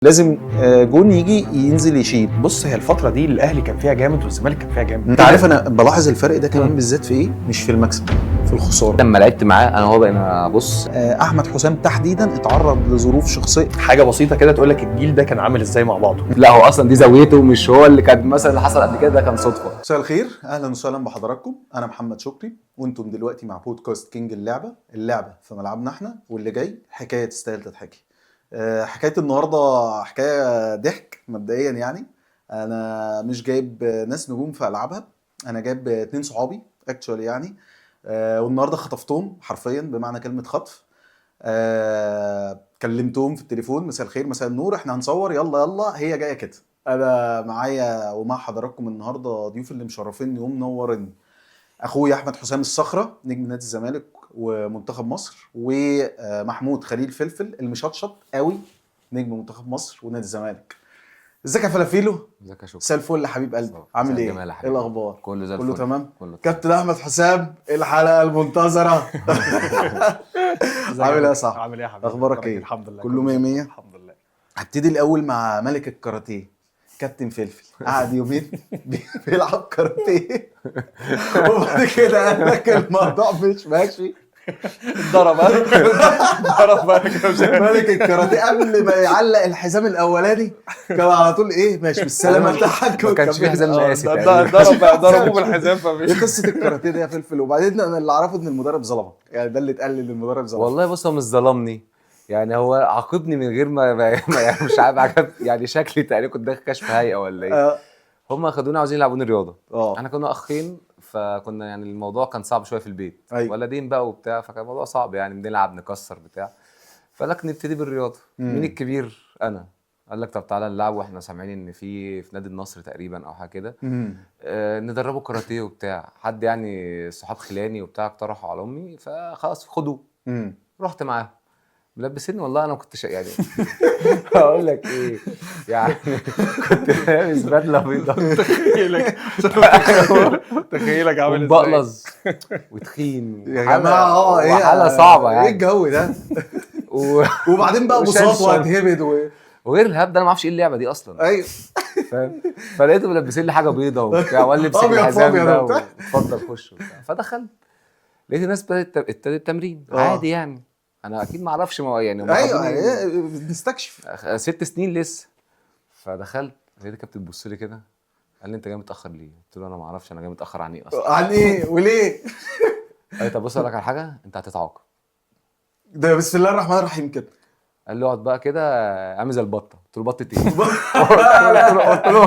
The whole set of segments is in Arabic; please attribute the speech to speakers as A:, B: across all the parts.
A: لازم جون يجي ينزل يشيل.
B: بص، هي الفتره دي الاهلي كان فيها جامد والزمالك كان فيها جامد.
A: انت عارف انا بلاحظ الفرق ده كمان بالذات في ايه؟ مش في المكسب، في الخساره.
C: لما لعبت معاه انا هو بقينا بص
A: احمد حسام تحديدا اتعرض لظروف شخصيه.
B: حاجه بسيطه كده تقول لك الجيل ده كان عامل ازاي مع بعضه.
C: لا هو اصلا دي زاويته، مش هو اللي كان مثلا اللي حصل قبل كده، ده كان صدفه.
A: مساء الخير، اهلا وسهلا بحضراتكم. انا محمد شكري وانتم دلوقتي مع بودكاست كينج اللعبه في ملعبنا احنا، واللي جاي حكايه تستاهل تتحكي. حكايه النهارده حكايه ضحك مبدئيا. يعني انا مش جايب ناس نجوم في العابها، انا جايب 2 صحابي اكشوالي يعني. والنهارده خطفتهم حرفيا بمعنى كلمه خطف. كلمتهم في التليفون، مساء الخير مساء النور، احنا هنصور، يلا هي جايه كده. انا معايا ومع حضراتكم النهارده ضيوف اللي مشرفيني ومنورني. اخويا احمد حسام الصخره نجم نادي الزمالك ومنتخب مصر، ومحمود خليل فلفل المشطشط قوي نجم منتخب مصر ونادي الزمالك. ازيك يا فلافيلو؟
C: ازيك يا شكري؟
A: مساء الفل يا حبيب قلبي، عامل ايه؟ ايه الاخبار؟
C: كله زي
A: كله
C: الفل.
A: تمام.
C: كله
A: كابتن احمد حسام الحلقه المنتظره. عامل ايه يا صاحبي؟
B: عامل ايه يا حبيبي؟
A: اخبارك ايه؟
B: الحمد لله
A: كله مية مية.
B: الحمد لله.
A: هبتدي الاول مع ملك الكاراتيه كابتن فلفل. قعد يومين بيلعب كاراتيه وبعد كده قال لك الموضوع مش ماشي،
B: اتضرب
A: ملك الكاراتيه قبل ما يعلق الحزام الاولاني كان على طول ايه ماشي بالسلامه بتاعك.
C: ما كانش في حزام مقاسي
B: ضربوا بالحزام فمش.
A: ايه قصه الكاراتيه ده يا فلفل؟ وبعدين انا اللي اعرفه ان المدرب ظلمك، يعني ده اللي اتقال لي ان المدرب ظلمك.
C: والله بص، هو مش ظلمني، يعني هو عاقبني من غير ما يعني مش عارف عجب، يعني شكلي تقريبا كنت داخل كشف هيئه ولا ايه. هم خدوني عاوزين يلعبوني رياضه. احنا كنا اخين، فكنا يعني الموضوع كان صعب شويه في البيت.
A: أيوة.
C: ولدين بقى وبتاع، فكان الموضوع صعب يعني بنلعب نكسر بتاع. فلك نبتدي بالرياضه. مين الكبير؟ انا. قال لك طب تعالى نلعب، واحنا سامعين ان في نادي النصر تقريبا او حاجه كده ندربه كاراتيه وبتاع. حد يعني صحاب خلاني وبتاع اقترحوا على امي، فخلاص خدوه. رحت معاهم ملبسيني، والله انا كنت يعني هقول لك ايه، يعني كنت لابس بدله بيضاء.
B: تخيلك عامل ازاي
C: ومبقلظ وتخين
A: يا جماعه ايه
C: حاله صعبه يعني.
A: ايه الجو ده؟ وبعدين بقى بساط وهتهبد
C: وغير الهبد انا ما اعرفش ايه اللعبه دي اصلا.
A: ايوه
C: فاهم. فلقيته ملبسين لي حاجه بيضاء وبتاع، وقال لي امسك الحزام ده واتفضل خش وبتاع. فدخلت لقيت الناس ابتدت التمرين عادي يعني. انا اكيد ما اعرفش يعني
A: ايوه بنستكشف
C: 6 سنين لسه. فدخلت لقيت الكابتن بيبص لي كده، قال لي انت جاي متاخر ليه؟ قلت له انا ما اعرفش انا جاي متاخر عن ايه اصلا.
A: عن ايه وليه؟
C: قال لي طب بص اقول لك على حاجه، انت هتتعاقب.
A: ده بسم الله الرحمن الرحيم كده.
C: قال لي اقعد بقى كده اعمل زي البطه. قلت له بطه ايه؟ قلت له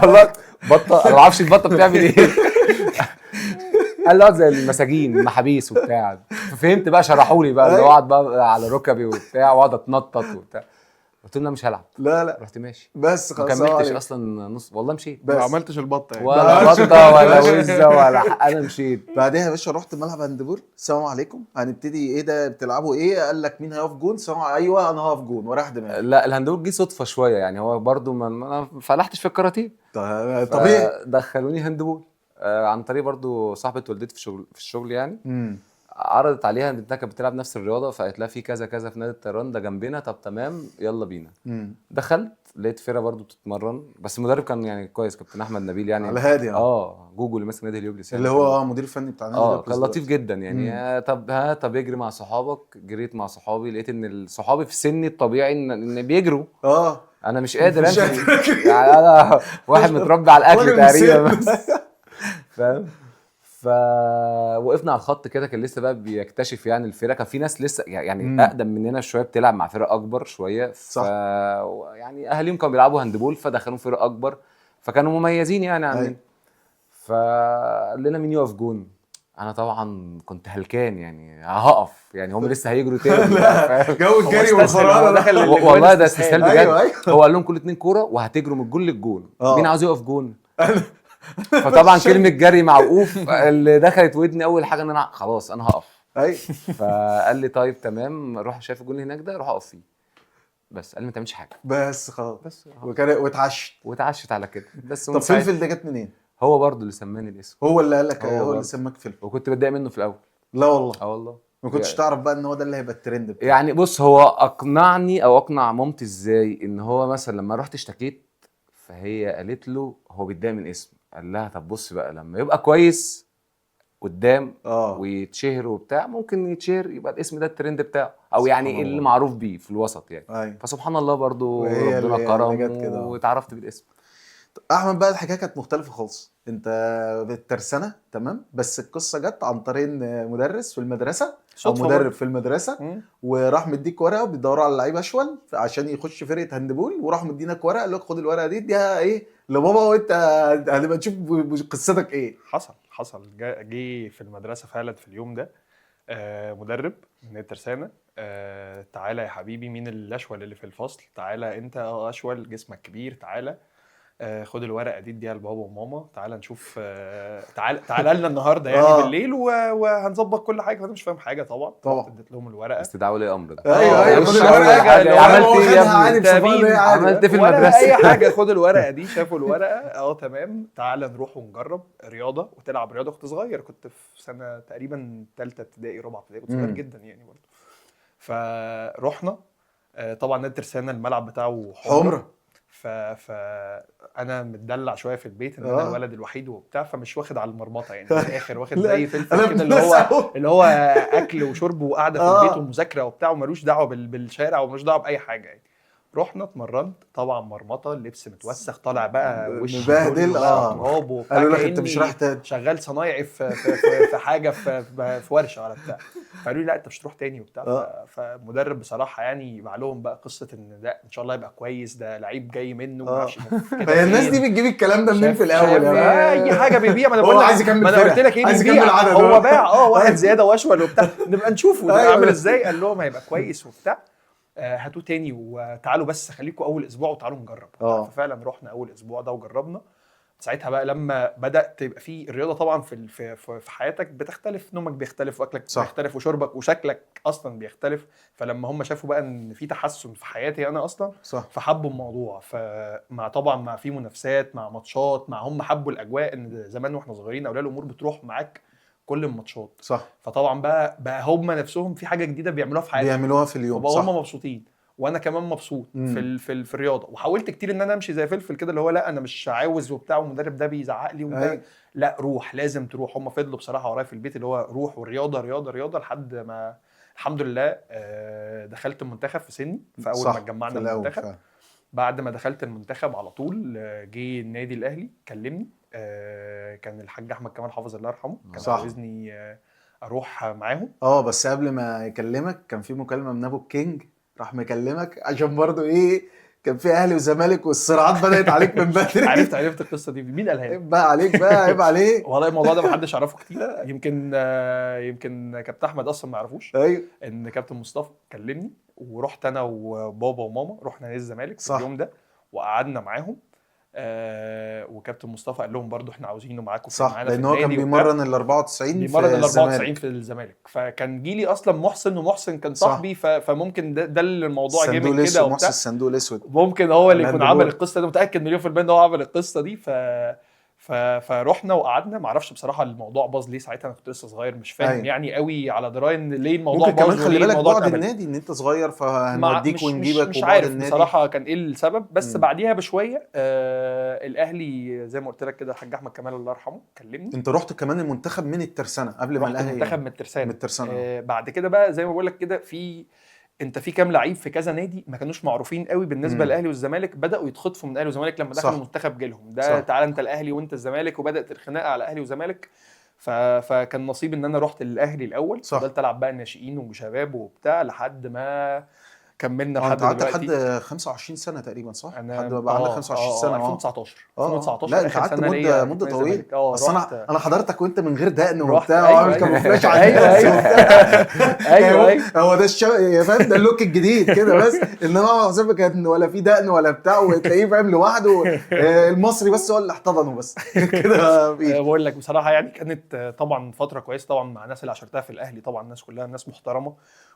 C: والله بطه، انا ما اعرفش البطه بتعمل ايه. قال لي اقعد زي المساجين المحابيس وبتاع. ففهمت بقى، شرحوا لي بقى اللي اقعد بقى على ركبي وبتاع واقعد اتنطط وبتاع. قلت له مش هلعب.
A: لا
C: رحت ماشي
A: بس
C: خلاص، ما كملتش اصلا نص، والله مشيت.
A: بس
B: ما عملتش البطه يعني،
C: ولا بطه ولا وزه ولا انا مشيت.
A: بعدها يا باشا رحت ملعب هاندبول. السلام عليكم، هنبتدي ايه ده بتلعبوا ايه؟ قال لك مين هيقف جون؟ ايوه انا هقف جون وراح دماغي.
C: لا الهاندبول جه صدفه شويه يعني، هو برضو ما فلحتش في الكاراتيه.
A: طبيعي.
C: دخلوني هاندبول عن طريق برضو صاحبه والدتي في الشغل يعني. عرضت عليها ان انت كانت بتلعب نفس الرياضه، فقالت لها في كذا كذا في نادي الطيران ده جنبنا. طب تمام يلا بينا. دخلت لقيت فرقه برضو بتتمرن، بس المدرب كان يعني كويس، كابتن احمد نبيل يعني
A: على هادي
C: جوجل اللي ماسك نادي هليوبلس يعني،
A: اللي هو مدير فني بتاع نادي
C: هليوبلس كان لطيف جدا يعني. طب اجري مع صحابك. جريت مع صحابي، لقيت ان صحابي في سني الطبيعي ان بيجروا. انا مش قادر امشي يعني، انا واحد متربي على الاكل تقريبا بس. فاهم. فوقفنا على الخط كده، كان لسه بقى بيكتشف يعني الفرقه. كان في ناس لسه يعني اقدم مننا شويه بتلعب مع فرق اكبر شويه.
A: صح.
C: يعني اهاليهم كانوا بيلعبوا هاندبول، فدخلوا فرق اكبر، فكانوا مميزين يعني عننا. فقال لنا مين يقف جون. انا طبعا كنت هلكان يعني، هقف يعني، هم لسه هيجروا تاني.
A: جو الجري والفرار
C: والله ده استسهال بجد.
A: أيوة.
C: هو قال لهم كل 2 كوره وهتجروا من الجول للجون. مين عاوز يقف جون؟ فطبعا كلمه جري مع وقوف اللي دخلت ودني اول حاجه ان انا خلاص انا هقف. فقال لي طيب تمام، روح شايف الجول هناك ده، روح اقف فيه. بس قال لي ما تعملش حاجه
A: بس خلاص.
C: بس واتعشت على كده بس.
A: طب فلفل ده جت منين؟
C: هو برضو اللي سماني الاسم.
A: هو اللي قال لك؟ هو اللي سماك فلفل؟
C: وكنت بتضايق منه في الاول.
A: لا والله.
C: والله
A: ما كنتش
C: يعني-
A: تعرف بقى ان هو ده اللي هيبقى الترند بتاعه.
C: يعني بص، هو اقنعني او اقنع مامتي ازاي، ان هو مثلا لما رحت اشتكيت فهي قالت له هو بيتضايق من اسم، قال لها طب بص بقى لما يبقى كويس قدام ويتشهر وبتاع، ممكن يتشهر يبقى الاسم ده الترند بتاعه، او
A: سبحان
C: يعني اللي
A: الله.
C: معروف بيه في الوسط يعني.
A: ايوه.
C: فسبحان الله برضو
A: وهي
C: ربنا
A: اللي
C: كرم
A: جت كده.
C: واتعرفت بالاسم.
A: احمد بقى الحكايه كانت مختلفه خالص، انت بالترسانه تمام، بس القصه جت عن طريق ان مدرس في المدرسه او
B: صدفة
A: مدرب
B: برضه.
A: في المدرسه
B: مم.
A: وراح مديك ورقه بيدوروا على لعيب اشول عشان يخش فرقه هاندبول، وراح مدينك ورقه قال لك خد الورقه دي اديها ايه لبابا وانت هنبقى نشوف قصتك ايه.
B: حصل جه في المدرسه فعلا في اليوم ده مدرب من الترسانه، تعالى يا حبيبي مين الاشول اللي في الفصل، تعالى انت اشول جسمك كبير، تعالى خد الورقه دي اديها لبابا وماما، تعالى نشوف تعالى لنا النهارده يعني بالليل وهنظبط كل حاجه. فانا مش فاهم حاجه طبعا
A: طبعا.
B: اديت لهم الورقه.
C: استدعاء ولي امر ده.
A: ايوه ايوه
C: مش
A: خد
C: أول
A: الورقه
C: حاجة
A: اللي هو
C: عملت
A: هو
C: إيه يا
A: خدها
C: ابني؟
A: عادي بصفاء اللي هي عادي.
C: عملت إيه في
B: ولا
C: المدرسة؟
B: اي حاجه، خد الورقه دي، شافوا الورقه تمام، تعالى نروح ونجرب رياضه وتلعب رياضه. كنت صغير، كنت في سنه تقريبا ثالثه ابتدائي رابعه ابتدائي، كنت صغير جدا يعني برضه. فروحنا طبعا نادي ترسانة الملعب بتاعه
A: حمرة.
B: فانا متدلع شويه في البيت ان انا الولد الوحيد وبتاع، فمش واخد على المرمطه يعني، في الاخر واخد زي فلفل كده اللي هو اكل وشرب وقعده في البيت ومذاكره وبتاع، ومالوش دعوه بالشارع ومالوش دعوه باي حاجه يعني. رحنا اتمرنت طبعا مرمطه، اللبس متوسخ طالع بقى وش
A: مبهدل
B: تراب وبتاع،
A: قالوا لك انت مش رايح
B: شغال صنايعي في حاجه في ورشه ولا بتاع. فقالوا لي لا انت مش تروح تاني وبتاع. فمدرب بصراحه يعني معلوم بقى قصه ان ده ان شاء الله يبقى كويس، ده لعيب جاي منه ما اعرفش كده.
A: هي الناس دي بتجيب الكلام ده منين في الاول
B: يعني اي حاجه بيبيع، ما انا بقول
A: هو عايز يكمل،
B: ما انا قلت لك ايه،
A: عايز
B: بيبيع
A: يكمل عدد،
B: هو باع واحد زياده واشول وبتاع، نبقى نشوفه ده عامل ازاي. قال لهم هيبقى كويس وبتاع، هاتوا تاني وتعالوا بس خليكم اول اسبوع وتعالوا نجرب. ففعلا رحنا اول اسبوع ده وجربنا. ساعتها بقى لما بدات يبقى في الرياضه طبعا في حياتك بتختلف، نومك بيختلف واكلك بيختلف وشربك وشكلك اصلا بيختلف. فلما هم شافوا بقى ان في تحسن في حياتي انا اصلا فحبوا الموضوع. فمع طبعا مع في منافسات مع ماتشات مع هم حبوا الاجواء، ان زمان واحنا صغيرين اولياء الامور بتروح معاك كل الماتشات فطبعا بقى هم نفسهم في حاجه جديده بيعملوها في حياتهم
A: بيعملوها في اليوم
B: وهم مبسوطين وانا كمان مبسوط في الرياضه. وحاولت كتير ان انا امشي زي فلفل كده اللي هو لا انا مش عاوز وبتاع، والمدرب ده بيزعق لي لا روح لازم تروح. هم فضلوا بصراحه ورايا في البيت اللي هو روح والرياضه رياضه رياضه لحد ما الحمد لله دخلت المنتخب في سني. فاول ما اتجمعنا المنتخب بعد ما دخلت المنتخب على طول جه النادي الاهلي كلمني، كان الحاج احمد كمال حافظ الله يرحمه كان عاوزني اروح معاهم.
A: بس قبل ما يكلمك كان في مكالمه من ابو الكينج راح مكلمك عشان برضو ايه كان في اهلي وزمالك والصراعات بدات عليك من بدري.
B: عرفت القصه دي مين قالها لي؟
A: بقى عليك بقى عيب عليك.
B: والله الموضوع ده ما حدش يعرفه كتير، يمكن كابتن احمد اصلا ما يعرفوش.
A: ايوه
B: ان كابتن مصطفى كلمني ورحت انا وبابا وماما رحنا نادي الزمالك في اليوم ده وقعدنا معاهم. وكابتن مصطفى قال لهم برضو احنا عاوزينه معاكم
A: معانا لان هو كان بيمرن ال 94
B: في الزمالك. فكان جيلي اصلا محسن، ومحسن كان صاحبي فممكن ده الموضوع جه من كده
A: محسن الصندوق الاسود
B: ممكن هو اللي يكون عمل القصه دي، متاكد مليون في المية ان هو عمل القصه دي. فروحنا وقعدنا. معرفش بصراحه الموضوع باظ ليه ساعتها، انا كنت لسه صغير مش فاهم يعني قوي على درايه ان ليه الموضوع باظ.
A: ممكن كمان خلي بالك بعد النادي ان انت صغير فهنوديك ونجيبك،
B: مش عارف النادي بصراحه كان ايه السبب. بس بعديها بشويه الاهلي زي ما قلت لك كده الحاج احمد كمال الله يرحمه كلمني.
A: انت رحت كمان المنتخب من الترسانه قبل ما الاهلي
B: المنتخب من الترسانه بعد كده بقى زي ما بقول لك كده انت في كام لعيب في كذا نادي ما كانوش معروفين قوي بالنسبه للاهلي والزمالك، بداوا يتخطفوا من الاهلي والزمالك لما دخلوا المنتخب جيلهم ده تعالى انت الاهلي وانت الزمالك، وبدات الخناقه على اهلي وزمالك. فكان نصيب ان انا رحت للاهلي الاول، فضلت العب بقى الناشئين وشباب وبتاع لحد ما كملنا لحد
A: دلوقتي. انت قعدت لحد 25 سنه تقريبا صح؟
B: لحد
A: ما بقى عندك 25 سنه
B: 2019
A: لا انت قعدت مده طويله. بس انا حضرتك وانت من غير دقن وبتاع وعامل كاموفلاج على
B: ايوه
A: هو ده يا فاهم ده اللوك الجديد كده. بس انما حسابك كان ولا في دقن ولا بتاع وتلاقيه فاهم لوحده المصري بس هو اللي احتضنه بس كده.
B: بقول لك بصراحه يعني كانت طبعا فتره كويسه طبعا مع الناس اللي عشرتها في الاهلي. طبعا الناس كلها ناس محترمه،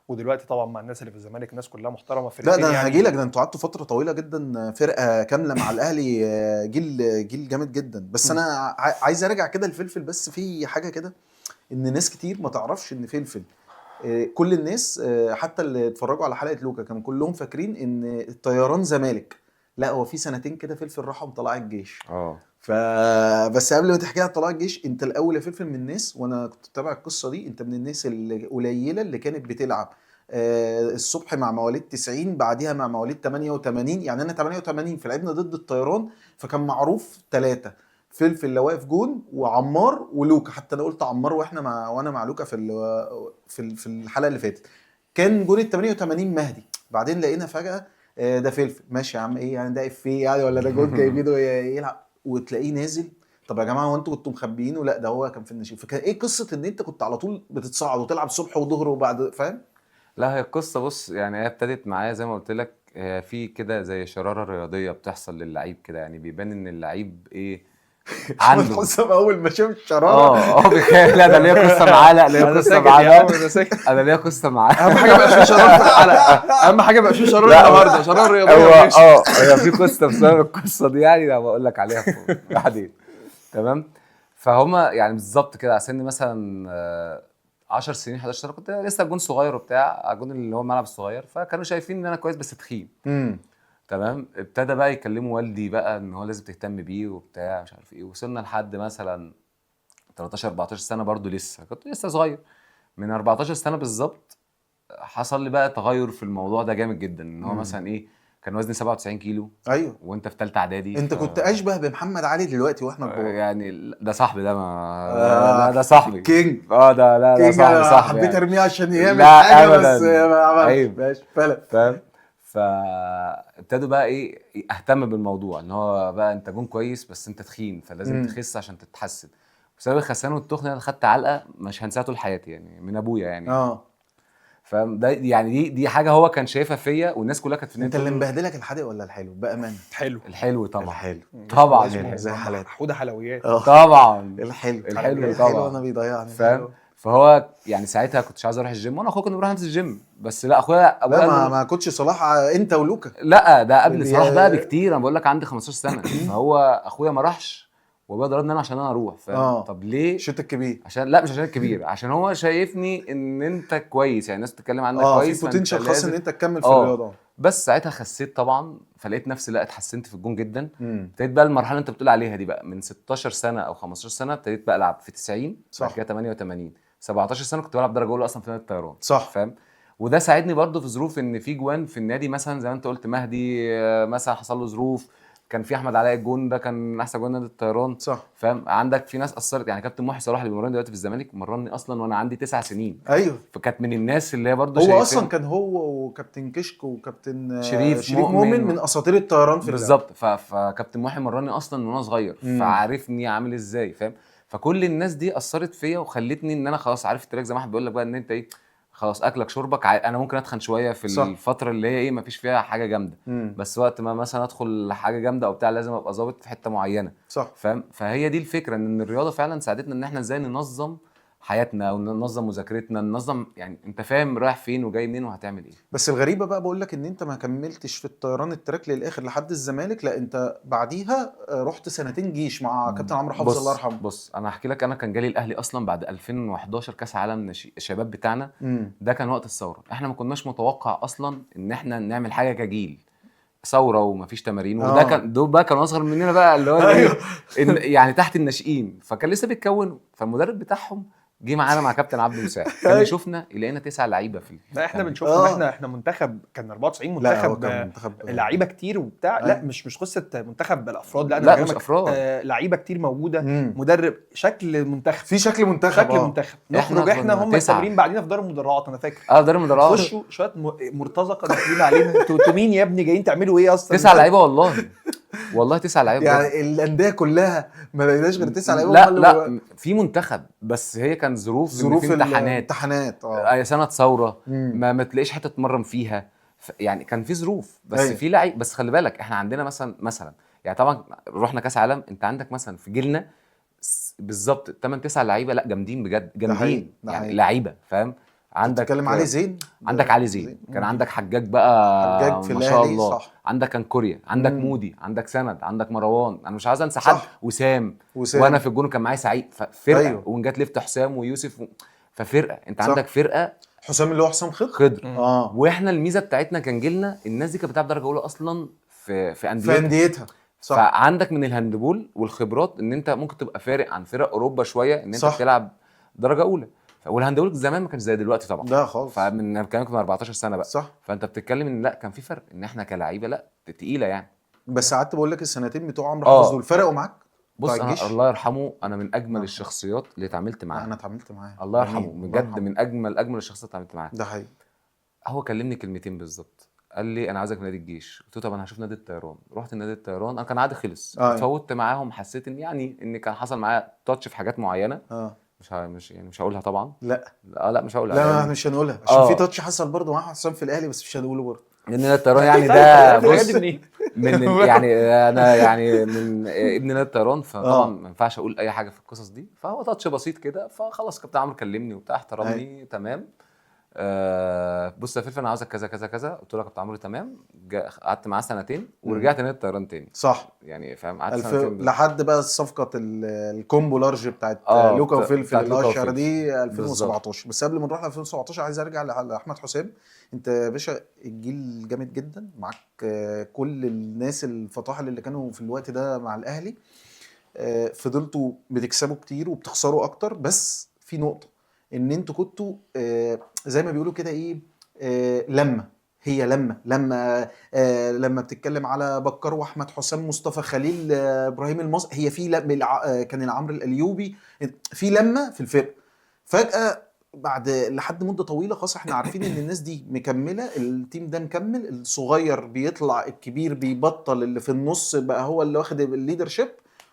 B: ودلوقتي طبعا مع الناس اللي في الزمالك الناس كلها محترمه.
A: لا ده انا هاجي لك، ده انتوا قعدتوا فتره طويله جدا فرقه كامله مع الاهلي، جيل جامد جدا. بس انا عايز ارجع كده لفلفل، بس في حاجه كده ان ناس كتير ما تعرفش ان فلفل كل الناس حتى اللي اتفرجوا على حلقه لوكا كانوا كلهم فاكرين ان الطيران زمالك. لا، هو في سنتين كده فلفل راحه وطلع الجيش. فبس قبل ما تحكي على طلائع الجيش، انت الاول يا فلفل من الناس، وانا كنت بتابع القصه دي، انت من الناس القليله اللي كانت بتلعب الصبح مع مواليد 90، بعديها مع مواليد 88. يعني انا 88 فلعبنا ضد الطيران، فكان معروف 3: فلفل اللي واقف جون، وعمار، ولوكا. حتى انا قلت عمار وانا مع لوكا في الحلقه اللي فاتت. كان جون ال 88 مهدي، بعدين لقينا فجاه ده فلفل. ماشي يا عم، ايه يعني ده افيه يعني، ولا ده جون جايبينه يلعب؟ وتلاقيه نازل. طب يا جماعه هو انتوا كنتوا مخبيينه؟ لا، ده هو كان في النشيد. فكان ايه قصه ان انت كنت على طول بتتصعد وتلعب صبح وظهر وبعد، فاهم؟
C: لا، هي القصه بص، يعني هي ابتدت معايا زي ما قلت لك، في كده زي شراره رياضيه بتحصل للعيب كده، يعني بيبان ان اللعيب ايه
A: احمد
C: عنده.
A: حسام اول ما شاف الشراره
C: لا ده ليا قصه معاه، لا ليا
B: انا
C: قصه
B: ساكت
C: معاه،
B: يا عم، انا ساكت.
C: انا ليا قصه معاه.
B: اهم حاجه ما يبقاش في شرار في الحلقه، اهم حاجه ما يبقاش في شرار
C: لا،
B: النهارده، شرار رياضيه
C: هو
B: ماشي.
C: هي في قصه بسبب القصه دي، يعني انا بقول لك عليها بعدين. تمام. فهم يعني بالظبط كده على سن مثلا 10 سنين 11 سنه، كنت لسه جون صغير وبتاع، جون اللي هو الملعب الصغير، فكانوا شايفين ان انا كويس بس تخين. تمام. ابتدى بقى يكلموا والدي بقى ان هو لازم تهتم بيه وبتاع مش عارف ايه. وصلنا لحد مثلا 13 14 سنه، برضو كنت لسه صغير. من 14 سنه بالظبط حصل لي بقى تغير في الموضوع ده جامد جدا، ان هو مثلا ايه، كان وزني 97 كيلو.
A: ايوه،
C: وانت في ثالثه اعدادي،
A: انت كنت اشبه بمحمد علي دلوقتي واحنا كبار.
C: يعني ده صاحبي ده، ما لا ده صاحبي
A: كينج.
C: لا
A: كينج،
C: صاحبي
A: انا
C: صاحبي
A: حبيت
C: يعني.
A: ارميه عشان يعمل
C: لا
A: حاجه
C: أبداً.
A: بس ما عملش.
C: عيب.
A: ماشي، فلت.
C: فاهم. فابتدوا بقى ايه اهتم بالموضوع، ان هو بقى انت جون كويس بس انت تخين، فلازم تخس عشان تتحسن. بسبب الخسان والتخن انا خدت علقه مش هنساها طول حياتي، يعني من ابويا يعني. فده يعني دي حاجه هو كان شايفها فيا، والناس كلها كانت في
A: انت اللي مبهدلك الحادق ولا الحلو بامانه؟
B: حلو.
C: الحلو طبعا.
A: الحلو
C: طبعا
A: زي حالات
B: حوده حلويات.
C: طبعا
A: الحلو
C: طبعا.
A: الحلو انا بيضيعني.
C: فاهم. فهو يعني ساعتها كنتش عايز اروح الجيم، وانا اخويا كنا بنروح نفس الجيم، بس لا اخويا ابويا
A: لا، ما كنتش صلاح انت ولوكا.
C: لا ده قبل
A: دي-
C: صلاح بقى بكتير، انا بقول لك عندي 15 سنه. فهو اخويا ما راحش، وابويا ضربني انا عشان انا اروح. فاهم. طب ليه؟
A: الشوط الكبير.
C: عشان لا مش عشان الكبير، عشان هو شايفني ان انت كويس، يعني الناس بتتكلم عنك
A: في
C: كويس،
A: بوتنشال خاص ان انت تكمل في الرياضه.
C: بس ساعتها خسيت طبعا، فلقيت نفسي لا اتحسنت في الجون جدا. ابتديت بقى المرحله اللي انت بتقول عليها دي بقى، من 16 سنه او 15 سنه ابتديت بقى العب في 90، بعد كده 88، 17 سنه كنت بلعب درجه اولى اصلا في نادي الطيران.
A: صح.
C: فاهم. وده ساعدني برضو في ظروف ان في جوان في النادي، مثلا زي ما انت قلت مهدي مثلا حصل له ظروف، كان في احمد علاء الجون ده كان احسن جون نادي الطيران.
A: صح.
C: فاهم. عندك في ناس اثرت، يعني كابتن محي صلاح اللي بيمرني دلوقتي في الزمالك مرني اصلا وانا عندي 9 سنين.
A: ايوه.
C: فكانت من الناس اللي هي برضو
A: هو اصلا كان هو وكابتن كشك وكابتن
C: شريف
A: مؤمن من اساطير الطيران في
C: بالظبط. فكابتن محي مرني اصلا من وانا صغير، فعارفني عامل ازاي. فاهم. فكل الناس دي اثرت فيا وخلتني ان انا خلاص عارف التراك، زي ما احنا بيقول لك بقى ان انت ايه، خلاص اكلك شربك انا ممكن اتخن شويه في
A: صح.
C: الفتره اللي هي ايه ما فيش فيها حاجه جامده، بس وقت ما مثلا ادخل حاجه جامده او بتاع لازم ابقى ظابط في حته معينه.
A: صح.
C: فاهم. فهي دي الفكره، ان الرياضه فعلا ساعدتنا ان احنا ازاي ننظم حياتنا او ننظم مذاكرتنا، ننظم يعني انت فاهم رايح فين وجاي منين وهتعمل ايه.
A: بس الغريبه بقى بقول لك ان انت ما كملتش في الطيران التراك للاخر لحد الزمالك، لا انت بعديها رحت سنتين جيش مع كابتن عمرو حافظ الله يرحمه.
C: بص انا هحكي لك، انا كان جالي الاهلي اصلا بعد 2011 كاس عالم الشباب بتاعنا. ده كان وقت الثوره، احنا ما كناش متوقع اصلا ان احنا نعمل حاجه كجيل ثوره ومفيش تمارين. وده كان دول بقى كانوا اصغر مننا بقى، اللي هو يعني تحت الناشئين، فكان لسه بيتكونوا. فالمدرب بتاعهم جه معانا مع كابتن عبد المساعد، كان يشوفنا يلاقينا 9 لعيبه في
B: لا احنا بنشوفهم، احنا منتخب كان 94 منتخب لعيبه كتير وبتاع. لا مش قصه منتخب الافراد، لا
C: لا مش افراد،
B: لعيبه كتير موجوده. مدرب شكل منتخب،
A: في شكل منتخب
B: منتخب. نخرج احنا هم التمرين بعدين في دار المدرعات، انا فاكر
C: دار المدرعات
B: خشوا شويه مرتزقه داخلين علينا، انتوا مين يا ابني جايين تعملوا ايه اصلا؟
C: 9 لعيبه والله 9 لعيبه
A: يعني الانديه كلها ما لقيناش غير 9 لعيبه.
C: لا في منتخب، بس هي كان ظروف
A: امتحانات
C: سنه ثوره، ما تلاقيش حته تتمرن فيها، يعني كان في ظروف. بس في لعيب، بس خلي بالك احنا عندنا مثلا يعني طبعا رحنا كاس عالم، انت عندك مثلا في جيلنا بالظبط 8 9 لعيبه، لا جامدين بجد، جامدين يعني لعيبه. فاهم. عندك
A: بتتكلم علي زين،
C: عندك علي زين، كان عندك حجاج بقى،
A: حجاج في
C: ما شاء الله،
A: صح.
C: عندك كان كوريا، عندك مودي، عندك سند، عندك مروان، انا مش عايز انسى حد، وسام. وانا في الجون كان معايا سعيد، ففرقه. وإن جت ليفت حسام ويوسف ففرقه، انت عندك فرقه
A: حسام اللي هو حسام خضر.
C: خضر. واحنا الميزه بتاعتنا كان جيلنا الناس دي كانت بتلعب درجه اولى اصلا في
A: انديتها. صح.
C: فعندك من الهاندبول والخبرات ان انت ممكن تبقى فارق عن فرق اوروبا شويه ان انت
A: صح.
C: بتلعب درجه اولى. والهاندبول زمان ما كانش زي دلوقتي طبعا،
A: لا خالص.
C: فمن كان 14 سنه بقى.
A: صح.
C: فانت بتتكلم ان لا كان في فرق، ان احنا كلاعيبه لا تقيله يعني.
A: بس قعدت بقول لك السنتين بتوع عمرو حافظ دول فرقوا معاك.
C: بص أنا الله يرحمه، انا من اجمل الشخصيات اللي اتعاملت معاها.
A: انا اتعاملت معاه
C: الله يرحمه بجد، من اجمل الشخصيات اللي اتعاملت معاها.
A: ده حقيقي.
C: هو كلمني كلمتين بالظبط، قال لي انا عايزك نادي الجيش. قلت له طب انا هشوف نادي الطيران. رحت نادي الطيران، انا كان عادي خلص. اتفوتت معاهم، حسيت ان يعني ان كان حصل معايا تاتش في حاجات معينه. مش هقولها طبعا. لا مش هقولها.
A: لا مش هنقولها عشان في تاتش حصل برضه مع حسام في الاهلي، بس مش هنقوله برضه.
C: ان نادي الطيران يعني ده بص من يعني انا يعني من ابن نادي الطيران، فطبعا ما ينفعش اقول اي حاجه في القصص دي. فهو تاتش بسيط كده، فخلاص كابتن عمرو كلمني وبتاع، احترمني تمام. بص يا فلفل انا عاوزك كذا كذا كذا. قلت له يا كابتن عمرو تمام. قعدت معاه سنتين ورجعت نادي الطيران تاني.
A: صح
C: يعني فاهم، قعدت سنتين
A: لحد بقى صفقه الكومبو لارج بتاعت لوكا وفلفل الاشهر دي 2017 بالزبط. بس قبل ما نروح ل 2017 عايز ارجع لاحمد حسام. انت يا باشا الجيل جامد جدا معاك، كل الناس الفطاحل اللي كانوا في الوقت ده مع الاهلي. فضلتوا بتكسبوا كتير وبتخسروا اكتر، بس في نقطه ان انتوا كنتوا زي ما بيقولوا كده ايه، لما بتتكلم على بكر واحمد حسام مصطفى خليل ابراهيم المصري، هي في كان عمرو الايوبي، في لمه في الفرقه. فجاه بعد لحد مده طويله خلاص احنا عارفين ان الناس دي مكمله، التيم ده مكمل، الصغير بيطلع الكبير بيبطل، اللي في النص بقى هو اللي واخد الليدرشيب،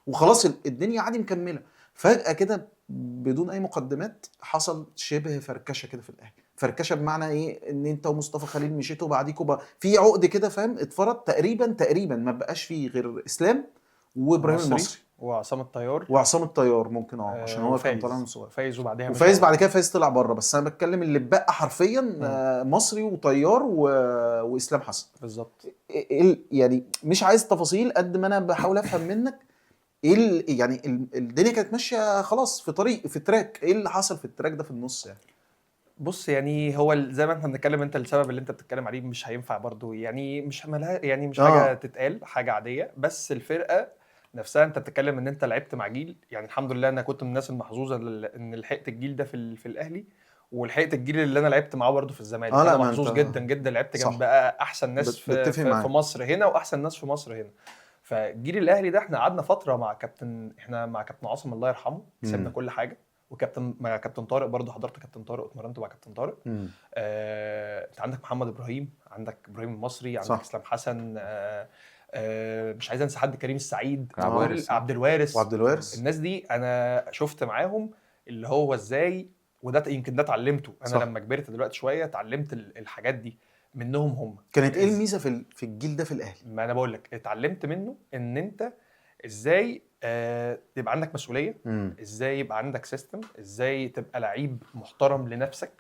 A: وخلاص الدنيا عادي مكمله. فجاه كده بدون اي مقدمات حصل شبه فركشه كده في الاهلي. فركشه بمعنى ايه؟ ان انت ومصطفى خليل مشيتوا بعديكوا في عقد كده فاهم، اتفرض تقريبا ما بقاش فيه غير اسلام وابراهيم المصري
B: وعصام
A: الطيار ممكن عشان هو كان طالع من صغير.
B: وفايز
A: بعد كده فايز طلع بره، بس انا بتكلم اللي بقى حرفيا مصري وطيار واسلام حسن
B: بالظبط.
A: يعني مش عايز تفاصيل قد ما انا بحاول افهم منك ايه يعني الدنيا كانت ماشيه خلاص في تراك، ايه اللي حصل في التراك ده في النص يعني؟
B: بص يعني هو زي ما احنا بنتكلم، انت السبب اللي انت بتتكلم عليه مش هينفع برضو، يعني مش حاجه تتقال، حاجه عاديه. بس الفرقه نفسها انت بتتكلم ان انت لعبت مع جيل، يعني الحمد لله انا كنت من الناس المحظوظه ان لحقت الجيل ده في الاهلي، ولحقت الجيل اللي انا لعبت معاه برضو في الزمالك. انا محظوظ جدا جدا، لعبت جنب بقى احسن ناس في مصر هنا واحسن ناس في مصر هنا. فجيل الاهلي ده احنا قعدنا فتره مع كابتن عاصم الله يرحمه، كسبنا كل حاجه. وكابتن مع كابتن طارق برضو، حضرت كابتن طارق واتمرنت مع كابتن طارق. انت عندك محمد ابراهيم، عندك ابراهيم المصري، عندك اسلام حسن، مش عايز انسى حد، كريم السعيد، عبد الوارث. الناس دي انا شفت معاهم اللي هو ازاي، وده يمكن ده اتعلمته انا لما كبرت دلوقتي شويه، اتعلمت الحاجات دي منهم هم.
A: كانت ايه الميزه في الجيل ده في الاهلي؟
B: ما انا بقول لك اتعلمت منه ان انت ازاي تبقى عندك مسؤوليه، ازاي يبقى عندك سيستم، ازاي تبقى لعيب محترم لنفسك،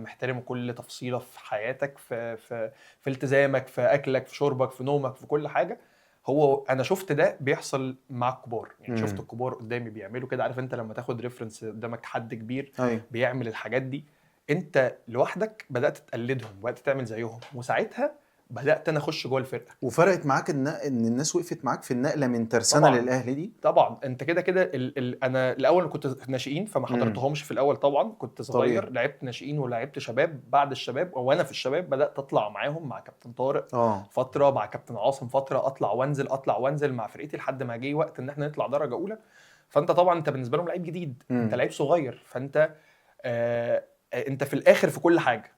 B: محترم كل تفصيله في حياتك، في التزامك، في اكلك، في شربك، في نومك، في كل حاجه. هو انا شفت ده بيحصل مع الكبار، يعني شفت الكبار قدامي بيعملوا كده. عارف انت لما تاخد ريفرنس قدامك حد كبير بيعمل الحاجات دي، انت لوحدك بدات تقلدهم، بدات تعمل زيهم، وساعتها بدات انا اخش جوه الفرقه.
A: وفرقت معاك ان الناس وقفت معاك في النقله من ترسانه للاهلي دي؟
B: طبعا انت كده انا الاول كنت ناشئين فما حضرتهمش في الاول، طبعا كنت صغير طبيعي. لعبت ناشئين ولعبت شباب. بعد الشباب وانا في الشباب بدات اطلع معاهم مع كابتن طارق فتره، مع كابتن عاصم فتره، اطلع وانزل مع فرقتي لحد ما جه وقت ان احنا نطلع درجه اولى. فانت طبعا انت بالنسبه لهم لعيب جديد، انت لعيب صغير، فانت انت في الاخر في كل حاجه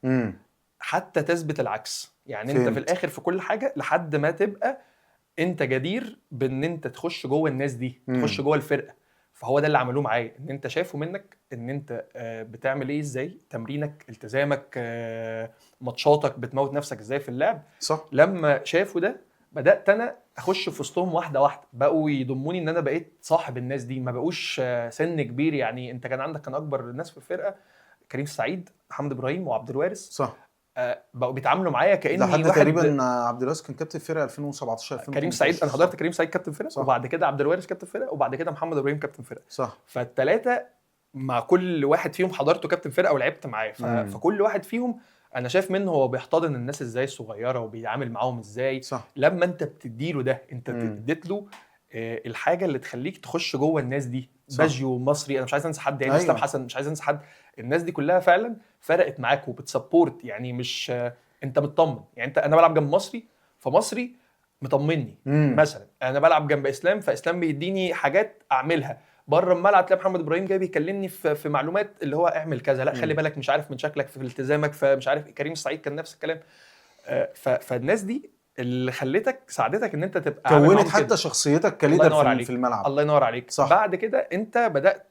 B: حتى تثبت العكس، يعني انت في الاخر في كل حاجه لحد ما تبقى انت جدير بان انت تخش جوه الناس دي، تخش جوه الفرقه. فهو ده اللي عملوه معايا، ان انت شافوا منك ان انت بتعمل ايه، ازاي تمرينك، التزامك، ماتشاتك، بتموت نفسك ازاي في اللعب.
A: صح.
B: لما شافوا ده بدات انا اخش في وسطهم واحده واحده، بقوا يضموني ان انا بقيت صاحب الناس دي، ما بقوش سن كبير. يعني انت كان اكبر الناس في الفرقه كريم السعيد، محمد ابراهيم وعبد الوارث،
A: صح.
B: بقوا بيتعاملوا معايا كاني
A: لحد تقريبا عبد الوارث كان كابتن فرقه 2017
B: كريم سعيد انا حضرت كريم سعيد كابتن فرقه، وبعد كده عبد الوارث كابتن فرقه، وبعد كده محمد ابراهيم كابتن فرقه.
A: صح.
B: فالثلاثه مع كل واحد فيهم حضرته كابتن فرقه ولعبت معاه، فكل واحد فيهم انا شايف منه هو بيحتضن الناس ازاي الصغيره وبيعامل معاهم ازاي.
A: صح.
B: لما انت بتديله ده انت اديت له الحاجه اللي تخليك تخش جوه الناس دي. باجيو مصري، انا مش عايز انسى حد يعني، اسلام حسن مش عايز انسى حد. الناس دي كلها فعلا فرقت معاك وبتسبورت، يعني مش انت مطمن. يعني انا بلعب جنب مصري، فمصري مطمني. مثلا انا بلعب جنب اسلام، فاسلام بيديني حاجات اعملها. بره الملعب تلاقي محمد ابراهيم جاي بيكلمني في معلومات اللي هو اعمل كذا، لا خلي بالك مش عارف من شكلك في التزامك، فمش عارف. كريم السعيد كان نفس الكلام. فالناس دي اللي خلتك ساعدتك ان انت تبقى
A: كونت حتى شخصيتك كليدر في الملعب.
B: الله ينور عليك.
A: صح.
B: بعد كده انت بدات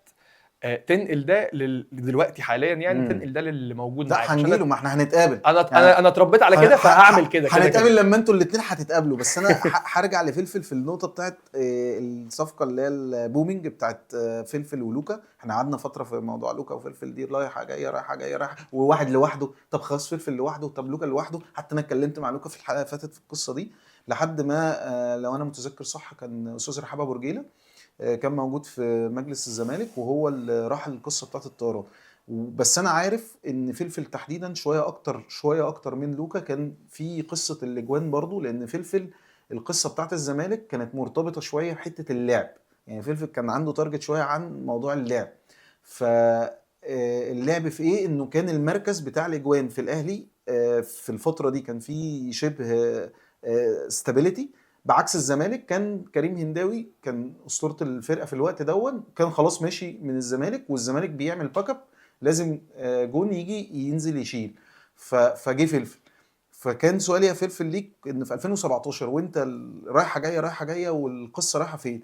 B: تنقل ده دلوقتي حاليا، يعني تنقل ده للي موجود معاك.
A: لا هنجيله، ما احنا هنتقابل.
B: انا اتربيت على كده فهعمل كده.
A: هنتقابل لما انتوا الاثنين هتتقابلوا. بس انا هرجع لفلفل في النقطه بتاعت الصفقه اللي هي البومينج بتاعت فلفل ولوكا. احنا قعدنا فتره في موضوع لوكا وفلفل دي رايحه جايه رايحه جايه رايحه، وواحد لوحده، طب خلاص فلفل لوحده، طب لوكا لوحده. حتى انا اتكلمت مع لوكا في الحلقه اللي فاتت في القصه دي، لحد ما لو انا متذكر صح كان استاذ رحاب ابو رجيله كان موجود في مجلس الزمالك، وهو اللي راح القصه بتاعت الطيران. بس انا عارف ان فلفل تحديدا شويه اكتر من لوكا كان في قصه الاجوان برضو، لان فلفل القصه بتاعت الزمالك كانت مرتبطه شويه بحته اللعب. يعني فلفل كان عنده تارجت شويه عن موضوع اللعب. فاللعب في ايه؟ انه كان المركز بتاع الاجوان في الاهلي في الفتره دي كان في شبه ستابيليتي، بعكس الزمالك. كان كريم هنداوي كان اسطوره الفرقه في الوقت دون، كان خلاص ماشي من الزمالك، والزمالك بيعمل باك اب، لازم جون يجي ينزل يشيل. فجه فلفل. فكان سؤالي يا فلفل ليك، ان في 2017 وانت رايحه جايه والقصه رايحه فين،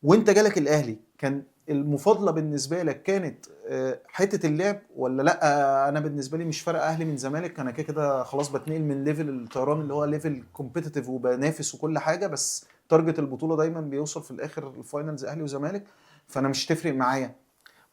A: وانت جالك الاهلي، كان المفاضله بالنسبه لك كانت حته اللعب ولا لا؟ انا بالنسبه لي مش فارقه اهلي من زمالك، انا كده خلاص بتنقل من ليفل الطيران اللي هو ليفل كومبيتيتيف وبنافس وكل حاجه، بس تارجت البطوله دايما بيوصل في الاخر الفاينلز اهلي وزمالك، فانا مش تفرق معايا.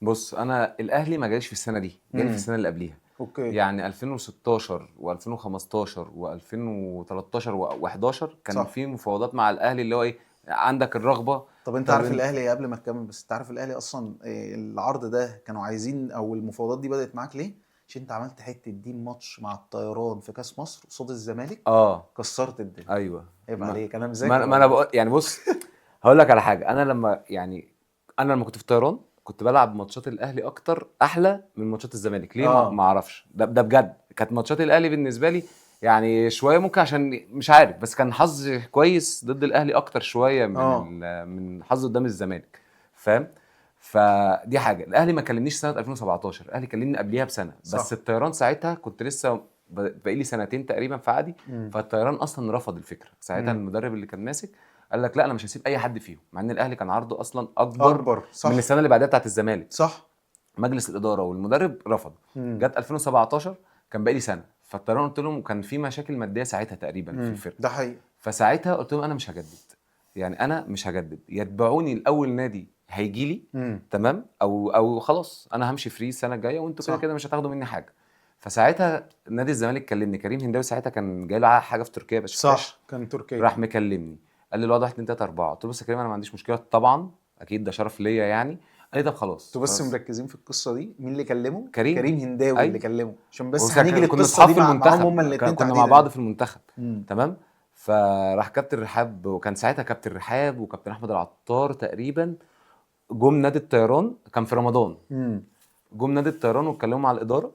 C: بص انا الاهلي ما جاليش في السنه دي، جالي في السنه اللي قبليها.
A: اوكي.
C: يعني 2016 و2015 و2013 و11 كان
A: صح.
C: في مفاوضات مع الاهلي، اللي هو ايه، عندك الرغبه.
A: طب انت عارف الاهلي قبل ما تكمل، بس انت عارف الاهلي اصلا العرض ده كانوا عايزين، او المفاوضات دي بدات معاك ليه؟ عشان انت عملت حته دي ماتش مع الطيران في كاس مصر قصاد الزمالك، كسرت الدنيا.
C: ايوه
A: عيب عليك، انا مذاكر.
C: ما انا بقول يعني، بص هقول لك على حاجه. انا لما كنت في الطيران كنت بلعب ماتشات الاهلي اكتر، احلى من ماتشات الزمالك. ليه؟ ما اعرفش. ده بجد كانت ماتشات الاهلي بالنسبه لي يعني شويه، ممكن عشان مش عارف، بس كان حظ كويس ضد الاهلي اكتر شويه من حظ قدام الزمالك، فاهم؟ فدي حاجه. الاهلي ما كلمنيش سنه 2017، الاهلي كلمني قبليها بسنه.
A: صح.
C: بس الطيران ساعتها كنت لسه بقى لي سنتين تقريبا في عادي. فالطيران اصلا رفض الفكره ساعتها. المدرب اللي كان ماسك قال لك لا انا مش هسيب اي حد فيهم، مع ان الاهلي كان عرضه اصلا اكبر
A: صح.
C: من السنه اللي بعدها بتاعت الزمالك.
A: صح.
C: مجلس الاداره والمدرب رفض. جت 2017 كان بقى لي سنه، فالطيران قلت لهم، كان في مشاكل ماديه ساعتها تقريبا في الفرقه.
A: ده حقيقي.
C: فساعتها قلت لهم انا مش هجدد، يعني انا مش هجدد، يتبعوني الاول نادي هيجي لي تمام، او خلاص انا همشي فري السنه الجايه وانتوا كده كده مش هتاخدوا مني حاجه. فساعتها نادي الزمالك كلمني، كريم هنداوي ساعتها كان جاي له حاجه في تركيا بس
A: صح، كان تركيا.
C: راح مكلمني قال لي الوضع 1 2 3 4. قلت له بس يا كريم انا ما عنديش مشكله طبعا، اكيد ده شرف ليا يعني. قال لي طب خلاص.
A: انتوا بس مركزين في القصه دي، مين اللي كلمه؟
C: كريم
A: هنداوي اللي كلمه، عشان بس
C: هنيجي
A: للقصه دي معاهم هما
C: الاثنين، كنا مع بعض في المنتخب. تمام. فراح كابتن رحاب، وكان ساعتها كابتن رحاب وكابتن احمد العطار تقريبا جم نادي الطيران، كان في رمضان. جم نادي الطيران واتكلموا مع الاداره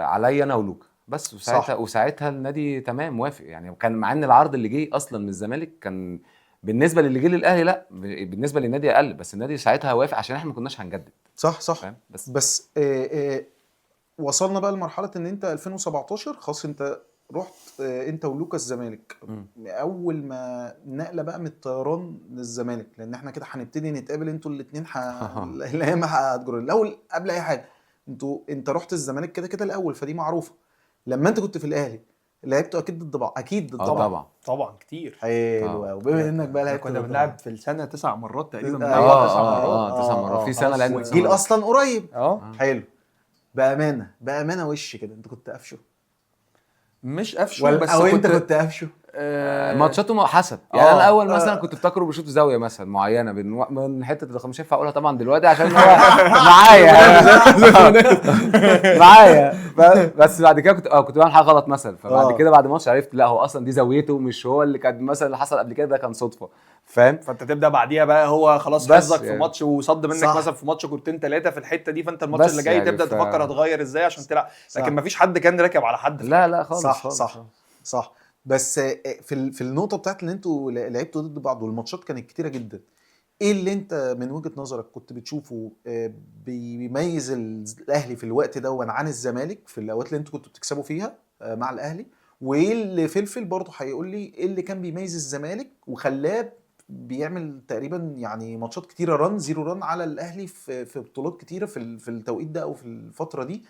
C: عليا انا ولوكا بس. وساعتها النادي تمام موافق يعني. وكان مع ان العرض اللي جه اصلا من الزمالك كان بالنسبه للي جه للاهلي لا، بالنسبه للنادي اقل، بس النادي ساعتها وافق عشان احنا ما كناش هنجدد.
A: صح. بس وصلنا بقى لمرحله ان انت 2017 خلاص انت رحت انت ولوكا الزمالك. اول ما نقله بقى من الطيران للزمالك، لان احنا كده هنبتدي نتقابل انتوا الاثنين الايام هتجر. الاول قبل اي حاجه، انت رحت الزمالك كده الاول، فدي معروفه. لما انت كنت في الاهلي لعبتوا اكيد ضد بعض، اكيد ضد بعض.
B: طبعا كتير.
A: حلو. وبما انك بقى لعبت،
B: كنا بنلعب في السنه 9 مرات تقريبا.
C: 9 مرات في سنه لعبنا.
A: الجيل اصلا قريب. حلو. بامانه وش كده، انت كنت قفشه؟
B: مش قفشه بس
A: او انت كنت قفشه؟
C: ماتشاته حسب يعني. انا اول مثلا كنت افتكره بيشوط زاويه مثلا معينه من حته مش هينفع اقولها طبعا دلوقتي عشان هو معايا بس بعد كده كنت بعمل حاجه غلط مثلا، فبعد كده بعد الماتش عرفت لا هو اصلا دي زاويته، مش هو اللي كان مثلا اللي حصل قبل كده ده كان صدفه، فاهم؟
B: فانت تبدا بعديها بقى هو خلاص حظك في ماتش وصد منك مثلا في ماتش كورتين 3 في الحته دي، فانت الماتش اللي جاي يعني تبدا تفكر هتغير ازاي عشان تلعب، لكن مفيش حد كان راكب على حد.
C: لا خالص.
A: صح. بس في النقطه بتاعت ان انتوا لعبتوا ضد بعض والماتشات كانت كتيره جدا، ايه اللي انت من وجهه نظرك كنت بتشوفه بيميز الاهلي في الوقت ده عن الزمالك في الاوقات اللي انتوا كنتوا بتكسبوا فيها مع الاهلي؟ وايه اللي فلفل برضه هيقول لي ايه اللي كان بيميز الزمالك وخلاه بيعمل تقريبا يعني ماتشات كتيره زيرو ران على الاهلي في بطولات كتيره في التوقيت ده او في الفتره دي؟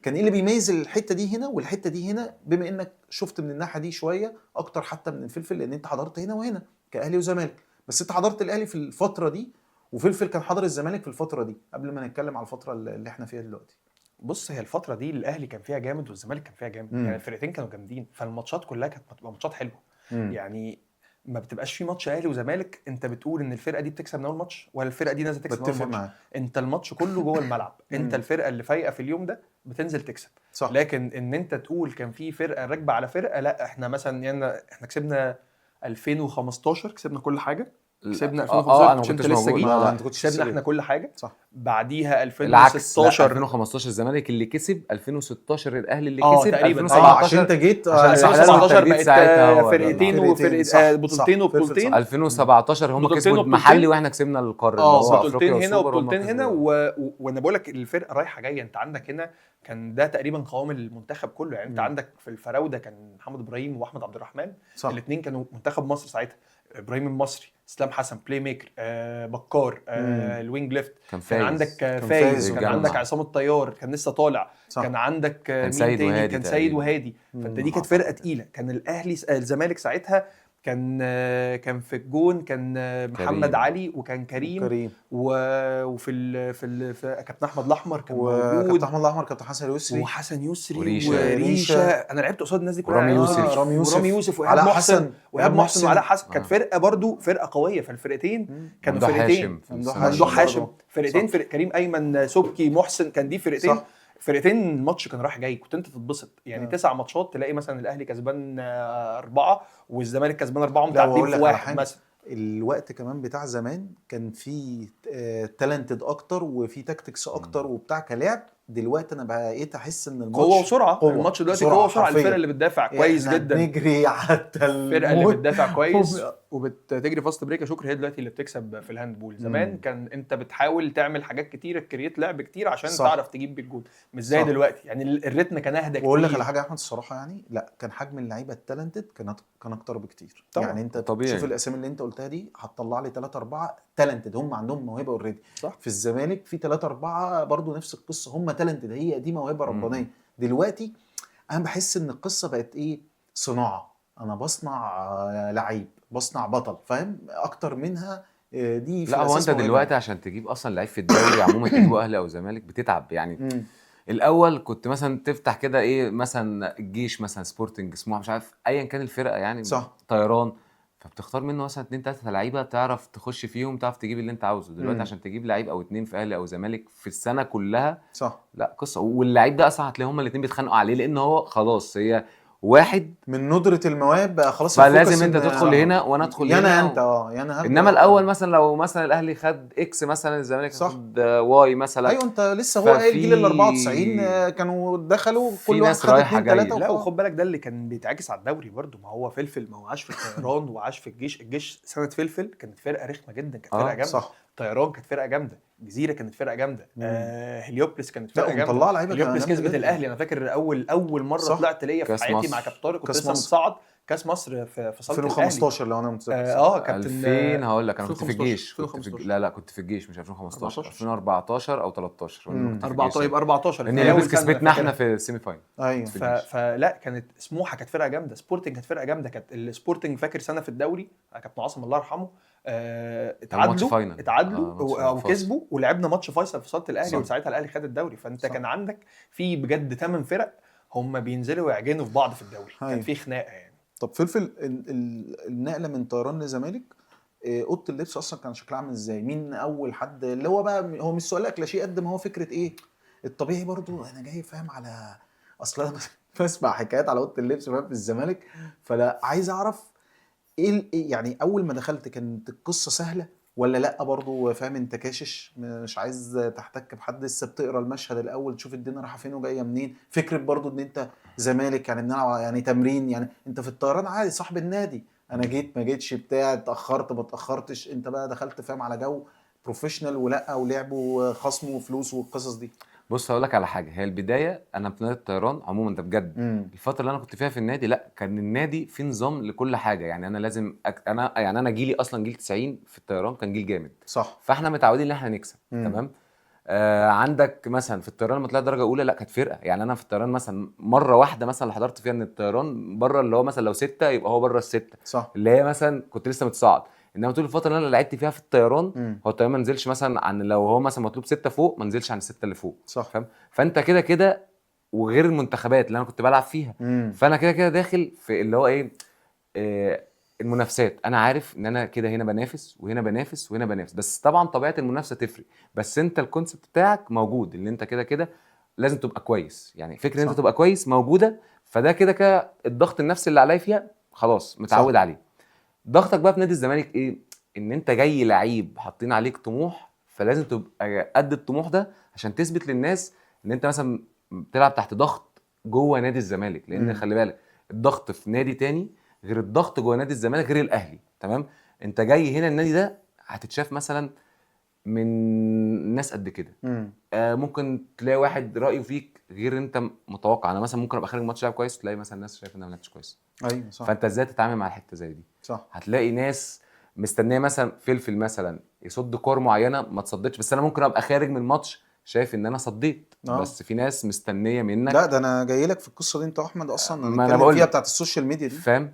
A: كان ايه اللي بيميز الحته دي هنا والحته دي هنا، بما انك شفت من الناحيه دي شويه اكتر حتى من الفلفل، لان انت حضرت هنا وهنا كاهلي وزمالك، بس انت حضرت الاهلي في الفتره دي وفلفل كان حضر الزمالك في الفتره دي، قبل ما نتكلم على الفتره اللي احنا فيها دلوقتي.
B: بص هي الفتره دي الاهلي كان فيها جامد والزمالك كان فيها جامد، يعني الفرقتين كانوا جامدين، فالماتشات كلها كانت بتبقى ماتشات حلوه. يعني ما بتبقاش في ماتش اهلي وزمالك انت بتقول ان الفرقه دي بتكسب من اول ماتش ولا الفرقه دي نازله تكسب من اول ماتش. انت الماتش كله جوه الملعب انت الفرقه اللي فايقه في اليوم ده بتنزل تكسب. صح. لكن ان انت تقول كان في فرقه راكبه على فرقه، لا احنا مثلا يعني احنا كسبنا 2015 كسبنا كل حاجه، كسبنا 2015
C: انا ما كنتش موجود.
B: كسبنا احنا كل حاجه.
A: صح.
B: بعديها 2016
C: 2015 الزمالك اللي كسب، 2016 الاهلي اللي كسب،
B: تقريبا
C: 2017
A: عشان انت جيت
B: 2017 بقت فرقتين بطولتين وبطولتين.
C: 2017 هم كسبوا محلي واحنا كسبنا القاره اللي هو
B: بطولتين هنا وبطولتين هنا وانا بقول لك الفرقه رايحه جايه. انت عندك هنا كان ده تقريبا قوام المنتخب كله، يعني انت عندك في الفراوده كان محمد ابراهيم واحمد عبد الرحمن، الاثنين كانوا منتخب مصر ساعتها. ابراهيم المصري، اسلام حسن بلاي ميكر، بكار، الوينج ليفت، كان عندك فايز، كان عندك عصام الطيار كان لسه طالع، كان عندك مين تاني، كان سيد وهادي. فانت دي كانت فرقه تقيله. كان الاهلي الزمالك ساعتها كان في الجون كان محمد علي وكان كريم وفي كابتن احمد الاحمر كان موجود،
A: كابتن احمد الاحمر، كابتن حسن يسري
B: وريشه. انا لعبت قصاد الناس دي كلها،
A: ورامي يوسف
B: وإيهاب محسن وعلاء حسن. كانت فرقه برضو فرقه قويه. فالفرقتين كانوا فرقتين، ممدوح هاشم فرقتين، كريم ايمن سبكي محسن، كان دي فرقتين. فرقتين الماتش كان رايح جاي، كنت انت تتبسط يعني. 9 ماتشات تلاقي مثلا الاهلي كسبان 4 والزمالك كسبان 4 متعادلين في 1 مثلا.
A: الوقت كمان بتاع زمان كان فيه تالنتد اكتر وفي تاكتكس اكتر وبتاع كلاعب. دلوقتي انا بقيت احس ان الماتش
B: قوه وسرعه. الماتش دلوقتي قوه وسرعه. الفرقه اللي بتدافع كويس جدا،
A: نجري حتى
B: الفرقه اللي بتدافع كويس وبتجري فاست بريك يا شكري، هي دلوقتي اللي بتكسب في الهاندبول. زمان كان انت بتحاول تعمل حاجات كتير، كريت لعب كتير عشان تعرف تجيب بالجول، مش زي دلوقتي. يعني الريتم كان اهدى كتير.
A: واقول لك على حاجه يا احمد الصراحه، يعني لا كان حجم اللعيبه التالنتد كان اكتر بكتير طبعا. يعني انت تشوف الاسامي اللي انت قلتها دي هتطلع لي 3 4 تالنتد هم عندهم موهبه اوريدي. في الزمالك في 3 4 برضو نفس القصه هم تالنتد، هي دي موهبه ربانيه. دلوقتي انا بحس ان القصه بقت ايه، صناعه، انا بصنع لعيب، بصنع بطل، فاهم اكتر منها دي.
C: لا هو انت دلوقتي عشان تجيب اصلا لعيب في الدوري عموما تجيبه اهلي او زمالك بتتعب يعني. الاول كنت مثلا تفتح كده ايه مثلا الجيش مثلا سبورتنج سموحه مش عارف ايا كان الفرقه يعني طيران، فبتختار منه مثلا 2 3 لعيبه تعرف تخش فيهم تعرف تجيب اللي انت عاوزه. دلوقتي عشان تجيب لعيب او 2 في اهلي او زمالك في السنه كلها لا قصه. واللعيب ده اصلا هتلاقي هما الاثنين بيتخانقوا عليه لان هو خلاص هي واحد
A: من ندره المواد بقى خلاص.
C: فلازم انت تدخل هنا وانا ادخل هنا
A: انت انا
C: انما الاول مثلا لو مثلا الاهلي خد اكس مثلا الزمالك خد واي مثلا.
A: ايوه انت لسه هو قايل جيل ال 94 كانوا دخلوا كل واحد خد 2 3.
B: لا وخد بالك ده اللي كان بيتعكس على الدوري برده. ما هو فلفل ما هو عاش في الطيران وعاش في الجيش سنه فلفل كانت فرقه رخمه جدا، كانت فرقه جامده. طيران كانت فرقه جامده، جزيره كانت فرقه جامده، هليوبلس كانت فرقه جامده. هليوبلس كسبت الاهلي. انا فاكر اول مره طلعت ليا في حياتي مع كابتن طارق، كنت لسه متصعد كاس مصر في صاله
A: 2015 لو انا متذكر.
C: كابتن 2000 هقول لك انا كنت في الجيش. لا كنت في الجيش مش 2015 2014 او 13
B: 14
C: ان هي كسبتنا احنا في السيمي فاينل.
A: ايوه
B: فلا كانت سموحه كانت فرقه جامده، سبورتنج كانت فرقه جامده. كانت السبورتنج فاكر سنه في الدوري كابتن عاصم الله يرحمه اتعادلوا او كسبوا ولعبنا ماتش فيصل في صاله الاهلي وساعتها الاهلي خد الدوري. فانت كان عندك في بجد 8 فرق هم بينزلوا ويعجنوا في بعض في الدوري. كان في خناقه يعني.
A: طب فلفل النقله من طيران لزمالك، اوضه اللبس اصلا كان شكلها عامل ازاي؟ مين اول حد اللي هو بقى، هو مش سؤال اكلاشيه قد ما هو فكره ايه الطبيعي برضو، انا جاي فاهم على اصلا انا بسمع حكايات على اوضه اللبس فاهم في الزمالك، فلا عايز اعرف إيه يعني اول ما دخلت كانت القصه سهله ولا لا برضو فاهم انت كاشش مش عايز تحتك بحد، لسه بتقرا المشهد الاول تشوف الدنيا رايحه فين وجايه منين، فكره برضو ان انت زمالك يعني بنلعب يعني تمرين، يعني انت في الطيران عادي صاحب النادي، انا جيت ما جيتش بتاع اتاخرت ما اتاخرتش، انت بقى دخلت فاهم على جو بروفيشنال ولا ولعبوا خصم وفلوس والقصص دي.
C: بص هقول لك على حاجه، هي البدايه انا في نادي الطيران عموما ده بجد، الفتره اللي انا كنت فيها في النادي لا كان النادي فيه نظام لكل حاجه، يعني انا لازم انا يعني انا جيلي اصلا جيل 90 في الطيران كان جيل جامد،
A: صح.
C: فاحنا متعودين ان احنا نكسب. تمام. عندك مثلا في الطيران لما طلعت درجه اولى لا كانت فرقه، يعني انا في الطيران مثلا مره واحده مثلا اللي حضرت فيها ان الطيران بره اللي هو مثلا لو 6 يبقى هو بره السته،
A: صح.
C: اللي هي مثلا كنت لسه متصاعد، انما طول الفتره اللي انا لعبت فيها في الطيران هو الطيران ما نزلش مثلا عن لو هو مثلا مطلوب 6 فوق ما نزلش عن السته اللي فوق.
A: صح.
C: فاهم؟ فانت كده كده وغير المنتخبات اللي انا كنت بلعب فيها، فانا كده كده داخل في اللي هو ايه المنافسات، انا عارف ان انا كده هنا بنافس وهنا بنافس وهنا بنافس، بس طبعا طبيعه المنافسه تفرق، بس انت الكونسبت بتاعك موجود ان انت كده كده لازم تبقى كويس، يعني فكره ان انت تبقى كويس موجوده، فده كده كده الضغط النفسي اللي عليا فيها خلاص متعود عليه. ضغطك بقى في نادي الزمالك ايه؟ ان انت جاي لعيب حاطين عليك طموح، فلازم تبقى قد الطموح ده عشان تثبت للناس ان انت مثلا بتلعب تحت ضغط جوه نادي الزمالك، لان خلي بالك الضغط في نادي تاني غير الضغط جوه نادي الزمالك غير الاهلي. تمام. انت جاي هنا النادي ده هتتشاف مثلا من ناس قد كده، ممكن تلاقي واحد رايه فيك غير انت متوقع، انا مثلا ممكن ابقى خارج ماتش لعب كويس تلاقي مثلا الناس شايفه ان انا ما لعبتش كويس.
A: ايوه صح.
C: فانت ازاي تتعامل مع الحته زي دي؟
A: صح.
C: هتلاقي ناس مستنيه مثلا فلفل مثلا يصد كور معينه ما تصدتش، بس انا ممكن ابقى خارج من الماتش شايف ان انا صديت، بس في ناس مستنيه منك.
A: لا ده انا جاي لك في القصه دي انت واحمد اصلا
C: ما انا
A: هنتكلم
C: بقول
A: فيها
C: لك.
A: بتاعت السوشيال ميديا دي.
C: فاهم؟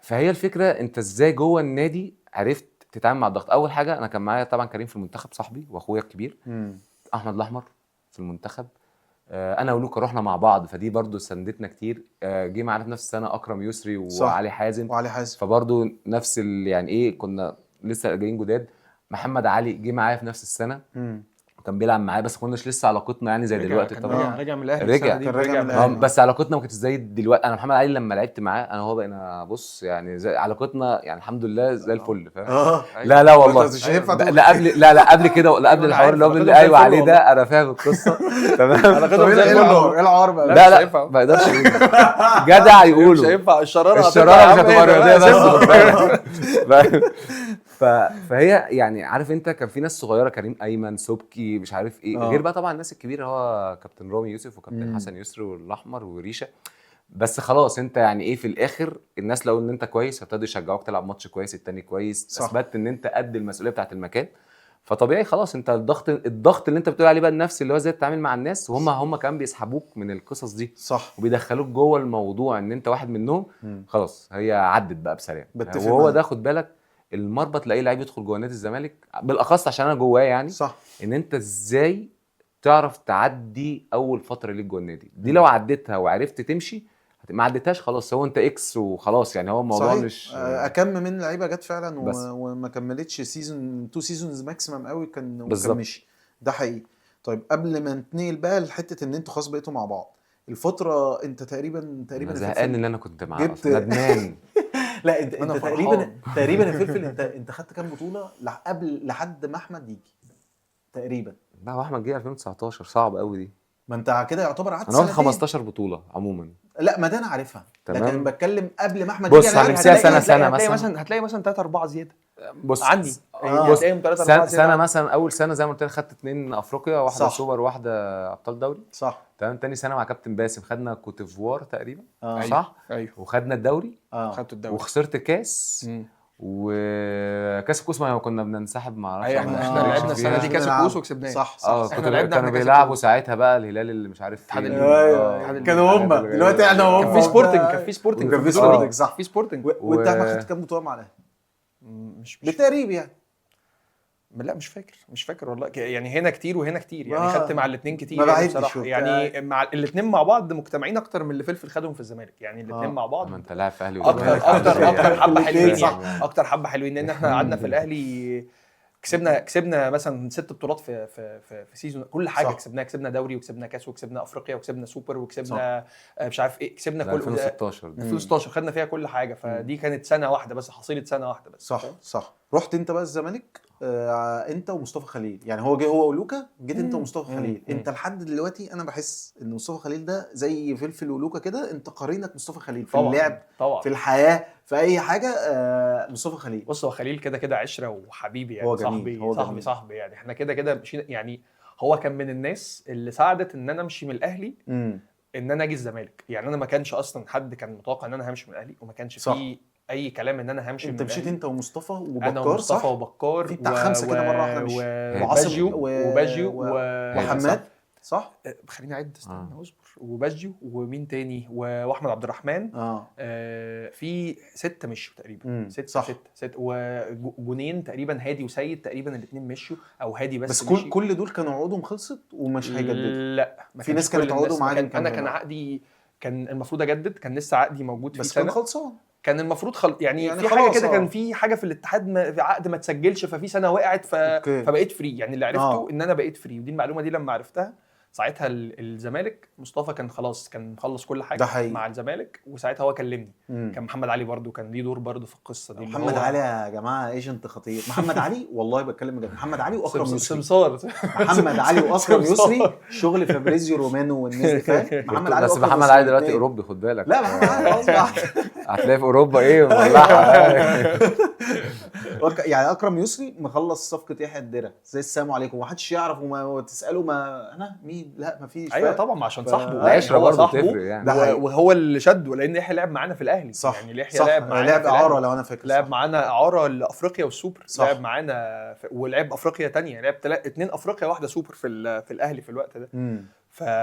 C: فهي الفكره انت ازاي جوه النادي عرفت تتعامل مع الضغط. اول حاجه انا كان معايا طبعا كريم في المنتخب صاحبي واخويا الكبير، احمد الاحمر في المنتخب، انا ولوكا رحنا مع بعض فدي برضو سندتنا كتير. جه معانا في نفس السنه اكرم يسري وعلي حازم،
A: وعلي حازم
C: فبرضو نفس يعني ايه كنا لسه جايين جداد. محمد علي جه معايا في نفس السنه وكان بيلعب معايا، بس كناش لسه علاقتنا يعني زي دلوقتي طبعا.
B: رجع من الاهلي
C: رجع.
B: السنه دي،
A: كان راجع من
B: من
A: الأهلي.
C: بس علاقتنا ما كانتش زي دلوقتي. انا محمد علي لما لعبت معاه انا وهو بقينا بص يعني زي علاقتنا يعني الحمد لله زي الفل. فاهم؟ لا لا والله لا قبل لا قبل كده، لا قبل الحوار اللي هو بيقول لي ايوه عليه ده انا فاهم القصه. تمام.
B: علاقتهم زي
A: ايه العار بقى؟
C: لا لا ما يقدرش يقول جدع يقولوا
B: مش هينفع الشراره
C: مش هتبقى رياضيه بس خد بالك. فهي يعني عارف انت كان في ناس صغيره كريم ايمن سبكي مش عارف ايه، غير بقى طبعا الناس الكبيره هو كابتن رامي يوسف وكابتن حسن يسري والاحمر وريشه. بس خلاص انت يعني ايه في الاخر الناس لو ان انت كويس هيبتدوا يشجعوك تلعب ماتش كويس التاني كويس، اثبتت ان انت قد المسؤوليه بتاعه المكان، فطبيعي خلاص انت الضغط اللي انت بتقول عليه بقى النفسي اللي هو ازاي تتعامل مع الناس، وهم كمان بيسحبوك من القصص دي
A: صح
C: وبيدخلوك جوه الموضوع ان انت واحد منهم. خلاص هي عدت بقى بسلام. وهو ده خد بالك المربط تلاقيه لعيب يدخل جوه نادي الزمالك بالاخص عشان انا جواه يعني
A: صح.
C: ان انت ازاي تعرف تعدي اول فتره ليك جوه النادي دي، لو عديتها وعرفت تمشي ما عديتهاش خلاص هو انت اكس وخلاص، يعني هو الموضوع
A: صحيح.
C: مش
A: اكم من لعيبه جت فعلا
C: بس.
A: وما كملتش سيزون 2 سيزونز ماكسيمم قوي كان
C: بالظبط.
A: مشي، ده حقيقي. طيب قبل ما نتنقل بقى لحته ان انتوا خلاص بقيتوا مع بعض الفتره، انت تقريبا
C: انا زهقان ان انا كنت معاه
A: جبت
C: اصلا ندمان.
A: لا انت تقريبا يا فلفل انت خدت كام بطوله قبل لحد ما احمد يجي تقريبا؟
C: لا هو احمد جه 2019 صعب قوي دي،
A: ما انت كده يعتبر قعدت
C: انا واخد
A: سنتين.
C: 15 بطوله عموما.
A: لا ما ده انا عارفها، لكن بتكلم قبل ما احمد
C: بص
A: يجي. يعني
C: هنمسيها سنه
B: هتلاقي مثلا 3 4 زياده.
C: بص
B: عندي
C: بص
B: هتلاقيهم 3 4 زياده
C: سنه مثلا اول سنه زي ما قلت لك خدت 2 افريقيا، واحده
A: صح.
C: سوبر واحده ابطال دوري.
A: صح.
C: تمام. تاني سنه مع كابتن باسم خدنا كوتيفوار تقريبا.
B: صح.
C: ايوه وخدنا الدوري.
B: خدت الدوري
C: وخسرت كاس. وكاس الكوس ما كنا بننسحب ما اعرفش.
B: ايوه احنا لعبنا السنه دي كاس الكوس وكسبناه.
A: صح.
B: احنا لعبنا
C: كانوا بيلعبوا ساعتها بقى الهلال اللي مش عارف
B: اتحاد
A: كانوا هم دلوقتي احنا هم.
B: كان في سبورتنج
A: صح. وانت احمد خدت كام بطوله مع الاهلي؟
B: مش
A: بالتقريب يعني
B: لا مش فاكر والله، يعني هنا كتير وهنا كتير يعني، خدت مع الاثنين كتير
A: ما
B: يعني
A: بعدتش
B: بصراحه يعني، مع الاثنين مع بعض مجتمعين اكتر من اللي فلفل خدهم في الزمالك يعني، الاثنين مع بعض
C: ما انت لاعب في اهلي
B: اكتر
C: وزمالك
B: اكتر حبه حلوين
A: صح.
B: يعني، اكتر حبه حلوين، لان احنا قعدنا في الاهلي كسبنا مثلا 6 بطولات في سيزون، كل حاجه
A: صح.
B: كسبنا دوري وكسبنا كاس وكسبنا افريقيا وكسبنا سوبر وكسبنا مش عارف ايه، كسبنا كل
C: 2016 دي
B: 2016 خدنا فيها كل حاجه، فدي كانت سنه واحده بس، حصيله سنه واحده بس.
A: صح. رحت انت بقى الزمالك، انت ومصطفى خليل، يعني هو جه هو ولوكا، جيت انت ومصطفى خليل. انت لحد دلوقتي انا بحس ان مصطفى خليل ده زي فلفل ولوكا كده، انت قرينك مصطفى خليل في اللعب
B: طبعا
A: في الحياه في اي حاجه. مصطفى خليل
B: بص، هو خليل كده عشره وحبيبي يعني،
A: هو جميل.
B: صاحبي يعني، احنا كده مشينا يعني. هو كان من الناس اللي ساعدت ان انا امشي من الاهلي، ان انا اجي الزمالك يعني. انا ما كانش اصلا حد كان متوقع ان انا همشي من الاهلي، وما كانش فيه اي كلام ان انا همشي من
A: انت مشيت
B: الاهلي.
A: انت ومصطفى وبكار،
B: انا ومصطفى وبكار
A: في بتاع 5 كده مره واحده مش
B: وباجيو
A: وحماد، صح.
B: خليني اعد، استنى اصبر. وباجيو ومين تاني واحمد عبد الرحمن. في 6 مشوا تقريبا، 6 وجونين تقريبا، هادي وسيد تقريبا الاثنين مشوا، او هادي بس
A: كل دول كانوا عقودهم خلصت ومش هيجددوا.
B: لا
A: في ناس كانت عقودهم عادي.
B: انا كان عقدي كان المفروض اجدد، كان لسه عقدي موجود في سنه
A: بس كان خلصان،
B: كان المفروض يعني في حاجه كده، كان في حاجه في الاتحاد في عقد ما تسجلش، ففي سنه وقعت فبقيت فري يعني. اللي عرفته ان انا بقيت فري، ودي المعلومه دي لما عرفتها ساعتها الزمالك، مصطفى كان خلاص كان مخلص كل حاجه مع الزمالك، وساعتها هو كلمني. كان محمد علي برضو كان ليه دور برضو في القصه دي.
A: محمد علي يا جماعه ايجنت خطير. محمد علي والله بتكلم بجد، محمد علي واكرم يسري،
B: سمسار
A: محمد علي واكرم يسري، شغل فابريزيو رومانو والناس دي، فاهم؟
C: محمد علي بس محمد علي دلوقتي اوروبي، خد بالك.
A: لا محمد علي خلاص
C: هتلاقي في اوروبا ايه مولعه
A: يعني. اكرم يسري مخلص صفقه يحيى الدرع زي السلام عليكم، ومحدش يعرف وتساله ما انا مين، لا مفيش.
B: ايوه طبعا عشان صاحبه،
C: العشره برضه تفرق يعني،
B: وهو اللي شده، لان يحيى لعب معانا في الاهلي.
A: صح.
B: يعني يحيى لعب
A: اعاره لو انا فاكر،
B: لعب معانا اعاره لافريقيا والسوبر، لعب معانا ولعب افريقيا تانية، لعب 2 افريقيا واحده سوبر في الاهلي في الوقت ده.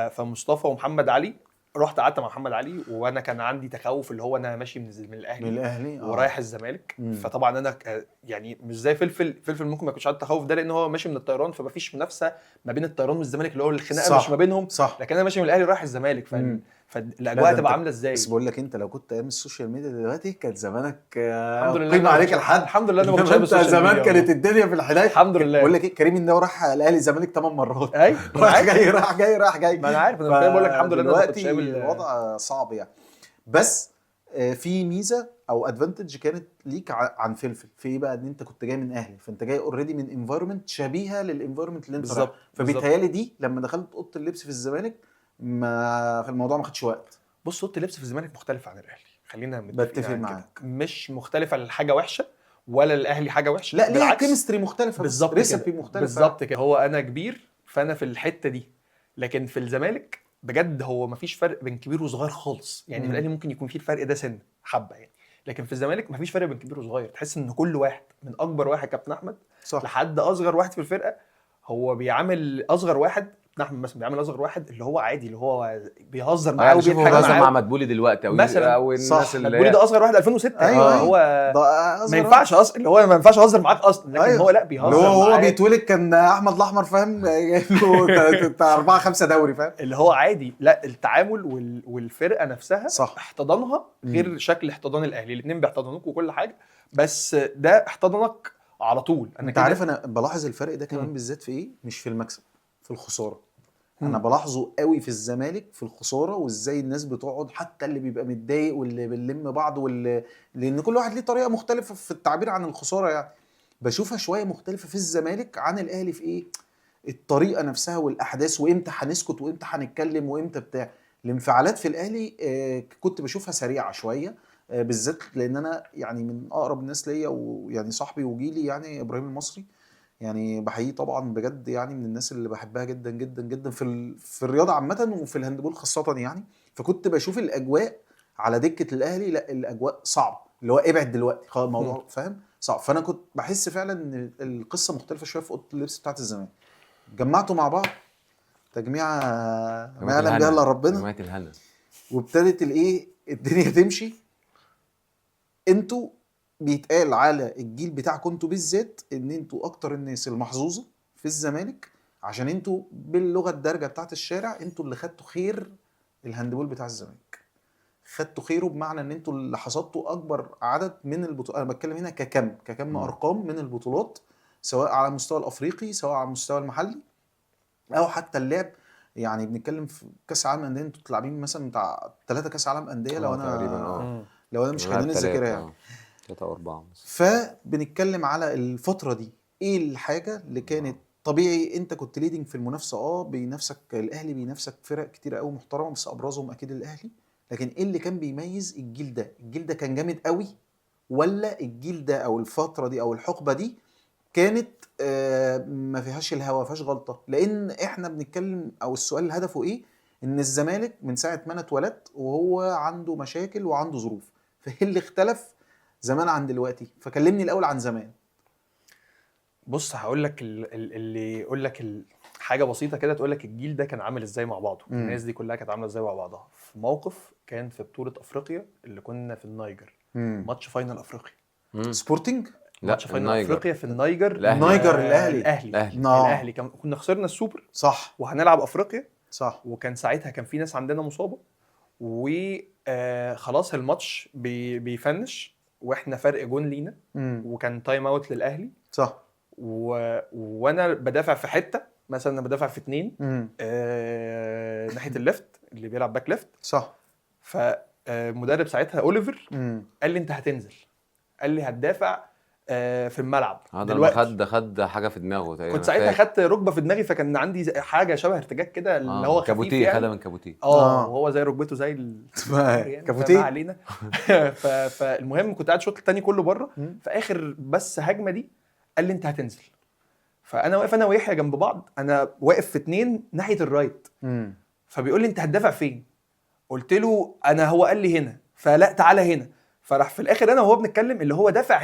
B: فمصطفى ومحمد علي، رحت قعدت مع محمد علي، وانا كان عندي تخوف اللي هو انا ماشي من الاهلي ورايح الزمالك. فطبعا انا يعني مش زي فلفل ممكن ما يكونش عنده التخوف ده، لان هو ماشي من الطيران، فما فيش منافسه ما بين الطيران والزمالك، اللي هو الخناقه مش ما بينهم. لكن انا ماشي من الاهلي رايح الزمالك، فالاجواء تبقى عامله ازاي.
A: بس بقول لك انت لو كنت ايام السوشيال ميديا دلوقتي كانت زمانك
B: الحمد لله
A: قيمه عليك الحد.
B: الحمد لله انا ما كنتش ايام السوشيال ميديا،
A: زمان كانت الدنيا في الحنايه.
B: الحمد لله.
A: بقول لك ايه، كريم الناوي راح الاهلي الزمالك 8 مرات.
B: ايوه
A: راح جاي
B: ما انا عارف، انا بقول لك الحمد لله انا ما كنتش ايام
A: الوضع صعب يعني. بس في ميزه او ادفانتج كانت ليك عن فلفل في ايه بقى، ان انت كنت جاي من اهلي، فانت جاي اوريدي من انفايرمنت شبيهه للانفايرمنت اللي انت رايح، فبيتهيالي دي لما دخلت اوضه اللبس في الزمالك ما في الموضوع ما خدش وقت.
B: بص، اوضه اللبس في الزمالك مختلفه عن الاهلي، خلينا
A: بتفق معاك،
B: مش مختلفه لحاجه وحشه ولا الاهلي حاجه وحشه،
A: لا ليها كيمستري مختلفه،
B: بالظبط
A: ريسبي مختلفه
B: بالظبط كده. هو انا كبير فانا في الحته دي، لكن في الزمالك بجد هو مفيش فرق بين كبير وصغير خالص يعني. في الاهلي ممكن يكون فيه الفرق ده سن حبه يعني، لكن في الزمالك مفيش فرق بين كبير وصغير. تحس ان كل واحد من اكبر واحد كابتن احمد
A: صح.
B: لحد اصغر واحد في الفرقه، هو بيعامل اصغر واحد احمد مثلا، بيعمل اصغر واحد اللي هو عادي، اللي هو بيهزر معاه
C: وبيضحك معاه، بيهزر مع مدبولي دلوقتي
B: او
A: الناس
B: اللي مدبولي ده اصغر واحد 2006.
A: أيوة.
B: هو ما ينفعش اصلا، اللي هو ما ينفعش اهزر معاك اصلا، لكن هو لا بيهزر معاه.
A: هو بيتولد كان احمد الاحمر فاهم، جايب له 4-5 دوري فاهم،
B: اللي هو عادي. لا التعامل والفرقه نفسها
A: صح.
B: احتضانها غير شكل احتضان الاهلي، الاثنين بيحتضنوك وكل حاجه، بس ده احتضنك على طول.
A: انت عارف انا بلاحظ الفرق ده كمان بالذات في ايه، مش في المكسب، في الخساره. انا بلاحظه قوي في الزمالك في الخساره، وازاي الناس بتقعد، حتى اللي بيبقى متضايق واللي بنلم بعض لان كل واحد ليه طريقه مختلفه في التعبير عن الخساره يعني. بشوفها شويه مختلفه في الزمالك عن الاهلي في ايه، الطريقه نفسها والاحداث، وامتى هنسكت وامتى هنتكلم وامتى بتاع. الانفعالات في الاهلي كنت بشوفها سريعه شويه، بالذات لان انا يعني من اقرب الناس ليا ويعني صاحبي وجيلي يعني ابراهيم المصري، يعني بحييه طبعا بجد، يعني من الناس اللي بحبها جدا جدا جدا في الرياضه عامه وفي الهاندبول خاصه يعني. فكنت بشوف الاجواء على دكه الاهلي، لا الاجواء صعبه، اللي هو ابعد دلوقتي خلاص الموضوع فاهم صعب. فانا كنت بحس فعلا ان القصه مختلفه شويه في اوضه اللبس بتاعت الزمان. جمعتوا مع بعض تجميعه ما يعلم بها الا ربنا،
C: جماعه الهنا،
A: وابتدت الايه الدنيا تمشي. انتوا بيتقال على الجيل بتاعكم انتوا بالذات ان انتوا اكتر الناس المحظوظه في الزمالك، عشان انتوا باللغه الدارجه بتاعت الشارع انتوا اللي خدتوا خير الهاندبول بتاع الزمالك. خدتوا خيره بمعنى ان انتوا اللي حصدتوا اكبر عدد من البطولات. انا بتكلم هنا ككم ارقام من البطولات، سواء على المستوى الافريقي سواء على المستوى المحلي او حتى اللعب. يعني بنتكلم في كاس عالم انديه انتوا بتلعبين مثلا بتاع 3 كاس عالم انديه لو انا
C: تقريبا
A: لو انا مش خاينين الذاكره يعني
C: 3 أو 4 مثلا.
A: فبنتكلم على الفتره دي، ايه الحاجه اللي كانت طبيعي انت كنت ليدنج في المنافسه بينافسك الاهلي، بينافسك فرق كتير قوي محترمه بس ابرزهم اكيد الاهلي، لكن ايه اللي كان بيميز الجيل ده؟ الجيل ده كان جامد قوي ولا الجيل ده او الفتره دي او الحقبه دي كانت ما فيهاش الهوا، ما فيهاش غلطه؟ لان احنا بنتكلم او السؤال اللي هدفه ايه؟ ان الزمالك من ساعه ما انا اتولدت وهو عنده مشاكل وعنده ظروف، فايه اللي اختلف زمان عن دلوقتي؟ فكلمني الاول عن زمان.
B: بص هقول لك اللي يقول لك حاجه بسيطه كده تقول لك الجيل ده كان عامل ازاي مع بعضه. الناس دي كلها كانت عامله ازاي مع بعضها. في موقف كان في بطوله افريقيا اللي كنا في النيجر، ماتش فاينل افريقيا.
A: سبورتنج؟
C: لا
B: ماتش فاينل
C: النيجر.
B: افريقيا في النيجر.
A: النيجر الاهلي.
B: الاهلي كنا خسرنا السوبر
A: صح،
B: وهنلعب افريقيا
A: صح.
B: وكان ساعتها كان في ناس عندنا مصابه وخلاص الماتش بيفنش واحنا فرق جون لينا وكان تايم اوت للاهلي.
A: صح.
B: وانا بدافع في حته مثلا، انا بدافع في 2 ناحيه الليفت اللي بيلعب باك ليفت.
A: صح.
B: فمدرب ساعتها اوليفر قال لي انت هتنزل، قال لي هتدافع في الملعب
C: دلوقتي. خد حاجه في دماغه تقريبا.
B: كنت ساعتها خدت ركبه في دماغي، فكان عندي حاجه شبه ارتجاج كده اللي هو
C: كابوتيه
B: يعني.
C: خدها من كابوتيه.
B: وهو زي ركبته زي
A: يعني كابوتيه
B: علينا. فالمهم كنت قاعد الشوط الثاني كله بره، في اخر بس هجمه دي قال لي انت هتنزل. فانا واقف انا ويحيى جنب بعض، انا واقف في 2 ناحيه الرايت. فبيقول لي انت هتدافع فين؟ قلت له هو قال لي هنا، فلا تعالى هنا. فراح في الاخر انا وهو بنتكلم اللي هو دافع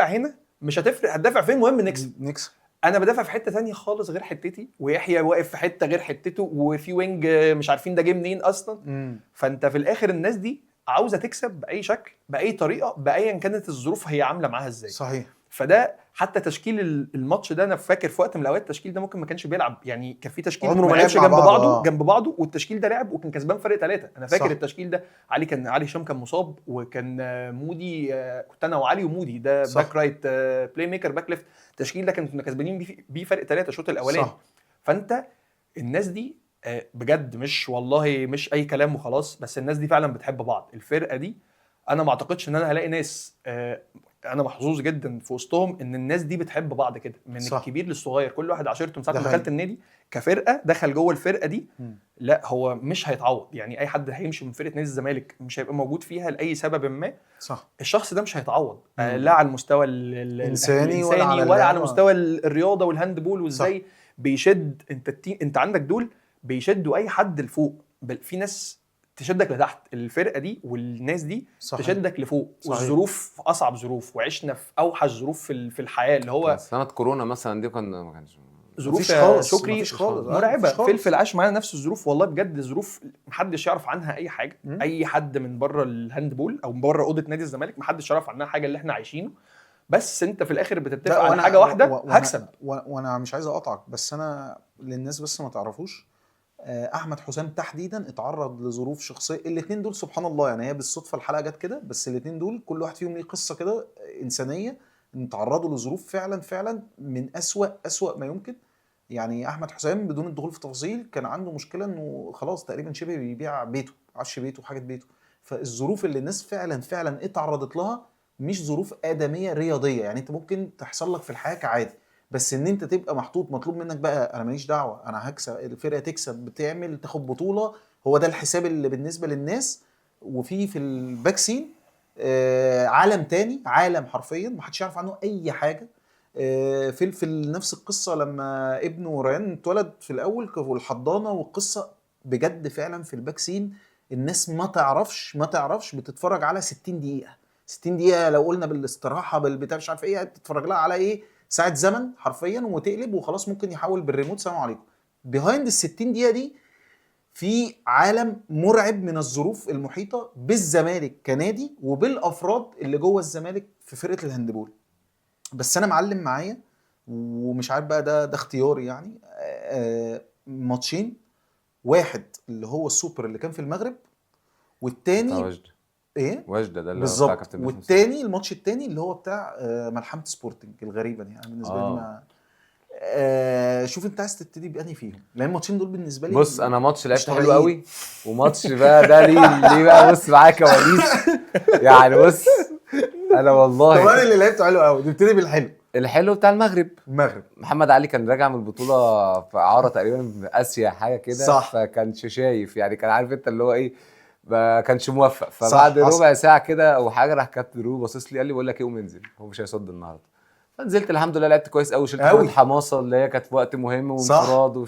B: هنا مش هتفرق هتدافع فين، المهم نكسب. انا بدافع في حته ثانيه خالص غير حتتي، ويحيى واقف في حته غير حتته، وفي وينج مش عارفين ده جه منين اصلا. فانت في الاخر الناس دي عاوزه تكسب باي شكل باي طريقه بايا كانت الظروف هي عامله معاها ازاي.
A: صحيح.
B: فده حتى تشكيل الماتش ده انا فاكر في وقت من الاوقات التشكيل ده ممكن ما كانش بيلعب، يعني كان في تشكيل
A: عمره ما
B: لعبش
A: لعب مع
B: جنب بعضه والتشكيل ده لعب وكان كسبان فرق 3. انا فاكر
A: صح.
B: التشكيل ده علي هشام كان مصاب، وكان مودي كنت انا وعلي ومودي ده
A: صح.
B: باك رايت بلاي ميكر باك ليفت. التشكيل ده كنا كسبانين بيه فرق 3 الشوط الاولاني. فانت الناس دي بجد مش والله مش اي كلام وخلاص، بس الناس دي فعلا بتحب بعض. الفرقه دي انا ما اعتقدش ان انا هلاقي ناس انا محظوظ جدا في وسطهم ان الناس دي بتحب بعض كده من صح. الكبير للصغير كل واحد عشيرته. من ساعه ما دخلت النادي كفرقه دخل جوه الفرقه دي لا هو مش هيتعوض. يعني اي حد هيمشي من فرقه نادي الزمالك مش هيبقى موجود فيها لاي سبب ما.
A: صح.
B: الشخص ده مش هيتعوض لا على المستوى
A: الانساني
B: ولا على مستوى الرياضه والهاندبول وازاي بيشد. انت عندك دول بيشدوا اي حد لفوق. في ناس تشدك لتحت. الفرقه دي والناس دي صحيح. تشدك لفوق. صحيح. والظروف اصعب ظروف، وعشنا في اوحش ظروف في الحياه اللي هو
C: سنه كورونا مثلا دي ما كانش
B: ظروف شكري مرعبه. فلفل عاش معانا نفس الظروف والله بجد، ظروف محدش يعرف عنها اي حاجه. اي حد من بره الهاندبول او من بره اوضه نادي الزمالك محدش يعرف عنها حاجه اللي احنا عايشينه. بس انت في الاخر بتتفق على حاجه واحده هكسب.
A: وانا مش عايز اقطعك بس انا للناس بس ما تعرفوش، احمد حسام تحديدا اتعرض لظروف شخصيه. الاثنين دول سبحان الله يعني هي بالصدفه الحلقه جت كده، بس الاثنين دول كل واحد فيهم ليه قصه كده انسانيه ان تعرضوا لظروف فعلا من اسوأ ما يمكن. يعني احمد حسام بدون الدخول في تفاصيل كان عنده مشكله انه خلاص تقريبا شبه بيبيع بيته، عفش بيته وحاجه بيته. فالظروف اللي الناس فعلا اتعرضت لها مش ظروف ادميه رياضيه. يعني انت ممكن تحصل لك في الحياه كعادي، بس ان انت تبقى محطوط مطلوب منك بقى انا ماليش دعوه انا هكسب الفرقه تكسب بتعمل تاخد بطوله، هو ده الحساب اللي بالنسبه للناس. وفي الباكسين عالم تاني، عالم حرفيا ما حدش يعرف عنه اي حاجه. في نفس القصه لما ابنه ريان اتولد في الاول والحضانه، والقصه بجد فعلا في الباكسين الناس ما تعرفش بتتفرج على 60 دقيقه لو قلنا بالاستراحه بالبتاع مش عارف ايه بتتفرج لها على ايه ساعه زمن حرفيا وتقلب وخلاص ممكن يحول بالريموت سلام عليكم. بيهايند ال60 دقيقه دي في عالم مرعب من الظروف المحيطه بالزمالك كنادي وبالافراد اللي جوه الزمالك في فرقه الهاندبول، بس انا معلم معايا ومش عارف بقى ده اختياري يعني. ماتشين، واحد اللي هو السوبر اللي كان في المغرب،
C: بتاع
A: والتاني
C: وجده
A: ايه
C: وجده ده اللي هو بتاع
A: بالظبط،
C: كابتن باسم سمرة.
A: والتاني الماتش التاني اللي هو بتاع ملحمه سبورتنج الغريبه دي، يعني بالنسبه لي ما شوف انت عايز تبتدي بانهي فيهم، لان الماتشين دول بالنسبه لي
C: بص انا ماتش لعبته حلو
A: طبيعيين.
C: قوي، وماتش بقى ده ليه بقى بص معايا كواليس يعني. بص انا
A: طب
C: والله
A: انا اللي لعبته حلو قوي، نبتدي بالحلو.
C: الحلو بتاع المغرب،
A: المغرب
C: محمد علي كان راجع من البطوله في اعاره تقريبا في اسيا حاجه كده،
A: صح.
C: فكانش شايف يعني، كان عارف انت اللي هو ايه، ما كانش موفق. فبعد
A: صح، حصل.
C: ربع ساعه كده او حاجه راح كابتن رو باصص لي قال لي بقول لك ايه قوم انزل، هو مش هيصد النهارده. فنزلت الحمد لله لعبت كويس قوي، شلت
A: أوي.
C: كره حماصه اللي هي كانت في وقت مهم
A: صح.
C: وانفراد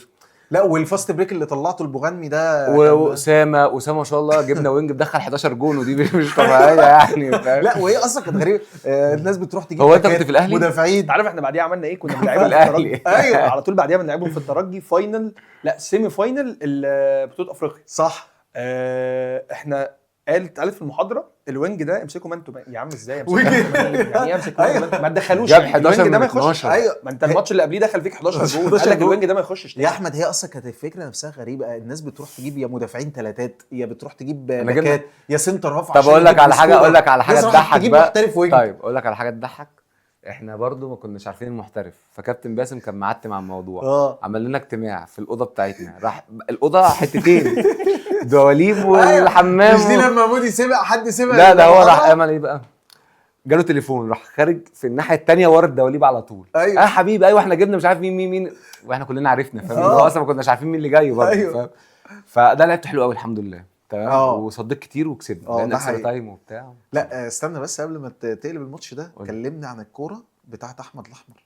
A: لا والفاست بريك اللي طلعته البوغانمي ده كان-
C: واسامه ما شاء الله جبنا وينج بدخل 11 جون، ودي مش طبيعيه يعني فاهم؟
A: لا وهي اصلا كانت غريبه. الناس بتروح تجيب
C: هو أنت
A: باكات،
C: كنت في الأهلي؟
A: مدافعين.
B: انت عارف احنا بعديها عملنا ايه؟ كنا بنلعبهم في
C: الأهلي.
B: الترجي.
A: أيوة.
B: على طول بعديها بنلعبهم في الترجي فاينل، لا سيمي فاينل بطوله افريقيا.
A: صح.
B: احنا قالت في المحاضره الوينج ده امسكوا ما انتوا يا عم ازاي امسكوا
A: وينج.
B: ما انتوا؟ يعني ايه امسك
A: أيوة.
B: ما تدخلوش
C: جاب
B: يعني
C: 11
B: الوينج ده
C: من
B: ما يخشش.
C: 12.
A: ايوه
B: ما انت الماتش اللي قبليه دخل فيك 11 جول،
A: 11
B: قال لك
A: جول.
B: الوينج ده ما يخشش.
A: يا احمد هي اصلا كانت الفكره نفسها غريبه، الناس بتروح تجيب يا مدافعين ثلاثات يا بتروح تجيب
C: أنا جبنا-
A: باكات يا سنتر هاف.
C: طب
A: عشان
C: اقول لك
A: يجيب
C: على حاجه،
A: سكور.
C: اقول لك على حاجه
A: الناس راحت
C: تضحك
A: تجيب
C: بقى.
A: محترف وينج.
C: طيب اقول لك على حاجه تضحك، احنا برضو ما كناش عارفين المحترف، فكابتن باسم كان معتم على الموضوع، عمل لنا اجتماع في الاوضه بتاعتنا، راح الاوضه حتتين دواليب والحمام
A: مش دي لما مودي سبق حد سبق
C: لا ده هو راح عمل ايه بقى، جاله تليفون راح خارج في الناحيه الثانيه ورا الدواليب على طول.
A: أيوة.
C: حبيبي ايوه احنا جبنا مش عارف مين واحنا كلنا عرفنا فاهم، هو اصلا ما كناش عارفين مين اللي جاي برضه
A: أيوة.
C: فاهم. فده لعبت حلو قوي الحمد لله تمام، وصديت كتير وكسبنا لان
A: ده
C: اكسترا
A: حقيقي.
C: تايم وبتاع.
A: لا استنى بس قبل ما تقلب الماتش ده،
C: قول.
A: كلمني عن الكوره بتاعت احمد الاحمر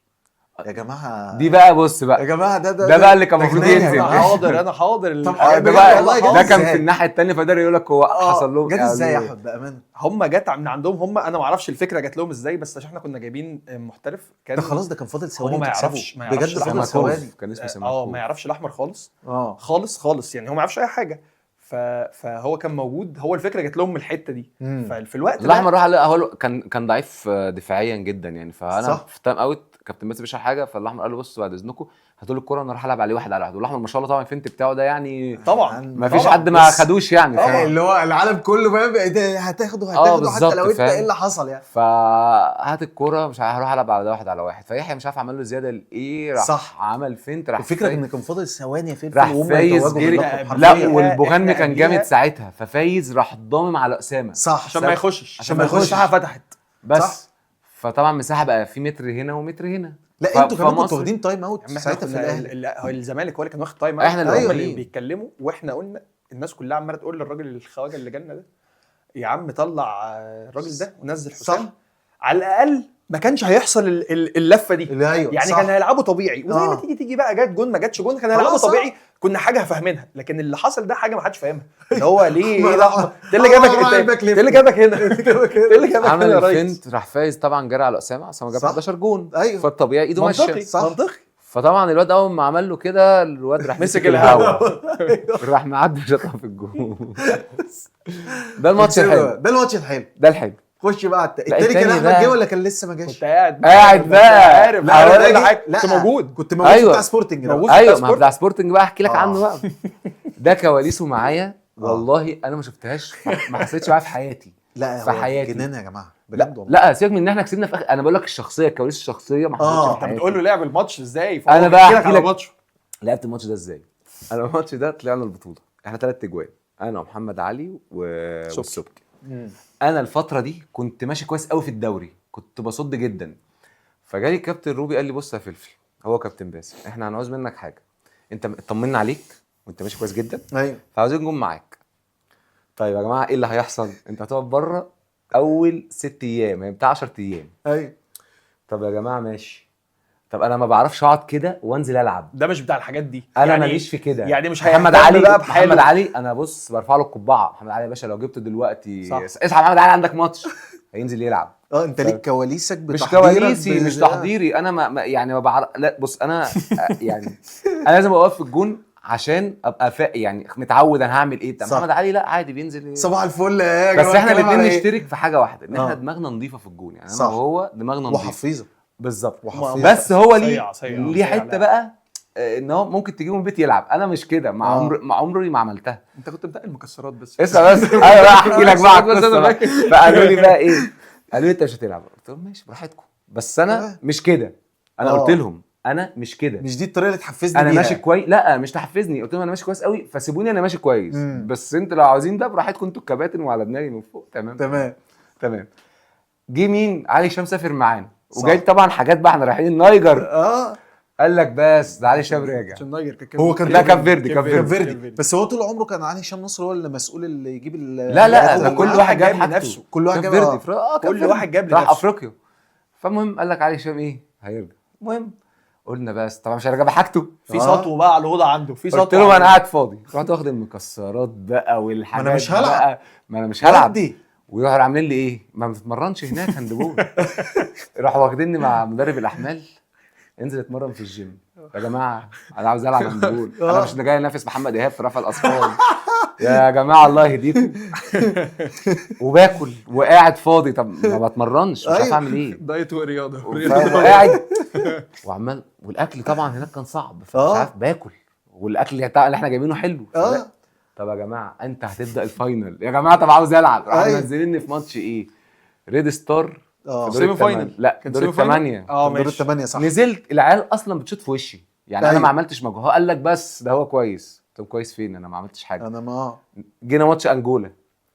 A: يا جماعه.
C: دي بقى بص بقى
A: يا جماعه
C: ده بقى اللي كان المفروض
A: جنان يا
C: ينزل.
A: جماعة.
B: انا حاضر
A: طب
B: الحاجات
A: ده
B: دي.
A: بقى والله
C: ده
A: جت
C: كان
A: إزاي؟
C: في الناحيه الثانيه فقدر يقول لك هو حصل لهم
A: جت ازاي يا
C: يعني
A: احمد بامانه؟
B: هم جت من عندهم هم، انا ما اعرفش الفكره جت لهم ازاي، بس عشان احنا كنا جايبين محترف كان
A: ده خلاص ده كان فاضل ثواني
B: هو ما
A: وتكسبوا.
B: يعرفش
A: بجد
B: الأحمر.
A: فاضل ثواني.
C: كان اسمه سماكوف.
B: ما يعرفش الاحمر خالص
A: اه
B: خالص يعني، هو ما يعرفش اي حاجه. فهو كان موجود، هو الفكره جت لهم من الحته دي. ففي الوقت ده
C: الاحمر راح هو كان ضعيف دفاعيا جدا يعني، فانا
A: صح.
C: في تايم اوت كابتن باسم بيشرح حاجه، فالاحمر قال له بص بعد اذنكم هاتوا لي الكوره وانا راح العب عليه واحد على واحد، والاحمر ما شاء الله طبعا الفنت بتاعه ده يعني
B: طبعا
C: ما فيش
B: طبعاً.
C: حد ما
A: بس-
C: خدوش يعني فاهم.
A: اللي هو العالم كله فاهم ده هتاخده
C: بالظبط،
A: حتى لو انت
C: فاهم.
A: ايه اللي حصل يعني.
C: فهات الكوره مش هروح العب على ده واحد على واحد، فيحيى مش عارف عمل له زياده لايه، راح
A: صح.
C: عمل فنت راح
A: الفكره ان كان فاضل ثواني يا فلفل
C: راح
A: وهم
C: فايز
A: يتوجوا
C: جري
A: باللقب
C: لا
A: حرفياً.
C: والبوغانمي
B: إحنا
C: كان جامد
B: قبليها-
C: ساعتها، ففايز راح ضامم على اسامه
A: صح
B: عشان ما يخشش،
A: عشان ما يخشش.
B: المساحه فتحت.
C: بس
A: صح.
C: فطبعا مساحه بقى في متر هنا ومتر هنا.
A: لا انتوا كمان
C: فمصر-
A: كنتوا واخدين تايم اوت
B: احنا
A: ساعتها في
B: كنا
A: الاهلي.
B: هو الزمالك هو اللي كان واخد تايم
C: احنا اللي
B: هم
C: واخدين.
B: اللي بيتكلموا، واحنا قلنا الناس كلها عماله تقول للراجل الخواجه اللي جالنا ده يا عم طلع الراجل ده ونزل حسام.
A: صح.
B: على الاقل ما كانش هيحصل اللفه دي.
A: اللي ايوه
B: يعني
A: صح.
B: كان هيلعبوا طبيعي، وزي ما
A: آه.
B: تيجي بقى جت جون ما جاتش جون كان هيلعبوا
A: خلاص،
B: طبيعي، كنا حاجه فاهمينها. لكن اللي حصل ده حاجه ما حدش فاهمها، اللي هو ليه
A: ما
B: ايه
A: لا-
B: ده ايه اللي جابك
A: الله
B: انت
A: يبارك
B: ايه اللي جابك هنا ايه اللي جابك
C: عمل
B: هنا يا ريس؟
C: الفنت راح فايز طبعا جرى على اسامه جاب
A: صح.
C: 11 جون
A: أيوه.
C: فالطبيعي ايده
B: منطقي
C: ماشيه
A: صح.
B: منطقي.
C: فطبعا الواد اول ما عمل له كده الواد راح
B: مسك الهوا.
C: راح معدي شاطها في الجون. ده الماتش الحلو،
A: ده الماتش الحلو.
C: ده الحلو.
A: خش بقى
C: لا،
A: التاني كان
C: التاني
A: احمد
C: بقى-
A: جه ولا كان لسه ما جاش؟
B: كنت قاعد
C: بقى.
B: عارف
A: لا
B: لا
A: أنا
B: لا
A: باجي-
B: حاجه
A: لا
B: كنت موجود
A: كنت موجود
C: أيوه.
A: بتاع سبورتنج ده.
B: موجود.
C: ايوه
B: بتاع
C: ما بتاع سبورتنج بقى احكي لك
A: آه.
C: عنه بقى. ده كواليسه معايا والله انا ما شفتهاش ما حسيتش معاه في حياتي.
A: لا
C: في
A: هو
C: حياتي.
A: جنان يا جماعه
C: لا
A: بجد والله.
C: لا سيبك من ان احنا كسبنا في انا بقول لك الشخصيه الكواليس الشخصيه ما حسيتش
A: آه.
C: في
B: انت
C: حياتي.
B: بتقول له لعب الماتش ازاي،
C: أنا بقى أحكي لك.
B: ماتش.
C: لعبت الماتش ده ازاي؟ انا الماتش ده طلعنا البطوله احنا 3 اجوان، انا ومحمد علي والسبكي. انا الفتره دي كنت ماشي كويس قوي في الدوري، كنت بصد جدا. فجالي الكابتن روبي قال لي بص يا فلفل، هو كابتن باسم احنا هنعوز منك حاجه، انت اطمنا عليك وانت ماشي كويس جدا
A: ايوه
C: فعاوزين نجوم معاك. طيب يا جماعه ايه اللي هيحصل؟ انت هتقعد بره اول 6 ايام، هي بتاع 10 ايام.
A: ايوه
C: طب يا جماعه ماشي، طب انا ما بعرفش اقعد كده وانزل العب،
B: ده مش بتاع الحاجات دي.
C: انا
B: يعني
C: ماليش في كده.
B: يعني مش
C: محمد
B: هيهتم
C: علي
B: بقى بحاله.
C: محمد علي انا بص برفع له القبعه، محمد علي يا باشا لو جبته دلوقتي
B: صح.
C: اصحى محمد علي عندك ماتش هينزل يلعب.
A: انت ليك كواليسك
C: مش
A: بتحضيرك
C: كواليسي مش تحضيري، انا يعني ما بعرف. لا بص انا يعني انا لازم اوقف في الجون عشان ابقى يعني متعود انا هعمل ايه.
A: صح.
C: محمد علي لا عادي بينزل
A: صباح الفل يا
C: بس
A: جماعة،
C: احنا
A: الكلام
C: الاثنين
A: على إيه؟
C: نشترك في حاجه واحده، ان احنا
A: آه.
C: دماغنا نظيفه في الجون، يعني انا
A: صح.
C: وهو دماغنا نظيفه
A: وحفيظه
C: بالظبط.
A: وحفيظه.
C: بس هو ليه
B: صيع
C: ليه حته بقى ان هو ممكن تجيبه من البيت يلعب، انا مش كده مع عمري ما عملتها.
B: انت كنت بتاع المكسرات بس
C: اسمع بس ايوه بقى احكي لك بقى
B: بس
C: القصه
B: أنا
C: بقى.
B: فاكر.
C: فقالوا لي بقى ايه، قالوا لي انت مش هتلعب، قلت لهم ماشي براحتكم، بس انا
A: تمام.
C: مش كده. انا قلت لهم انا مش كده،
A: مش دي الطريقه اللي تحفزني
C: انا
A: بيها.
C: ماشي كويس. لا مش تحفزني، قلت لهم انا ماشي كويس قوي فسيبوني انا ماشي كويس. بس انتوا لو عاوزين ده براحتكم انتوا الكباتن وعلى دماغي من فوق. تمام. جه مين؟ علي هشام سافر معانا وجاي طبعا حاجات بقى، احنا رايحين النيجر. قال لك بس ده علي هشام راجع.
A: هو كان
C: لا كان فيردي.
A: بس هو طول عمره كان علي هشام نصر هو اللي مسؤول اللي يجيب
C: لا ده كل واحد جاب نفسه،
A: كل واحد جاب
B: كل واحد جاب
C: راح
B: لنفسه.
C: افريقيا. فالمهم قال لك علي هشام ايه هيرجع. المهم قلنا بس طبعا مش هرجع بحاجته،
B: في سطو بقى على الاوضه عنده، في سطو.
C: قلت له انا قاعد فاضي، رحت واخد المكسرات بقى والحاجات.
A: ما أنا مش هلعب
C: بقى ما انا مش هلعب. ويروحوا عاملين لي ايه، ما بتتمرنش هناك هاندبول. راحوا واخديني مع مدرب الاحمال، انزل اتمرن في الجيم. يا جماعه انا عاوز العب هاندبول، انا مش جاي انافس محمد ايهاب في رفع الاثقال. يا جماعه الله يهديكم. وباكل وقاعد فاضي، طب ما بتمرنش، مش عارف اعمل ايه.
B: دايت ورياضه
C: وقاعد وعمال، والاكل طبعا هناك كان صعب، فمش عارف باكل، والاكل اللي احنا جايبينه حلو. طب يا جماعه انت هتبدا الفاينل يا جماعه، طب عاوز العب. راح منزليني في ماتش ايه، ريد ستار في دور الثمانية. لا دور الثمانية.
A: دور الثمانية صح.
C: نزلت العيال اصلا بتشوط في وشي، يعني انا ما عملتش مجهود. هو قال لك بس ده هو كويس. طب كويس فين؟ انا ما عملتش حاجه.
A: انا ما
C: جينا ماتش انجولا،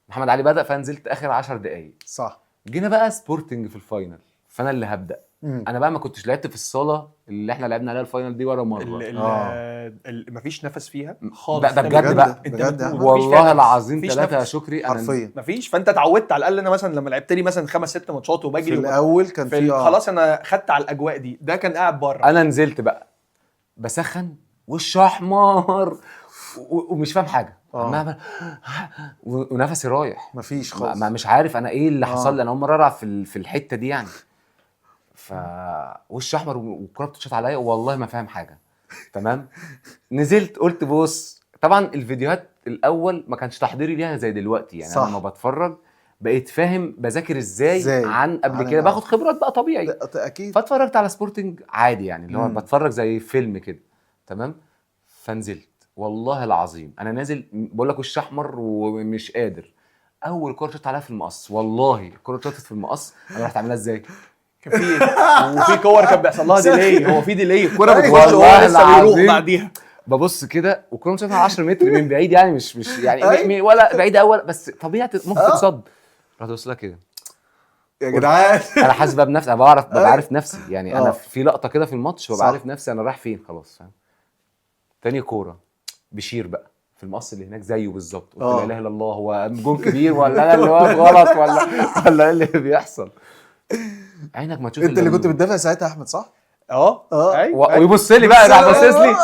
C: محمد علي بدأ فنزلت اخر 10 دقايق
A: صح.
C: جينا بقى سبورتنج في الفاينل، فانا اللي هبدأ. انا بقى ما كنتش لعبت في الصاله اللي احنا لعبنا عليها الفاينل دي ولا مره.
B: مفيش نفس فيها خالص.
C: ده بجد بقى
A: بجد
C: والله العظيم 3 يا شكري.
A: انا حرفيا
B: مفيش. فانت اتعودت على الاقل، انا مثلا لما لعبت لي مثلا 5-6 ماتشات وبجري
A: في الاول كان في
B: خلاص انا خدت على الاجواء دي. ده كان قاعد بره،
C: انا نزلت بقى بسخن وش احمر ومش فاهم حاجه. ونفسي رايح
A: مفيش خالص.
C: مش عارف انا ايه اللي حصل لي. انا اول مره العب في الحته دي يعني. فوش احمر والكره بتشوط عليا والله ما فاهم حاجه. تمام. نزلت قلت بص، طبعا الفيديوهات الاول ما كانش تحضيري ليها زي دلوقتي يعني. انا لما بتفرج بقيت فاهم بذاكر ازاي عن قبل كده، باخد خبرات بقى طبيعي
A: اكيد.
C: فاتفرجت على سبورتنج عادي يعني، اللي هو بتفرج زي فيلم كده. تمام. فنزلت والله العظيم انا نازل بقول لك وش احمر ومش قادر. اول كره شوت عليها في المقص، والله الكره شوتت في المقص. انا رحت اعملها ازاي؟
B: كان في وفي كور كان بيحصل لها ديلي. هو في ديلي الكره بتخش
C: والله
B: لسه بيروح بعديها.
C: ببص كده والكره مش 10 متر من بعيد يعني، مش يعني ولا بعيد اول، بس طبيعه ممكن تتصد. رحت بص لها كده
A: يا جدعان
C: انا حاسس بقى بنفسي، انا ببقى عارف نفسي يعني. انا في لقطه كده في الماتش ببقى عارف نفسي انا رايح فين خلاص. فاهم. تاني كوره بشير بقى في المقص اللي هناك زيه بالظبط. قلت لا اله الا الله، هو جون كبير ولا انا اللي واقف غلط ولا ايه اللي بيحصل؟ عينك ما تشوف.
A: انت اللي كنت بتدافع ساعتها يا احمد صح؟
C: ايوه. ويبص لي بقى، راح باصص لي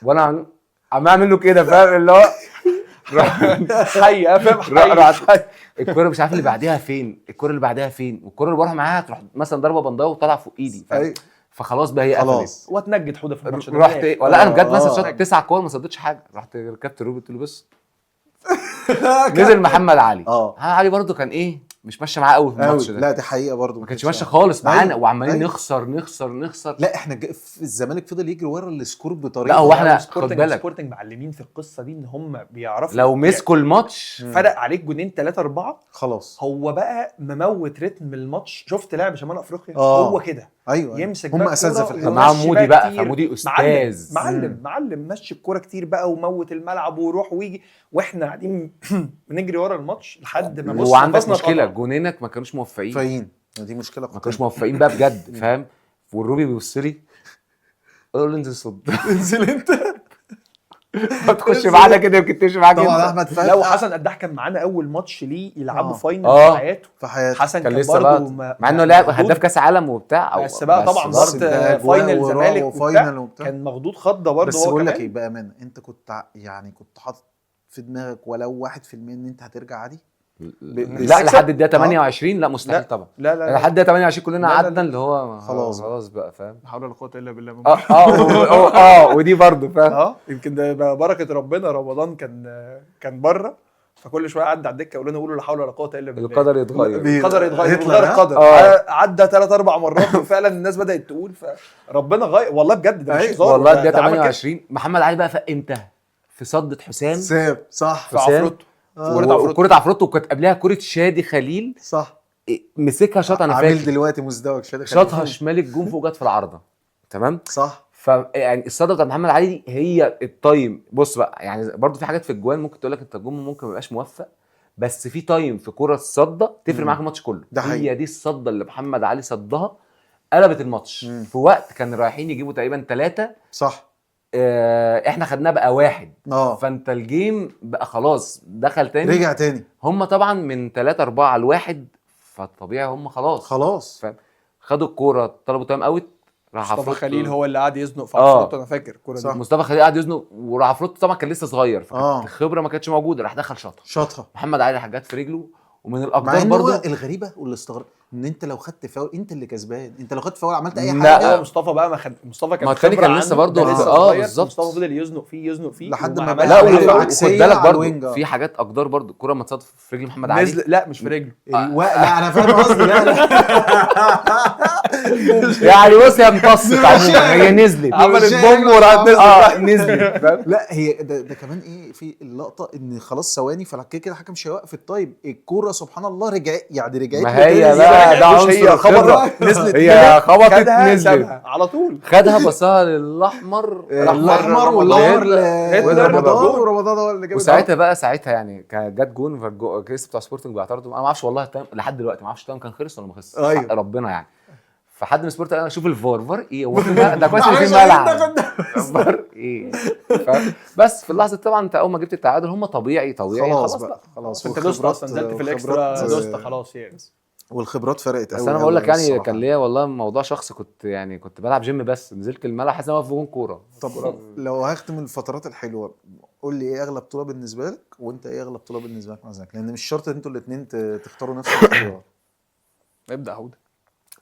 C: وانا عم اعمل له كده، فاهم اللي هو
B: حي. فاهم.
C: الكوره مش عارف اللي بعديها فين، الكوره اللي بعديها فين، والكوره اللي بروح معاها تروح مثلا ضربه بندايه وطلع فوق ايدي. فخلاص بقى هي قفلت
B: واتنجد حوده في الماتش ده.
C: رحت ولا انا بجد مثلا شوت 9 كور ما صدتش حاجه. رحت ركبت الروب قلت له بص. نزل محمد علي. علي برضو كان ايه مش ماشيه معاه قوي في الماتش ده.
A: لا دي حقيقه برضو
C: ما كانش ماشيه خالص معانا. وعمالين نخسر.
A: لا احنا في الزمالك فضل يجري ورا السكور بطريقه.
C: لا هو احنا خد بالك
B: سبورتنج معلمين في القصه دي ان هم بيعرفوا
C: لو مسكوا الماتش
B: فرق عليك جونين 3-4
A: خلاص.
B: هو بقى مموت رتم الماتش. شفت لاعب شمال افريقيا هو كده.
A: ايوه
B: يمسك
A: هم اساتذه في الحته.
C: معاهم مودي بقى، فمودي استاذ
B: معلم مشي الكوره كتير بقى وموت الملعب ويروح ويجي، واحنا قاعدين بنجري ورا الماتش لحد ما بص.
C: وعندك مشكله جونينك ما كانوش موفقين.
A: دي مشكله
C: ما كانوش موفقين بقى بجد. فاهم. والروبي بيبص لي قول له انزل صد.
A: انزل انت
C: تخش معانا كده يمكن تمشي معاك
A: طبعا. احمد فتحي
B: لو حسن قداح كان معانا اول ماتش ليه يلعبوا فاينل
A: في حياته.
B: حسن كان
C: لسه
B: برضه
C: مع انه لاعب هداف كاس عالم وبتاع
B: بس بقى طبعا ضربت فاينل زمالك وبتاع كان مخدود خضه برضه.
A: بس بقول لك ايه بامانه، انت كنت حاطط في دماغك ولو 1% ان انت هترجع عادي؟
C: لا لحد الدقيقه 28 لا مستحيل طبعا.
B: لا
C: لحد الدقيقه 28 كلنا
B: لا، لا،
C: قعدنا اللي هو
A: خلاص
C: بقى فاهم.
B: لا حول ولا قوه الا بالله.
C: ودي برضه فاهم.
B: يمكن ده بركه ربنا. رمضان كان بره، فكل شويه عدى على الدكه يقول لنا قولوا لا حول ولا قوه الا بالله.
C: القدر يتغير.
B: القدر يتغير،
A: هتلر،
B: غير
A: ها؟
B: القدر. عدى 3-4 مرات وفعلا الناس بدات تقول، فربنا غير والله بجد. ده مش هزار.
C: والله
B: ده
C: الدقيقه
B: عمل كده.
C: 28 محمد علي بقى امتى في صدة حسام
A: ساب صح
B: في عفروتو.
C: كرة عفروتو، وكانت قبلها كرة شادي خليل
A: صح
C: مسكها شاط. انا
A: عامل
C: فاكر
A: دلوقتي مزدوج
C: شاطها شمال الجون فوق جت في العارضه. تمام
A: صح.
C: يعني الصدى بتاعت محمد علي دي هي التايم. بص بقى يعني برضو في حاجات في الجوان ممكن تقول لك انت الجون ممكن ما يبقاش موفق، بس في تايم في كرة الصدى تفرق معاك الماتش كله.
A: ده حقيقي.
C: هي دي الصدى اللي محمد علي صدها قلبت الماتش في وقت كان رايحين يجيبوا تقريبا 3.
A: صح.
C: احنا خدناه بقى 1.
A: فانت
C: الجيم بقى خلاص دخل تاني،
A: رجع تاني.
C: هم طبعا من 3-4 ل1، فالطبيعي هم خلاص فاهم. خدوا الكوره طلبوا تايم اوت، راح
B: مصطفى
C: عفروتو
B: خليل هو اللي قعد يزنق في عفروتو. انا فاكر الكوره دي.
C: مصطفى خليل قعد يزنق، وراح عفروتو طبعا كان لسه صغير، فكانت الخبره ما كانتش موجوده، راح دخل شاطها. محمد علي راح جت في رجله. ومن الاقدار برضه
A: الغريبه والاستغراب ان انت لو خدت فاول انت اللي كسبان. انت لو خدت فاول عملت اي
B: لا
A: حاجه.
B: مصطفى بقى ما خد. مصطفى كان
C: الثاني كان لسه برضه بالظبط.
B: مصطفى فضل يزنق فيه
A: لحد ما
C: لا
A: خد
C: بالك برضه في حاجات اقدار برضه. الكوره ما اتصادف في رجل محمد علي
B: لا مش في رجله.
A: لا انا فاهم قصدي.
C: يعني بص هي امتصت عموما، هي نزلت
B: عملت بوم وراحت
C: نزلت
A: لا هي ده كمان ايه في اللقطه ان خلاص ثواني، فكده كده الحكم مش هيوقف التايم. الكوره سبحان الله رجعت
C: ما هي بقى ده عنصر
B: خبطت نزلت،
C: هي خبطت نزلت
B: على طول.
C: خدها بصها للاحمر
A: والله ورمضان هو اللي جاب.
C: وساعتها يعني جت جون كريس بتاع سبورتنج بيعترضوا. انا ما اعرفش والله التايم لحد دلوقتي، ما اعرفش التايم كان خلص ولا ما خلصش.
A: أيوه.
C: ربنا يعني. فحد من سبورت انا اشوف الفار ايه هو ده كويس في الملعب فار ايه. بس في اللحظه طبعا انت اول ما جبت التعادل هم طبيعي
A: خلاص
B: انت دوست اصلا، نزلت في الاكسترا دوست خلاص يعني.
A: والخبرات فرقت قوي.
C: بس انا بقول لك يعني كان ليا والله موضوع شخصي، كنت بلعب جيم بس نزلت الملعب حاسس ان انا واقف في جون كوره.
A: طب لو هختم الفترات الحلوه قول لي ايه اغلى بطوله بالنسبه لك، وانت ايه اغلى بطوله بالنسبه لك مثلا، لان مش شرط انتوا الاثنين تختاروا نفس البطوله.
B: ابدا هودا.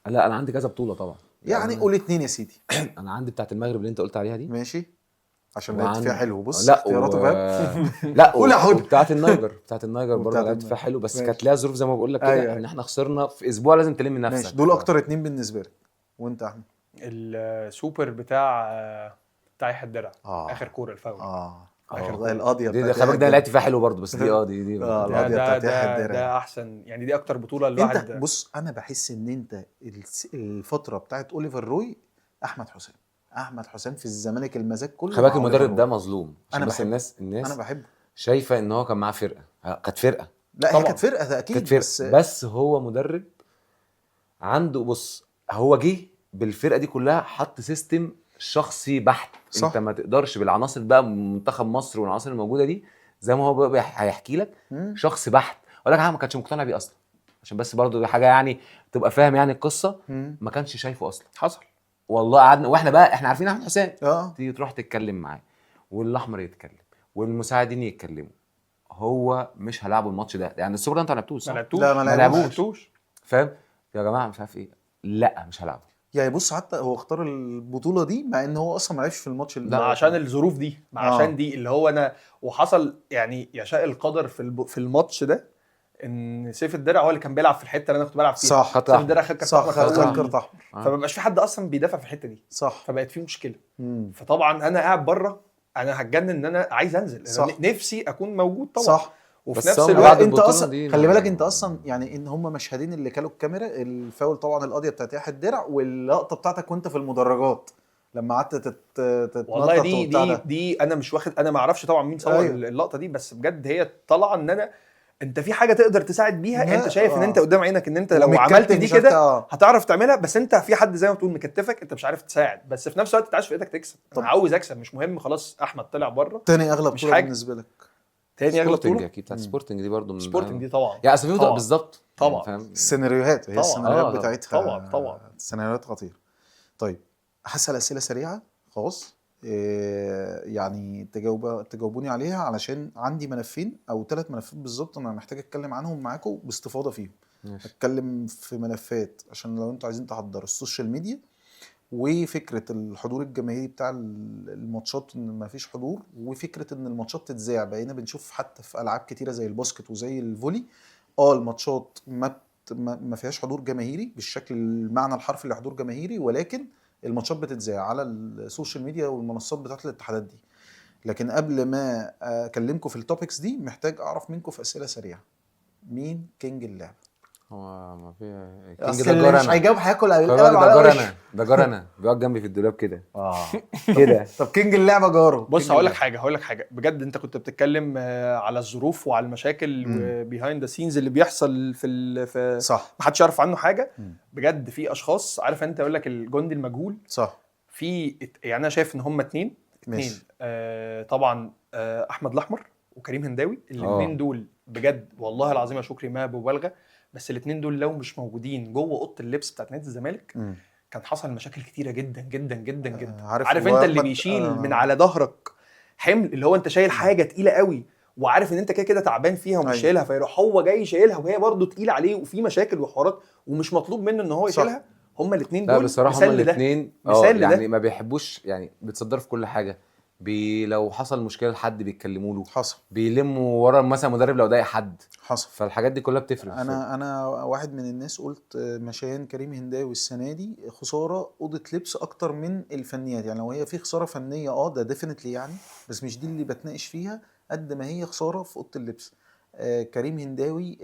C: لا انا عندي كذا بطوله طبعا.
A: يعني قول 2 يا سيدي.
C: انا عندي بتاعه المغرب اللي انت قلت عليها دي
A: ماشي عشان لعبت فيها حلو. بص
C: لا
A: اختياراته فاهم.
C: لا بتاعه النايجر برضه لعبت فيها حلو، بس
A: ماشي.
C: كانت ليها ظروف زي ما بقول لك كده. ان احنا خسرنا في اسبوع لازم تلم نفسك.
A: ماشي دول اكتر 2 بالنسبه لك. وانت احمد؟
B: السوبر بتاع يحيى الدرع. اخر كوره الفاول.
A: اخر القضيه
C: دي خبرك ده لعبت فيها حلو برضه، بس دي
A: القضيه بتاعت يحيى الدرع
B: ده احسن يعني. دي اكتر بطوله الواحد.
A: بص انا بحس ان انت الفتره بتاعت اوليفر روي احمد حسام في الزمالك المزاج كله.
C: خلي بالك المدرب ده مظلوم.
A: انا
C: بس
A: بحبه.
C: الناس
A: انا بحبه.
C: شايفه ان هو كان معاه فرقه. كانت فرقه.
A: لا هي كانت فرقه ده اكيد.
C: كانت فرقة. بس هو مدرب عنده. بص هو جه بالفرقه دي كلها حط سيستم شخصي بحت. صح. انت ما تقدرش بالعناصر بقى منتخب مصر والعناصر الموجوده دي زي ما هو بقى هيحكي لك. شخص بحت. اقول لك حاجه ما كانش مقتنع بيه اصلا، عشان بس برضو دي حاجه يعني تبقى فاهم يعني القصه. ما كانش شايفه اصلا.
B: حصل
C: والله قعدنا واحنا بقى احنا عارفين احمد حسام. تيجي تروح تتكلم معاه والاحمر يتكلم والمساعدين يتكلموا، هو مش هلعبوا الماتش ده. يعني السوبر ده انت ما لعبتوش.
B: ما لعبوش
C: فاهم يا جماعه مش عارف ايه. لا مش هلعبه.
A: يعني بص حتى هو اختار البطوله دي مع ان هو اصلا ما لعبش في الماتش
B: اللي عشان الظروف دي. عشان دي اللي هو انا وحصل يعني يشاء القدر في الماتش ده ان سيف الدرع هو اللي كان بيلعب في الحته اللي انا كنت بلعب فيها.
A: صح.
B: سيف الدرع خد كارت
A: احمر.
B: فما بقاش في حد اصلا بيدافع في الحته دي.
A: صح.
B: فبقت في مشكله. فطبعا انا قاعد بره انا هتجنن ان انا عايز انزل. انا نفسي اكون موجود طبعا.
A: صح.
B: وفي نفس الوقت
A: انت اصلا خلي بالك انت اصلا يعني ان هم مشهدين اللي كانوا الكاميرا الفاول طبعا القضيه بتاعت يحيى الدرع واللقطه بتاعتك وانت في المدرجات لما قعدت تتنطط.
B: والله دي انا مش واخد. انا ما اعرفش طبعا مين صور اللقطه دي، بس بجد هي طالعه ان انت في حاجه تقدر تساعد بيها. انت شايف ان انت قدام عينك ان انت لو عملت دي كده هتعرف تعملها، بس انت في حد زي ما تقول مكتفك انت مش عارف تساعد. بس في نفس الوقت انت عايز في ايدك تكسب. انا عاوز اكسب مش مهم خلاص. احمد طلع بره.
A: تاني اغلب بطوله بالنسبه لك؟
B: تاني اغلب بطوله
C: اكيد بتاعت سبورتنج دي برضو.
B: سبورتنج دي طبعا
C: يعني اصل في بالظبط
B: طبعا
C: فاهم.
A: السيناريوهات هي السيناريوهات بتاعتها
B: طبعا
A: السيناريوهات خطيره. طيب هسأل اسئله سريعه خلاص يعني تجاوبوني عليها، علشان عندي ملفين او 3 ملفات بالظبط انا محتاج اتكلم عنهم معاكم باستفاضه فيهم.
C: ماشي.
A: اتكلم في ملفات عشان لو انتوا عايزين تحضروا السوشيال ميديا، وفكره الحضور الجماهيري بتاع الماتشات ان ما فيش حضور، وفكره ان الماتشات تتذاع. بقينا بنشوف حتى في العاب كتيره زي الباسكت وزي الفولي الماتشات ما فيهاش حضور جماهيري بالشكل المعنى الحرفي لحضور جماهيري، ولكن الماتشات بتتذاع على السوشيال ميديا والمنصات بتاعت الاتحادات دي. لكن قبل ما اكلمكم في التوبكس دي، محتاج اعرف منكم في اسئله سريعه، مين كينج اللعبه؟
C: هو ما في
A: اصل
C: كينج ده
A: اللي
C: جار
A: مش
C: انا.
A: هيجاوب هياكل
C: خلي بالك
A: القلم
C: ده
A: على
C: جار
A: وشه.
C: انا، ده جار انا بيقعد جنبي في الدولاب كده
A: اه
C: كده.
A: طب كينج اللعبه جاره.
B: بص
A: كينج
B: هقول لك
A: اللعبة.
B: حاجه بجد. انت كنت بتتكلم على الظروف وعلى المشاكل
A: مم.
B: وبيهايند ذا سينز اللي بيحصل في
A: صح
B: محدش يعرف عنه حاجه.
A: مم.
B: بجد في اشخاص، عارف انت، يقول لك الجندي المجهول.
A: صح
B: يعني انا شايف ان هم اتنين
A: ماشي.
B: طبعا احمد الاحمر وكريم هنداوي. الاثنين دول بجد والله العظيم يا شكري ما ببالغه، بس الاثنين دول لو مش موجودين جوه اوضه اللبس بتاعت نادي الزمالك
A: مم.
B: كان حصل مشاكل كتيره جدا جدا جدا جدا.
A: عارف
B: عارف
A: والله
B: انت اللي
A: أحمد،
B: بيشيل من على ظهرك حمل، اللي هو انت شايل حاجه تقيله قوي وعارف ان انت كده كده تعبان فيها ومش
A: أيوة.
B: شايلها، فيروح هو جاي شايلها وهي برضه تقيله عليه وفي مشاكل وحوارات ومش مطلوب منه ان هو
A: صح.
B: يشيلها. هما الاثنين
C: لا
B: دول
C: بصراحه هما
B: مثال لده.
C: الاثنين
B: مثال لده.
C: يعني ما بيحبوش، يعني بيتصدروا في كل حاجه. لو حصل مشكله لحد بيتكلموا له،
A: حصل
C: بيلموا ورا مثلا مدرب لو ضايق حد،
A: حصل.
C: فالحاجات دي كلها بتفرق.
A: انا واحد من الناس قلت مشيان كريم هنداوي السنه دي خساره اوضه لبس اكتر من الفنيات. يعني لو هي في خساره فنيه ده ديفينتلي يعني، بس مش دي اللي بتناقش فيها قد ما هي خساره في اوضه اللبس. كريم هنداوي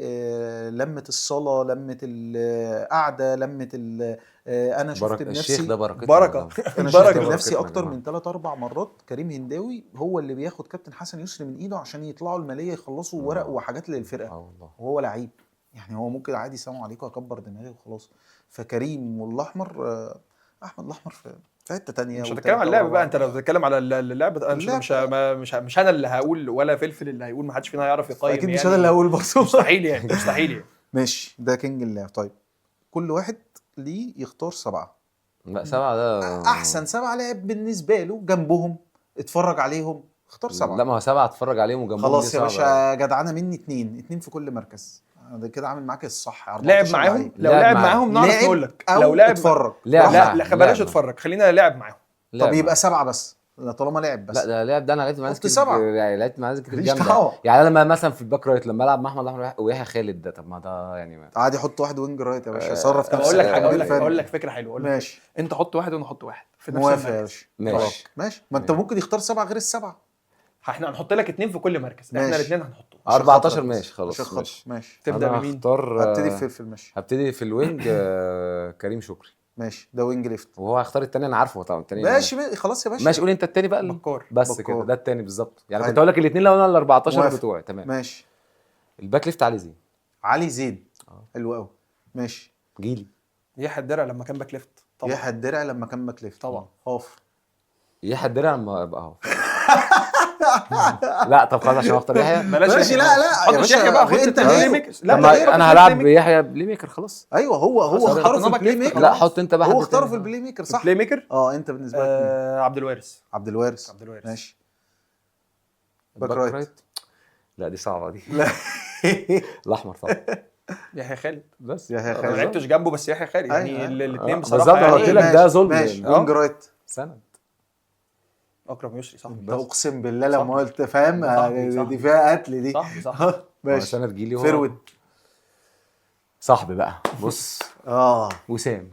A: لمت الصلاه، لمت القعده، لمت انا شفت بنفسي
C: الشيخ ده بركته
B: بركه
A: انا شفت
B: بركه.
A: بنفسي
C: بركتنا
A: اكتر
C: يا
A: من 3-4 مرات كريم هنداوي هو اللي بياخد كابتن حسن يسري من ايده عشان يطلعوا الماليه يخلصوا ورق وحاجات للفرقه.
C: والله
A: وهو لعيب، يعني هو ممكن عادي سلام عليكم اكبر دماغي وخلاص. فكريم والاحمر احمد الاحمر في حته تانية.
B: مش هتتكلم على اللعب بقى، انت لو بتتكلم على اللعب انا مش انا اللي هقول ولا فلفل اللي هيقول، ما حدش فينا هيعرف يقيم.
A: اكيد
B: يعني
A: مش انا اللي هقول برضه.
B: مستحيل يعني مستحيل يعني.
A: ماشي ده كينج اللعب. طيب كل واحد ليه يختار 7.
C: لا 7 ده
A: احسن 7 لاعب بالنسبه له جنبهم اتفرج عليهم، اختار 7.
C: لا ما هو 7 اتفرج عليهم وجنبهم.
A: خلاص يا باشا جدعانه مني 2 في كل مركز. انا كده عامل معاك الصح.
B: لعب معاهم، لو لعب معاهم نعرف نقول لك. لو لعب
A: اتفرج
B: لا بلاش اتفرج، خلينا لعب معاهم.
A: طب يبقى 7 بس طالما لعب بس.
C: لا ده لعب، ده انا لعبت مع ناس كتير، يعني لعبت مع ناس كتير جامده. يعني انا لما مثلا في الباك رايت لما العب مع احمد الاحمر ويحيى خالد ده، طب ما ده يعني
A: عادي حط واحد وينج رايت يا باشا. صرف نفسك.
B: اقول لك حاجه، اقول لك فكره حلوه.
A: ماشي
B: انت حط واحد وانا احط واحد في نفس
A: موافق يا باشا.
C: ماشي.
A: ما انت ممكن يختار 7 غير ال7.
B: احنا هنحط لك 2 في كل مركز. احنا الاثنين هنحطه
C: 14. ماشي خلاص
A: ماشي.
B: تبدا بمين؟
A: هبتدي بفلفل. ماشي
C: هبتدي في الوينج كريم شكري.
A: ماشي ده وينج ليفت.
C: وهو هيختار التاني انا عارفه طبعا. التاني
A: ماشي خلاص يا باشا.
C: ماشي قول انت التاني بقى.
B: بكار.
C: بس كده ده التاني بالظبط. يعني
A: حلو.
C: كنت اقول لك الاثنين لو انا ال 14 بتوعي. تمام
A: ماشي.
C: الباك ليفت علي زين.
A: علي زين حلو قوي. ماشي.
C: جيلي.
B: يحيى الدرع لما كان باك ليفت طبعا.
A: يحيى الدرع لما كان باك ليفت
B: طبعا.
A: هاف.
C: يحيى الدرع لما ابقى هاف. لا طب خلاص عشان اختار يحيى.
A: ماشي. لا
B: يا باشا بقى خد انت بلاي ميكر.
C: لا انا هلعب يحيى بلاي ميكر خلاص.
A: ايوه هو اختاره في البلاي ميكر.
C: لا حط انت بقى.
A: هو اختاره في البلاي ميكر صح.
B: البلاي ميكر
A: انت بالنسبه لك
B: عبد الوارث.
A: عبد الوارث ماشي. باك رايت.
C: لا دي صعبه دي.
A: لا
C: الاحمر طبعا.
B: يحيى خالد.
C: بس
A: يحيى
B: ما
A: خالد
B: لعبتش جنبه بس يحيى خالد يعني الاثنين
C: بالظبط.
B: بصراحه
C: انا قلت لك ده ظلم.
A: ماشي وينج رايت.
C: سند
B: اكرم يسري صح.
A: ده اقسم بالله لما قلت فاهم
B: صح.
A: دي فيها قتل دي.
B: صح
A: ماشي.
C: سند جيلي هو
A: فيرود.
C: صاحبي بقى. بص وسام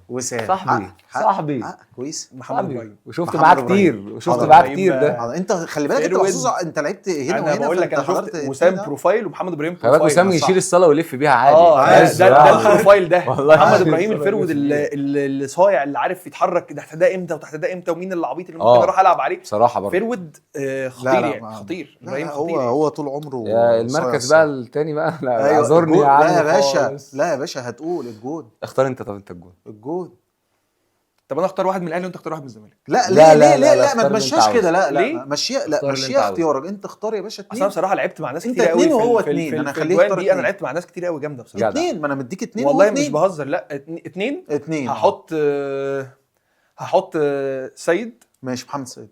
C: صاحبي
A: كويس.
B: محمد ابراهيم.
C: وشفت معاه كتير ده.
A: انت خلي بالك انت محظوظ. انت لعبت هنا وهنا.
B: انا بقول لك انا شفت وسام بروفايل ومحمد ابراهيم
C: بروفايل. خلي بالك وسام يشيل الصلاه ويلف بيها عادي.
B: ده البروفايل ده. محمد ابراهيم الفرود اللي صايع، اللي عارف يتحرك تحت ده امتى وتحت ده امتى، ومين العبيط اللي ممكن اروح العب عليه
C: بصراحه برضه.
B: فرود خطير يعني خطير. ابراهيم خطير.
A: هو طول عمره.
C: المركز بقى الثاني بقى. لا
A: اعذرني يا عم. لا يا باشا هتقول الجون.
C: اختار انت. طب انت
A: الجون.
B: طب انا اختار واحد من الاهلي وانت اختار واحد من الزمالك.
A: لا ليه ما تمشيش كده. لا مشيها اختيارك. انت اختار يا باشا 2.
B: اصل انا بصراحه لعبت مع ناس كتير قوي.
A: انت 2 وهو 2. انا خليك اختار
B: دي. انا لعبت مع ناس كتير قوي جامده بصراحه.
A: 2 ما انا مديك 2
B: والله مش بهزر. لا 2
A: 2
B: هحط سيد
A: ماشي محمد السيد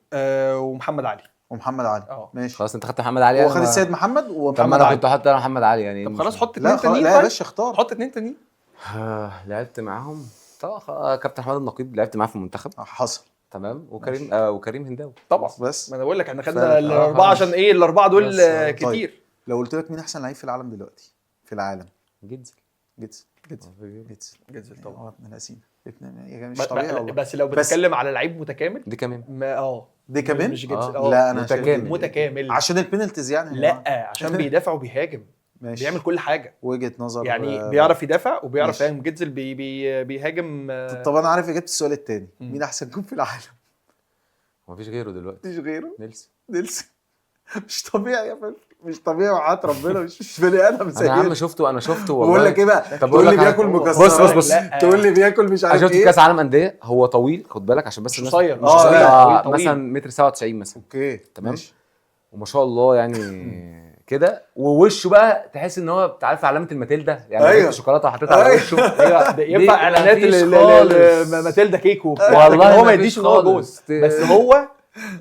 B: ومحمد علي.
A: ومحمد علي ماشي.
C: خلاص انت خدت محمد علي.
A: هو خد السيد محمد
C: طب ما انا كنت هحط انا محمد علي يعني.
B: طب خلاص حط
A: لا
B: اتنين تانيين.
A: لا يا باشا اختار.
B: حط اتنين تانيين.
C: لعبت معاهم طبعا كابتن حماد النقيب، لعبت معاه في المنتخب
A: حصل
C: تمام. وكريم هنداوي
B: طبعا.
A: بس
B: ما انا بقول لك احنا خدنا الاربعه عشان ايه الاربعه دول كتير.
A: طيب. لو قلت لك مين احسن لعيب في العالم دلوقتي في العالم؟
B: جيتزل طبعا
A: من الاسينا الاثنين مش طبيعي والله.
B: بس لو بتتكلم على لعيب متكامل
C: دي كمان
A: دي كمان
B: مش جيتزل.
A: لا انا
B: متكامل
A: عشان البينالتيز يعني.
B: لا عشان بيدافع وبيهاجم.
A: ماشي.
B: بيعمل كل حاجه.
A: وجهه نظر
B: يعني بيعرف يدافع وبيعرف يهاجم. جيتزل بيهاجم.
A: طب انا عارف اجابه السؤال الثاني. مين احسن جون في العالم؟
C: مفيش غيره دلوقتي.
A: مفيش غيره.
C: نيلسون.
A: مش طبيعي يا فندم، مش طبيعي وحياة ربنا. مش بني ادم زي
C: انا يا عم شفته والله.
A: بقول لك ايه بقى؟
C: طب
A: تقول لي بياكل مكسرات.
C: بص
A: تقول لي بياكل مش عارف
C: ايه. شفت كاس عالم انديه هو طويل خد بالك عشان بس
B: قصير.
C: مثلا متر 97 مثلا.
A: اوكي
C: تمام. وما شاء الله يعني كده. ووشه بقى تحس ان هو عارف علامه الماتيلدا يعني.
A: أيوة.
C: شوكولاته وحطيتها على وشه.
B: ينفع اعلانات ماتيلدا كيكو.
C: والله
B: هو ما يديش ان هو جون بس هو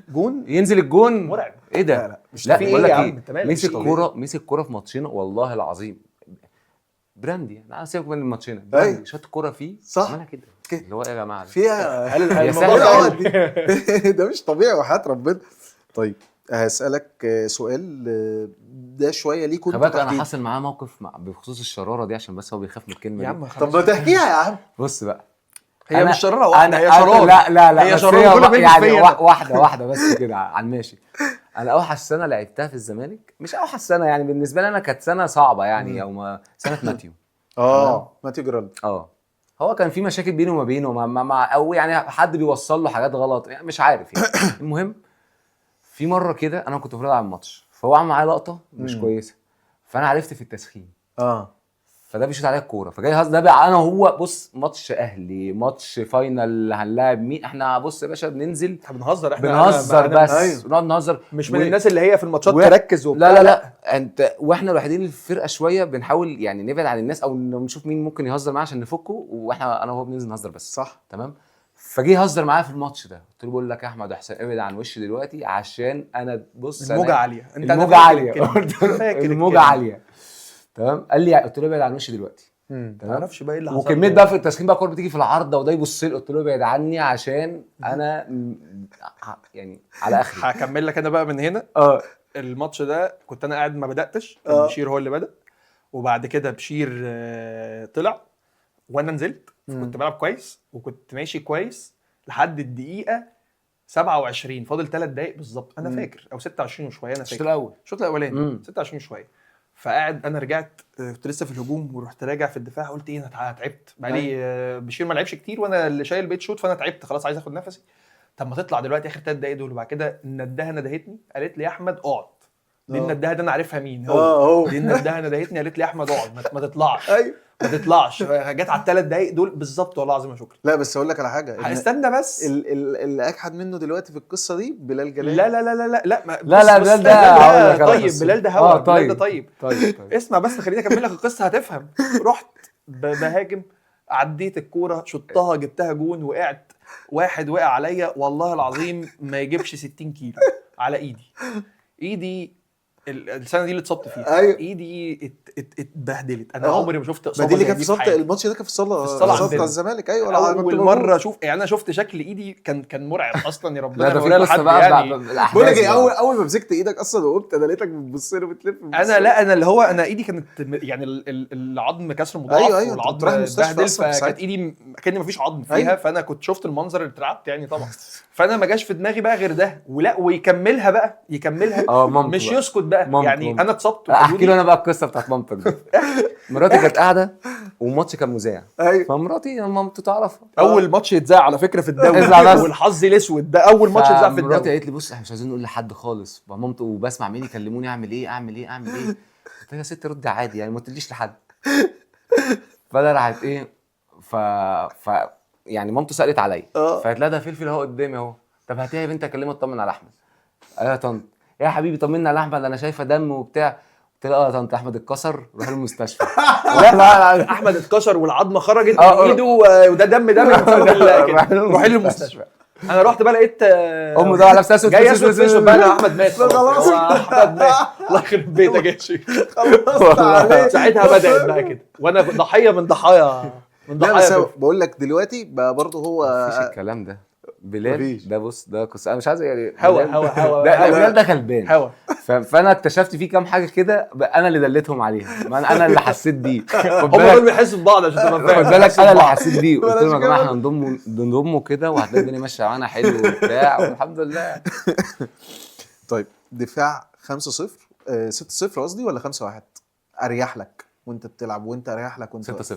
B: جون.
C: ينزل الجون
B: مرعب.
C: ايه ده؟
B: لا بقول لك ايه
C: مسك كوره في ماتشين والله العظيم براندي. انا سيبك من الماتشين. شاط الكوره فيه
A: صح
C: عملها كده اللي هو ايه يا جماعه
A: فيها
B: الموضوع
A: ده مش طبيعي وحياة ربنا. طيب هسألك سؤال ده شويه ليكوا
C: انتوا. خباك انا حاصل معاه موقف بخصوص الشراره دي عشان بس هو بيخاف من الكلمه
B: يا عم.
A: طب ما تحكيها يا عم.
C: بص بقى
B: هي مش شراره واحده. هي شراره.
C: لا
B: هي شراره
C: يعني واحده بس كده على الماشي. انا اوحش سنه لعبتها في الزمالك مش اوحش سنه يعني بالنسبه لي انا كانت سنه صعبه يعني او سنه ماتيو.
A: ماتيو جرالدو.
C: هو كان في مشاكل بينه وما بينه مع او يعني حد بيوصل له حاجات غلط يعني مش عارف يعني. المهم في مره كده انا كنت بتفرج على الماتش فهو عمل معايا لقطه مش كويسه فانا عرفت في التسخين. فده بيشوط عليا الكوره فجاي ده بقى انا وهو بص ماتش اهلي ماتش فاينل هنلاعب مين احنا بص يا باشا بننزل
B: بنهزر
C: بس ونقعد نهزر
B: مش من الناس اللي هي في الماتشات تركز
C: لا انت واحنا الوحيدين الفرقه شويه بنحاول يعني نبعد عن الناس او نشوف مين ممكن يهزر معاه عشان نفكه واحنا انا وهو بننزل نهزر بس
A: صح
C: تمام. فجه يهزر معايا في الماتش ده قلت له بقول لك يا احمد حسين ابعد عن وشي دلوقتي عشان انا بص
B: الموجه عاليه
C: الموجه عاليه الموجه عاليه تمام. قال لي قلت له ابعد عن وشي دلوقتي
B: ما اعرفش بقى ايه اللي حصل
C: وكميه بقى في التسخين بقى الكوره بتيجي في العارضه وده يبص لي قلت له ابعد عني عشان انا يعني على اخري.
B: هكمل لك انا بقى من هنا. الماتش ده كنت انا قاعد ما بداتش بشير هو اللي بدا وبعد كده بشير طلع وانا نزلت كنت بلعب كويس وكنت ماشي كويس لحد الدقيقه 27 فاضل 3 دقايق بالظبط انا فاكر او 26 وشويه انا فاكر الشوط الاولاني 26 شويه. فقاعد انا رجعت كنت لسه في الهجوم ورحت راجع في الدفاع قلت ايه انا تعبت بقالي بشير ما لعبش كتير وانا اللي شايل بيت شوط فانا تعبت خلاص عايز اخد نفسي. طب ما تطلع دلوقتي اخر 3 دقايق دول. وبعد كده الندهه ندهتني قالت لي يا احمد اقعد. دي الندهه دي انا عارفها مين هو. دي الندهه ندهتني قالت لي يا احمد اقعد ما تطلعش. ما تطلعش. جت على ال3 دقايق دول بالظبط والله العظيم. شكرا.
A: لا بس اقول لك على حاجه
B: استنى بس
A: اللي اجحد منه دلوقتي في القصه دي بلال جلال.
B: لا لا لا لا لا
C: بلال ده
B: طيب بلال ده هوا. بلال ده
C: طيب.
B: اسمع بس خليني اكمل لك القصه هتفهم. رحت بهاجم عديت الكوره شطها جبتها جون وقعت واحد وقع عليا والله العظيم ما يجيبش 60 كيلو على ايدي السنه دي اللي اتصبت فيها. ايدي اتبهدلت. انا عمري ما شفت
A: اصابه دي كانت في صاله الماتش ده كان في الصاله بتاع الزمالك. ايوه
B: اول مره اشوف يعني انا شفت شكل ايدي كان مرعب اصلا يا ربنا.
C: ده في قصه بقى
A: بقول لك اول ما مسكت ايدك اصلا وقمت انا لقيتك بتبص لي وبتلف.
B: انا اللي هو انا ايدي كانت يعني العظم كسر مضاعف والعظم اتبهدل فكانت ايدي كأن مفيش عظم فيها. فانا كنت شفت المنظر اللي اترعبت يعني طبعا. فانا ما جاش في دماغي بقى غير ده ولا ويكملها بقى مش يسكت بقى يعني انا اتصبت.
C: احكي له انا بقى القصه بتاعت مامتك دي. مراتي كانت قاعده والماتش كان مذاع. فمراتي مامته تعرفها
B: اول ماتش يتذاع على فكره في الدوري والحظ الاسود ده اول ماتش يتذاع في الدوري.
C: مراتي قالت لي بص احنا مش عايزين نقول لحد خالص مامته وبسمع مين يكلموني اعمل ايه قلت لها يا ست ردي عادي يعني ما تقوليش لحد. فانا راحت ايه يعني مامته سالت عليا فقالت لها ده فلفل اهو قدامي اهو طب هاتيها يا بنت اكلمها اطمن على احمد. قال لها طنط يا حبيبي طمنا على احمد انا شايفه دم وبتاع. قلت لها طنط احمد اتكسر روح المستشفى.
B: لا احمد اتكسر والعظمه خرجت من ايده وده دم روحي للمستشفى. انا رحت بقى لقيت
C: امه ده لابسه اسود
B: جاي اسود بقى. انا احمد مات
A: خلاص.
B: احمد مات، الله يخرب بيتك يا شيخ.
A: خلصت عليه.
B: ساعتها بدات بقى كده، وانا ضحيه من ضحايا
A: لا بس
B: فلفل.
A: بقول لك دلوقتي بقى برضه هو
C: مفيش الكلام ده. بلال
A: مفيش.
C: ده بص ده قصه انا مش عايز يعني
B: هوا
C: بلال
B: هوا هوا
C: ده لا
B: هوا.
C: بلال ده غلبان.
B: هوا.
C: فانا اكتشفت فيه كام حاجه كده بقى انا اللي دليتهم عليها، ما انا اللي حسيت بيه. خد
B: هم دول
C: بالك
B: بيحسوا ببعض عشان تبقى فاهم.
C: خد بالك
B: بيحسوا
C: انا اللي
B: ببعض.
C: حسيت بيه. قلت لهم يا
A: بلاش
C: جماعه
A: كده.
C: احنا نضمه كده وهتلاقي الدنيا ماشيه معانا حلو وبتاع والحمد لله.
A: طيب دفاع 5-0 6-0 قصدي ولا 5-1 اريح لك وانت بتلعب، وانت اريح لك وانت
C: 6-0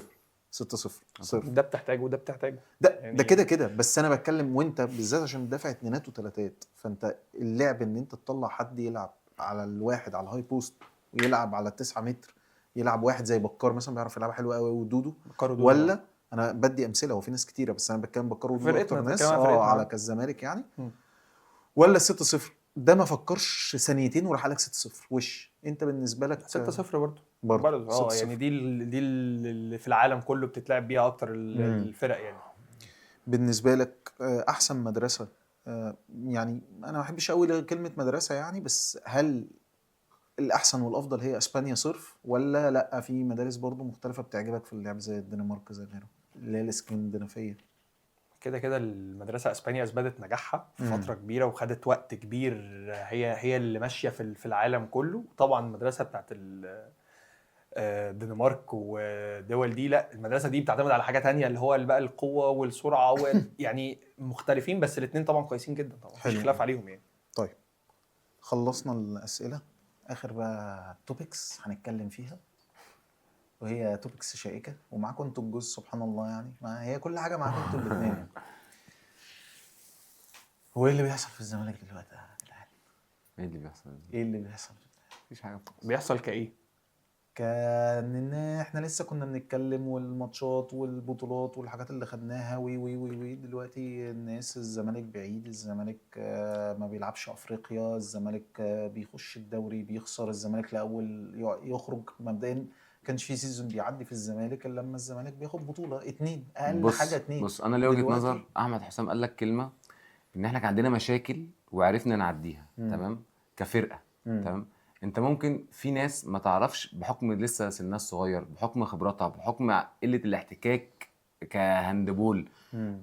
A: 6-0 صفر.
B: ده بتحتاجه وده بتحتاجه
A: ده
B: يعني.
A: ده كده كده، بس انا بتكلم وانت بالذات عشان بتدافع اتنينات وتلاتات، فانت اللعب ان انت تطلع حد يلعب على الواحد على الهاي بوست ويلعب على 9 متر، يلعب واحد زي بكار مثلا بيعرف يلعبها حلوه قوي ودودو، ولا انا بدي امثله وفي ناس كتيره بس انا بتكلم بكار ودودو
B: فرقتنا،
A: اكتر ناس
B: بتتكلم عن فرقتنا.
A: على كالزمالك يعني. ولا 6-0 ده ما فكرش ثانيتين وراح قالك 6-0 وش انت بالنسبه لك
B: 6-0 برضه.
A: 6-0.
B: يعني دي اللي في العالم كله بتتلعب بيها اكتر الفرق يعني.
A: بالنسبه لك احسن مدرسه يعني انا ما بحبش قوي كلمه مدرسه يعني، بس هل الاحسن والافضل هي اسبانيا صرف، ولا لا في مدارس برضو مختلفه بتعجبك في اللعب زي الدنمارك زي غيره اللي هي الاسكندنافيه؟
B: كده المدرسه اسبانيا اثبتت نجاحها في فتره كبيره وخدت وقت كبير، هي اللي ماشيه في العالم كله. طبعا المدرسه بتاعت الدنمارك والدول دي، لا المدرسه دي بتعتمد على حاجه تانية اللي هو بقى القوه والسرعه يعني مختلفين، بس الاثنين طبعا كويسين جدا طبعا، مفيش خلاف عليهم يعني.
A: طيب خلصنا الاسئله، اخر بقى توبكس هنتكلم فيها وهي توبكس شائكه ومعاكم انتوا الجوز سبحان الله يعني، ما هي كل حاجه معاكم انتوا الاثنين يعني. هو ايه اللي بيحصل في الزمالك دلوقتي يا جدعان؟
C: ايه اللي بيحصل؟
A: ايه اللي بيحصل؟
C: مفيش حاجه
B: بيحصل كايه؟
A: كان ان احنا لسه كنا بنتكلم والماتشات والبطولات والحاجات اللي خدناها وي دلوقتي الناس الزمالك بعيد، الزمالك ما بيلعبش افريقيا، الزمالك بيخش الدوري بيخسر، الزمالك لاول يخرج مبدئيا كانش في سيزون بيعدي في الزمالك الا لما الزمالك بياخد بطوله اتنين، اقل حاجه اتنين.
C: بص انا ليه وجهه نظر. احمد حسام قال لك كلمه ان احنا كان عندنا مشاكل وعرفنا نعديها تمام كفرقه. تمام. انت ممكن في ناس ما تعرفش بحكم لسه سنها صغير، بحكم خبراتها، بحكم قله الاحتكاك كهاندبول،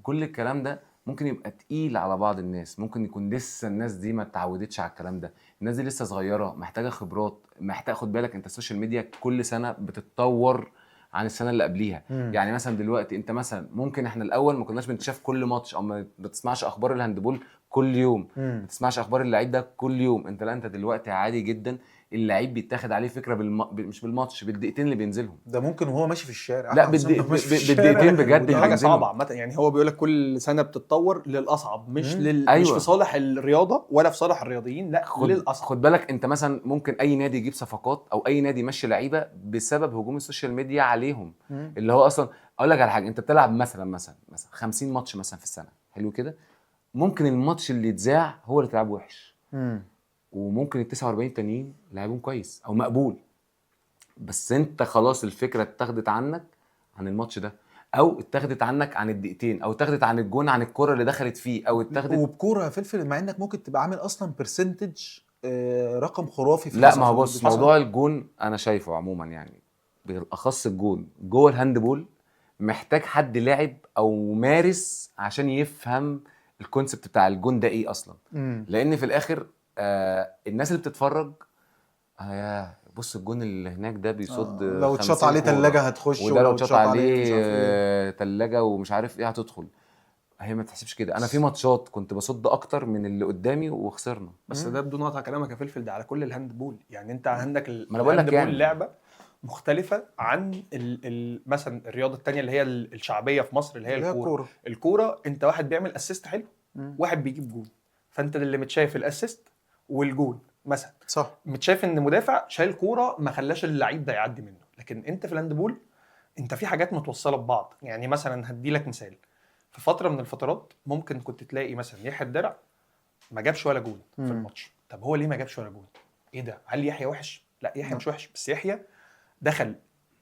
C: كل الكلام ده ممكن يبقى تقيل على بعض الناس، ممكن يكون لسه الناس دي ما اتعودتش على الكلام ده، الناس دي لسه صغيره محتاجه خبرات، محتاج خد بالك انت السوشيال ميديا كل سنه بتتطور عن السنه اللي قبليها. يعني مثلا دلوقتي انت مثلا ممكن احنا الاول ما كناش بنتشاف كل ماتش او ما بتسمعش اخبار الهاندبول كل يوم، ما تسمعش اخبار اللعيب ده كل يوم، انت لا انت دلوقتي عادي جدا اللعيب بيتاخد عليه فكره مش بالماتش، بالدقيقتين اللي بينزلهم،
A: ده ممكن وهو ماشي في الشارع.
C: لا بالدقيقتين بجد
B: حاجه صعبه عامه يعني. هو بيقول لك كل سنه بتتطور للاصعب، مش
C: أيوة.
B: مش في صالح الرياضه ولا في صالح الرياضيين، لا للاصعب.
C: خد بالك انت مثلا ممكن اي نادي يجيب صفقات او اي نادي يمشي لعيبه بسبب هجوم السوشيال ميديا عليهم. اللي هو اصلا اقول لك على حاجه، انت بتلعب مثلا 50 ماتش مثلا في السنه، حلو كده، ممكن الماتش اللي يتذاع هو اللي تلعب وحش، وممكن ال 49 تانيين لعبهم كويس او مقبول، بس انت خلاص الفكره اتاخدت عنك عن الماتش ده، او اتاخدت عنك عن الدقيقتين، او اتاخدت عن الجون، عن الكره اللي دخلت فيه، او اتاخدت
A: وبكوره يا فلفل مع انك ممكن تبقى عامل اصلا برسنتج رقم خرافي في
C: لا ما هو بص موضوع الجون انا شايفه عموما يعني بالاخص الجون جوه الهاندبول محتاج حد لاعب او مارس عشان يفهم الكونسبت بتاع الجون ده ايه اصلا. لان في الاخر الناس اللي بتتفرج بص الجون اللي هناك ده بيصد
A: لو اتشاط عليه تلاجة هتخش،
C: وده لو اتشاط عليه تلاجة ومش عارف ايه هتدخل. هي ما تحسبش كده. انا في ماتشات كنت بصد اكتر من اللي قدامي وخسرنا.
B: بس ده بدون قطع كلامك يا فلفل، ده على كل الهاندبول يعني. انت عندك
C: الهاندبول
B: يعني لعبه مختلفه عن مثلا الرياضه التانية اللي هي الشعبيه في مصر اللي هي الكوره. انت واحد بيعمل اسيست حلو، واحد بيجيب جول، فانت اللي متشايف الاسيست والجول مثلا،
A: صح،
B: متشايف ان مدافع شايل كوره ما خلاش اللعيب ده يعدي منه. لكن انت في الهاندبول انت في حاجات متوصله ببعض. يعني مثلا هدي لك مثال، في فتره من الفترات ممكن كنت تلاقي مثلا يحيى الدرع ما جابش ولا جول في الماتش. طب هو ليه ما جابش ولا جول؟ ايه ده؟ هل يحيى وحش؟ لا يحيى مش وحش، بس يحيى دخل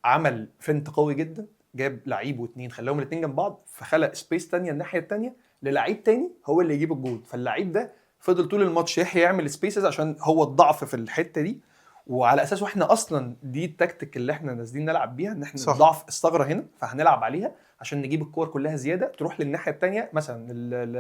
B: عمل فنت قوي جدا، جاب لعيب واثنين خلاهم الاثنين جنب بعض، فخلق سبيس تانية الناحيه الثانيه للعيب تاني هو اللي يجيب الجول. فاللعيب ده فضل طول الماتش يحيى يعمل سبيسز عشان هو الضعف في الحته دي، وعلى اساسه احنا اصلا دي التكتيك اللي احنا نازلين نلعب بيها، ان احنا
A: صح.
B: الضعف الثغره هنا فهنلعب عليها عشان نجيب الكور كلها زياده تروح للناحيه الثانيه مثلا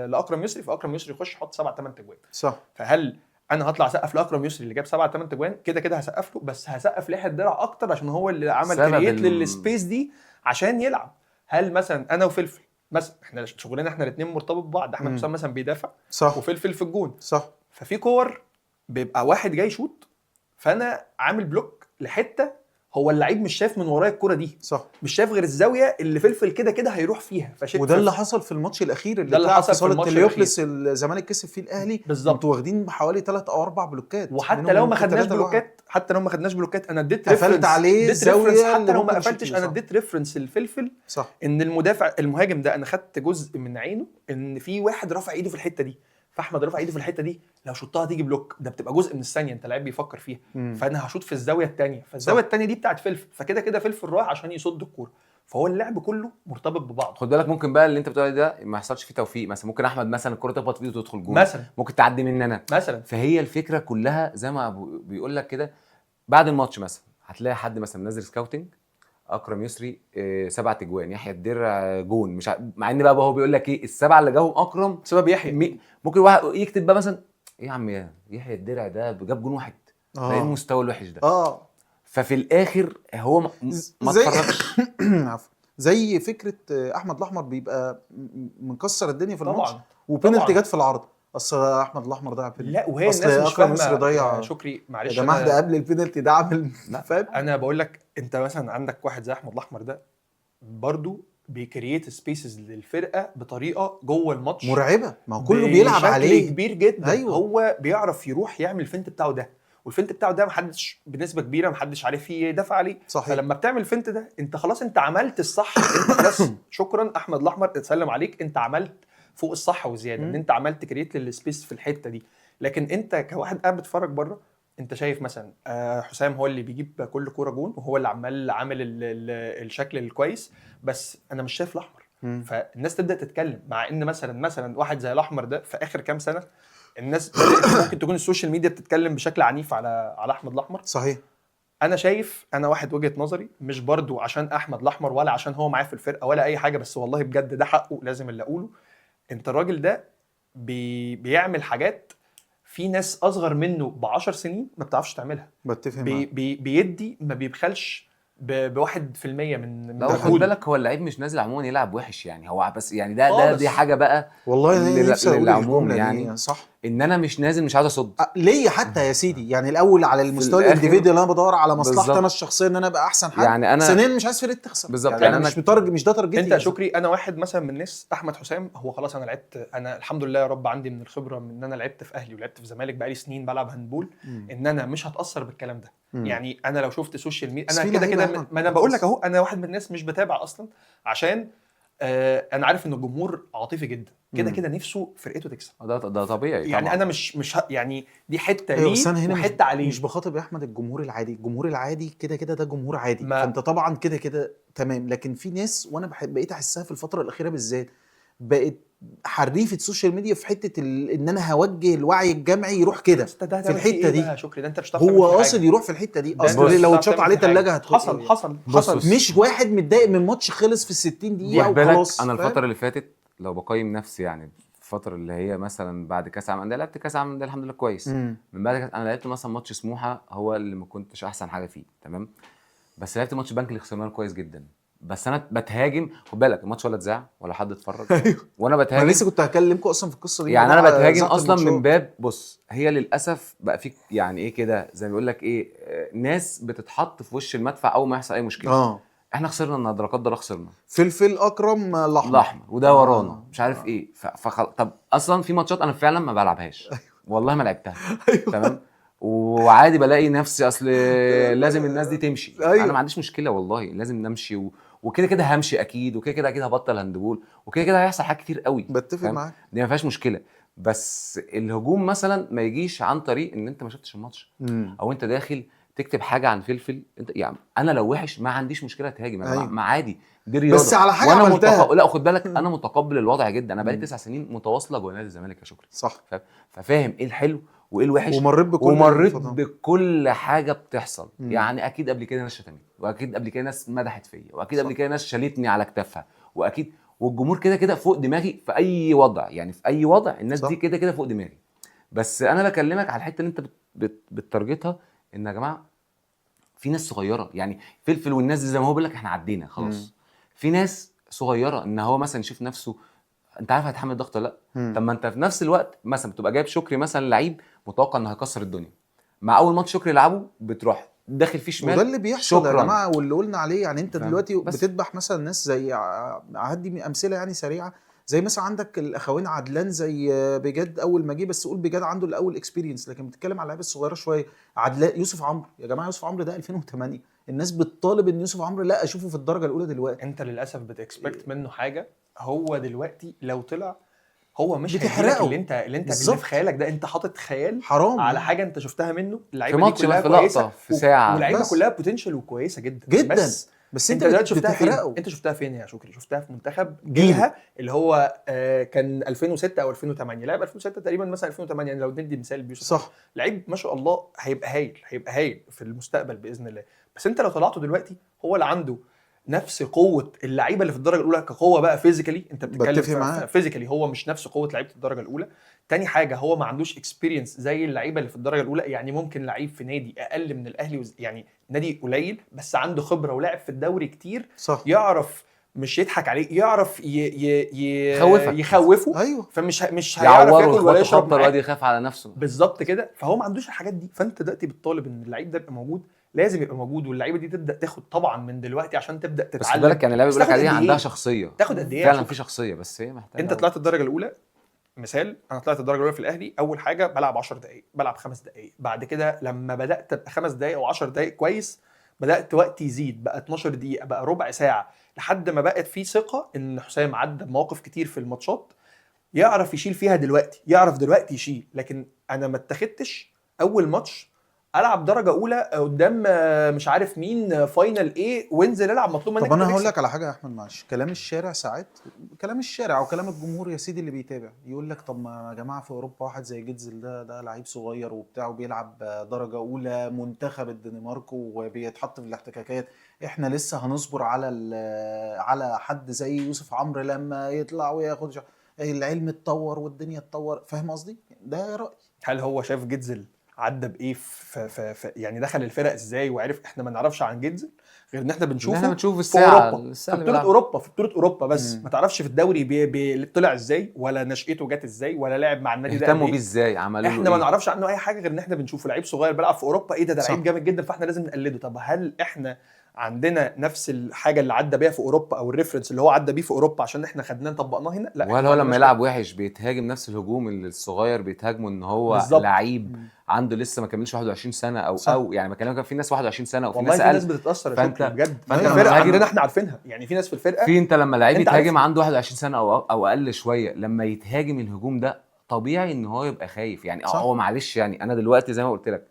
B: لاكرم يسري، فاكرم يسري يخش يحط 7 8 تجوان.
A: صح.
B: فهل انا هطلع اسقف لاكرم يسري اللي جاب 7 8 تجوان؟ كده كده هسقف له، بس هسقف ليحيى الدرع اكتر عشان هو اللي عمل
C: سبب
B: كرييت للسبيس دي عشان يلعب. هل مثلا انا وفلفل مثلا احنا شغلنا احنا الاثنين مرتبط ببعض، احمد حسام مثلا بيدافع
A: صح.
B: وفلفل في الجون،
A: صح.
B: ففي كور بيبقى واحد جاي شوط فانا عامل بلوك لحته هو اللعيب مش شايف من ورايا الكوره دي،
A: صح.
B: مش شايف غير الزاويه اللي فلفل كده كده هيروح فيها.
A: وده اللي حصل في الماتش الاخير
B: ده
A: اللي
B: اللي
A: اتلعب
B: حصل
A: في
B: في
A: صاله
B: الماتش
A: اليوبلس الزمالك كسب فيه الاهلي.
B: بالظبط.
A: انتوا واخدين حوالي 3 أو 4 بلوكات،
B: وحتى
A: منهم
B: لو ما
A: يمكن
B: خدناش
A: 3 لوحة.
B: بلوكات، حتى لو ما خدناش بلوكات انا اديت
A: قفلت
B: ريفرنس
A: عليه الزاوية
B: حتى
A: اللي
B: لو ما
A: ممكن يشوط
B: قفلتش
A: فيها.
B: انا
A: صح.
B: اديت ريفرنس للفلفل
A: صح.
B: ان المهاجم ده انا خدت جزء من عينه ان في واحد رافع ايده في الحته دي، فاحمد رافع ايده في الحته دي لو شطها تيجي بلوك، ده بتبقى جزء من الثانيه انت لاعب بيفكر فيها. فانا هشوط في الزاويه الثانيه، فالزاويه الثانيه دي بتاعت فلفل، فكده كده فلفل رايح عشان يصد الكوره، فهو اللعب كله مرتبط ببعض.
C: خد بالك ممكن بقى اللي انت بتقول ده ما يحصلش فيه توفيق، مثلا ممكن احمد مثلا الكره تخبط في ايده وتدخل جول
B: مثلا
C: ممكن تعدي مني انا
B: مثلا
C: فهي الفكره كلها زي ما بيقول لك كده. بعد الماتش مثلا هتلاقي حد مثلا منزل سكاوتنج اكرم يسري 7 اجوان، يحيى الدرع جون، مش مع ان بقى هو بيقول لك ايه السبعه اللي جابهم اكرم
B: سبب يحيى.
C: ممكن واحد يكتب بقى مثلا ايه يا عم يحيى الدرع ده جاب جون واحد، ده ايه المستوى الوحش ده. ففي الاخر هو ما اتفرجش.
A: عفوا. زي فكره احمد الاحمر بيبقى مكسر الدنيا في الماتش
B: طبعا
A: وبينالتي جت في العرض، اصل احمد الاحمر ضيع بينالتي.
B: لا وهي الناس مش
A: اكرم يسري
B: فاهمه
A: ضيع.
B: شكري معلش
A: يا جماعه ده قبل البينالتي ده عامل فاهم.
B: انا بقول لك انت مثلا عندك واحد زي احمد الاحمر ده برضو بيكرييت سبيسز للفرقه بطريقه جوه الماتش
A: مرعبه، ما هو كله بيلعب عليه
B: كبير جدا.
A: أيوة.
B: هو بيعرف يروح يعمل الفنت بتاعه ده، والفنت بتاعه ده محدش بنسبه كبيره محدش عارف يدافع عليه.
A: صحيح.
B: فلما بتعمل الفنت ده انت خلاص انت عملت الصح. انت خلاص شكرا احمد الاحمر اتسلم عليك، انت عملت فوق الصح وزياده ان انت عملت كرييت للسبيس في الحته دي. لكن انت كواحد قاعد بتتفرج بره انت شايف مثلا حسام هو اللي بيجيب كل كوره جون وهو اللي عامل الشكل الكويس، بس انا مش شايف الاحمر. فالناس تبدا تتكلم، مع ان مثلا واحد زي الاحمر ده في اخر كام سنه الناس بدات ممكن تكون السوشيال ميديا بتتكلم بشكل عنيف على احمد الاحمر.
A: صحيح.
B: انا شايف انا واحد وجهه نظري مش برضو عشان احمد الاحمر ولا عشان هو معاه في الفرقه ولا اي حاجه، بس والله بجد ده حقه لازم اللي اقوله. انت الراجل ده بيعمل حاجات في ناس اصغر منه ب10 سنين ما بتعرفش تعملها.
A: بتفق معاك.
B: بيدي ما بيبخلش ب1% من
C: لو خد بالك هو اللعيب مش نازل عموما يلعب وحش يعني، هو بس يعني ده دي حاجه بقى
A: والله نفسي اقول
C: للعموم
A: الجمله
C: يعني
A: دي صح،
C: ان انا مش نازل مش عايز اصد
A: ليا حتى يا سيدي. يعني الاول على المستوى الانديفيديوال انا بدور على مصلحتي انا الشخصيه ان انا ابقى احسن حد،
C: يعني انا
A: ثانيا مش عايز فرقتي تخسر
C: بالظبط.
A: يعني انا مش متارجت، مش ده تارجتي.
B: انت شكري انا واحد مثلا من الناس احمد حسام هو خلاص انا لعبت، انا الحمد لله يا رب عندي من الخبره من ان انا لعبت في اهلي ولعبت في زمالك بقالي سنين بلعب هاندبول، ان انا مش هتاثر بالكلام ده. يعني انا لو شفت سوشيال ميديا انا كده ما انا بقول لك اهو انا واحد من الناس مش بتابع اصلا عشان انا عارف ان الجمهور عاطفي جدا كده نفسه فرقته تكسب.
C: ده طبيعي
B: يعني
C: طبعا.
B: انا مش يعني دي حته
A: أيوة
B: ليه وحته عليه.
A: مش بخاطب يا احمد الجمهور العادي، الجمهور العادي كده ده جمهور عادي فانت طبعا كده تمام. لكن في ناس وانا بقيت احسها في الفتره الاخيره بالذات بقت حريفه السوشيال ميديا في حته ان انا هوجه الوعي الجمعي يروح كده في الحته دي.
B: يا شكري ده انت مش
A: هو قاصد يروح في الحته دي اصل لو اتشاط عليه ثلاجه
B: حصل
A: مش واحد متضايق من ماتش خلص في ال60 دقيقه وخلاص.
C: انا الفتره اللي فاتت لو بقيم نفسي يعني الفتره اللي هي مثلا بعد كاس العالم انا لعبت كاس العالم ده الحمد لله كويس. من بعد انا لعبت مثلا ماتش سموحه هو اللي ما كنتش احسن حاجه فيه تمام، بس لعبت ماتش بنك اللي خسرناه كويس جدا. بس انا بتهاجم، خد بالك الماتش ولا اتذاع ولا حد اتفرج وانا بتهاجم.
A: انا لسه كنت هكلمكم اصلا في القصه دي
C: يعني انا بتهاجم اصلا من باب بص هي للاسف بقى في يعني ايه كده زي ما بيقول لك ايه ناس بتتحط في وش المدفع اول ما يحصل اي مشكله. احنا خسرنا النهارده لا قدر الله خسرنا
A: فلفل اكرم الاحمر
C: وده ورانا مش عارف ايه طب اصلا في ماتشات انا فعلا ما بلعبهاش والله ما لعبتها تمام وعادي بلاقي نفسي اصل لازم الناس دي تمشي. انا ما عنديش مشكله والله لازم نمشي وكده كده همشي اكيد وكده كده هبطل هاندبول وكده كده هيحصل حاجات كتير قوي
A: بتفق معاك
C: دي ما فيهاش مشكله. بس الهجوم مثلا ما يجيش عن طريق ان انت ما شفتش الماتش او انت داخل تكتب حاجه عن فلفل، انت يعني انا لو وحش ما عنديش مشكله تهاجم يا جماعه،
A: أيوة.
C: ما عادي، دي رياضه.
A: بس على حاجه
C: وانا
A: عملتها.
C: لا خد بالك انا متقبل الوضع جدا، انا بقالي 9 سنين متواصله جوه نادي الزمالك يا شكري،
A: صح.
C: ففاهم ايه الحلو وايه الوحش،
A: ومريت بكل
C: ومريت
A: الفترات.
C: بكل حاجه بتحصل. يعني اكيد قبل كده ناس شتمت، واكيد قبل كده ناس مدحت فيا، واكيد
A: صح.
C: قبل كده ناس شالتني على كتافها، واكيد والجمهور كده كده فوق دماغي في اي وضع، يعني في اي وضع الناس
A: صح.
C: دي كده كده فوق دماغي. بس انا بكلمك على الحته اللي انت بتتارجتها، ان يا جماعه في ناس صغيره، يعني فلفل والناس دي زي ما هو بيقول لك احنا عدينا خلاص. في ناس صغيره ان هو مثلا يشوف نفسه، انت عارف هيتحمل الضغط ولا لا؟ طب ما انت في نفس الوقت مثلا بتبقى جايب شكري مثلا لعيب متوقع انه هيكسر الدنيا، مع اول ماتش شكري يلعبه بتروح داخل فيه شمال،
A: وده اللي بيحصل
C: شكرا
A: يا جماعه، واللي قلنا عليه. يعني انت
C: فاهم؟
A: دلوقتي
C: بس
A: بتذبح مثلا ناس زي هدي امثله يعني سريعه، زي مثلا عندك الاخوين عدلان، زي بجد اول ما جه، بس قول بجد عنده الاول اكسبيرينس، لكن بتتكلم على اللعيبه الصغيره شويه. عدلان، يوسف عمرو يا جماعه، يوسف عمرو ده 2008، الناس بتطالب ان يوسف عمرو لا اشوفه في الدرجه الاولى دلوقتي.
B: انت للاسف بتكسبكت منه حاجه، هو دلوقتي لو طلع هو مش هيديلك
A: بتحرقه.
B: اللي
A: بالظبط.
B: في خيالك ده. انت حاطط خيال
A: حرام
B: على
A: يعني.
B: حاجه انت شفتها منه.
C: في
B: اللعيبه دي
C: ماتش،
B: كلها
C: في
B: كويسه
C: لقطه، في ساعه،
B: واللعيبه
A: بس
B: كلها بوتنشال وكويسه جدا
A: جدا.
B: بس
A: انت
B: انت دلوقتي شفتها فين؟
A: بتحرقه.
B: انت شفتها فين يا شكري؟ شفتها في منتخب
A: جيله.
B: جيلها اللي هو كان 2006 او 2008، لعب 2006 تقريبا مثلا 2008، يعني لو ندي مثال بيوسف
A: صح.
B: لعيب ما شاء الله، هيبقى هايل، هيبقى هايل في المستقبل باذن الله. بس انت لو طلعته دلوقتي هو اللي عنده نفس قوه اللعيبه اللي في الدرجه الاولى كقوه بقى فيزيكالي، انت بتتكلم
A: بتفق معاك.
B: فيزيكالي هو مش نفس قوه لعيبه الدرجه الاولى. تاني حاجه هو ما عندوش اكسبيرينس زي اللعيبه اللي في الدرجه الاولى، يعني ممكن لعيب في نادي اقل من الاهلي يعني نادي قليل بس عنده خبره ولعب في الدوري كتير،
A: صح.
B: يعرف مش يضحك عليه، يعرف
C: خوفك.
B: يخوفه.
A: ايوه.
B: مش هيعرف
C: يعوره
B: ياكل ولا
C: ويخبطه
B: يشرب
C: خبطه، الواد
B: معاه
C: يخاف على نفسه.
B: بالظبط كده. فهو ما عندوش الحاجات دي، فانت دلوقتي بتطالب ان اللعيب ده يبقى موجود، لازم يبقى موجود، واللعيبه دي تبدا تاخد طبعا من دلوقتي عشان تبدا
C: بس خد
B: تتعلم.
C: بالك يعني اللعيبه
B: بس
C: بيقول لك
B: تاخد
C: عليها
B: قد
C: عندها
B: إيه؟
C: شخصيه،
B: تاخد قد ايه يا
C: فعلا
B: شكري؟
C: في شخصيه، بس هي محتاجه
B: انت طلعت الدرجه الاولى مثال، انا طلعت الدرجه الاولى في الاهلي، اول حاجه بلعب 10 دقائق، بلعب 5 دقائق، بعد كده لما بدات ابقى 5 دقائق او 10 دقائق كويس، بدات وقتي يزيد بقى 12 دقيقه، بقى ربع ساعه، لحد ما بقت في ثقه ان حسام عدى بمواقف كتير في الماتشات يعرف يشيل فيها دلوقتي، يعرف دلوقتي يشيل. لكن انا ما اتخدتش اول ماتش العب درجه اولى قدام مش عارف مين فاينل ايه، وانزل العب مطلوب منك
A: طب انا
B: انت
A: هقول
B: تكسب.
A: لك على حاجه يا احمد، معلش، كلام الشارع ساعات، كلام الشارع او كلام الجمهور يا سيدي اللي بيتابع يقول لك طب ما يا جماعه في اوروبا واحد زي جيتزل ده لعيب صغير وبتاع وبيلعب درجه اولى منتخب الدنمارك وبيتحط في الاحتكاكات، احنا لسه هنصبر على حد زي يوسف عمرو لما يطلع وياخد العلم اتطور والدنيا اتطور، فاهم قصدي؟ ده رايي.
B: هل هو شاف جيتزل عدى بايه يعني دخل الفرق ازاي وعرف؟ احنا ما نعرفش عن جيتزل غير ان احنا
C: ان
B: بنشوفه
C: احنا بنشوف
B: في
C: الساعه
B: اوروبا،
C: الساعه
B: في
C: اللي
B: بطوله
C: بيلعبها.
B: اوروبا، في بطوله اوروبا بس. ما تعرفش في الدوري طلع ازاي، ولا نشأته جت ازاي، ولا لعب مع النادي ده قد
C: اهتموا بيه
B: ايه.
C: ازاي، عملوا له
B: احنا ما
C: ايه.
B: نعرفش عنه اي حاجه غير ان احنا بنشوفه لعيب صغير بيلعب في اوروبا، ايه ده
A: صح.
B: لعيب جامد جدا، فاحنا لازم نقلده. طب هل احنا عندنا نفس الحاجه اللي عدى بيها في اوروبا، او الريفرنس اللي هو عدى بيه في اوروبا عشان احنا خدناه طبقناه هنا؟ لا،
C: وهل
B: احنا
C: هو
B: ما
C: لما
B: عندناش
C: يلعب
B: كده.
C: وحش بيتهاجم نفس الهجوم اللي الصغير بيتهاجمه، ان هو
B: بالظبط.
C: لعيب عنده لسه ما كملش 21 سنه او
A: صح.
C: او يعني بكلمك في ناس 21 سنه وفي
B: والله
C: ناس
B: في ناس
C: اقل.
B: بتتاثر يا
C: فانت
B: شكري بجد،
C: فانت
A: أيوة،
B: في
A: أنا
B: فرق
A: فاهم.
B: عندنا احنا عارفينها، يعني في ناس في الفرقه
C: في انت لما لعيب
B: انت
C: يتهاجم
B: عارفهم.
C: عنده 21 سنه او اقل شويه، لما يتهاجم الهجوم ده طبيعي ان هو يبقى خايف. يعني
A: صح.
C: هو معلش، يعني انا دلوقتي زي ما قلت لك،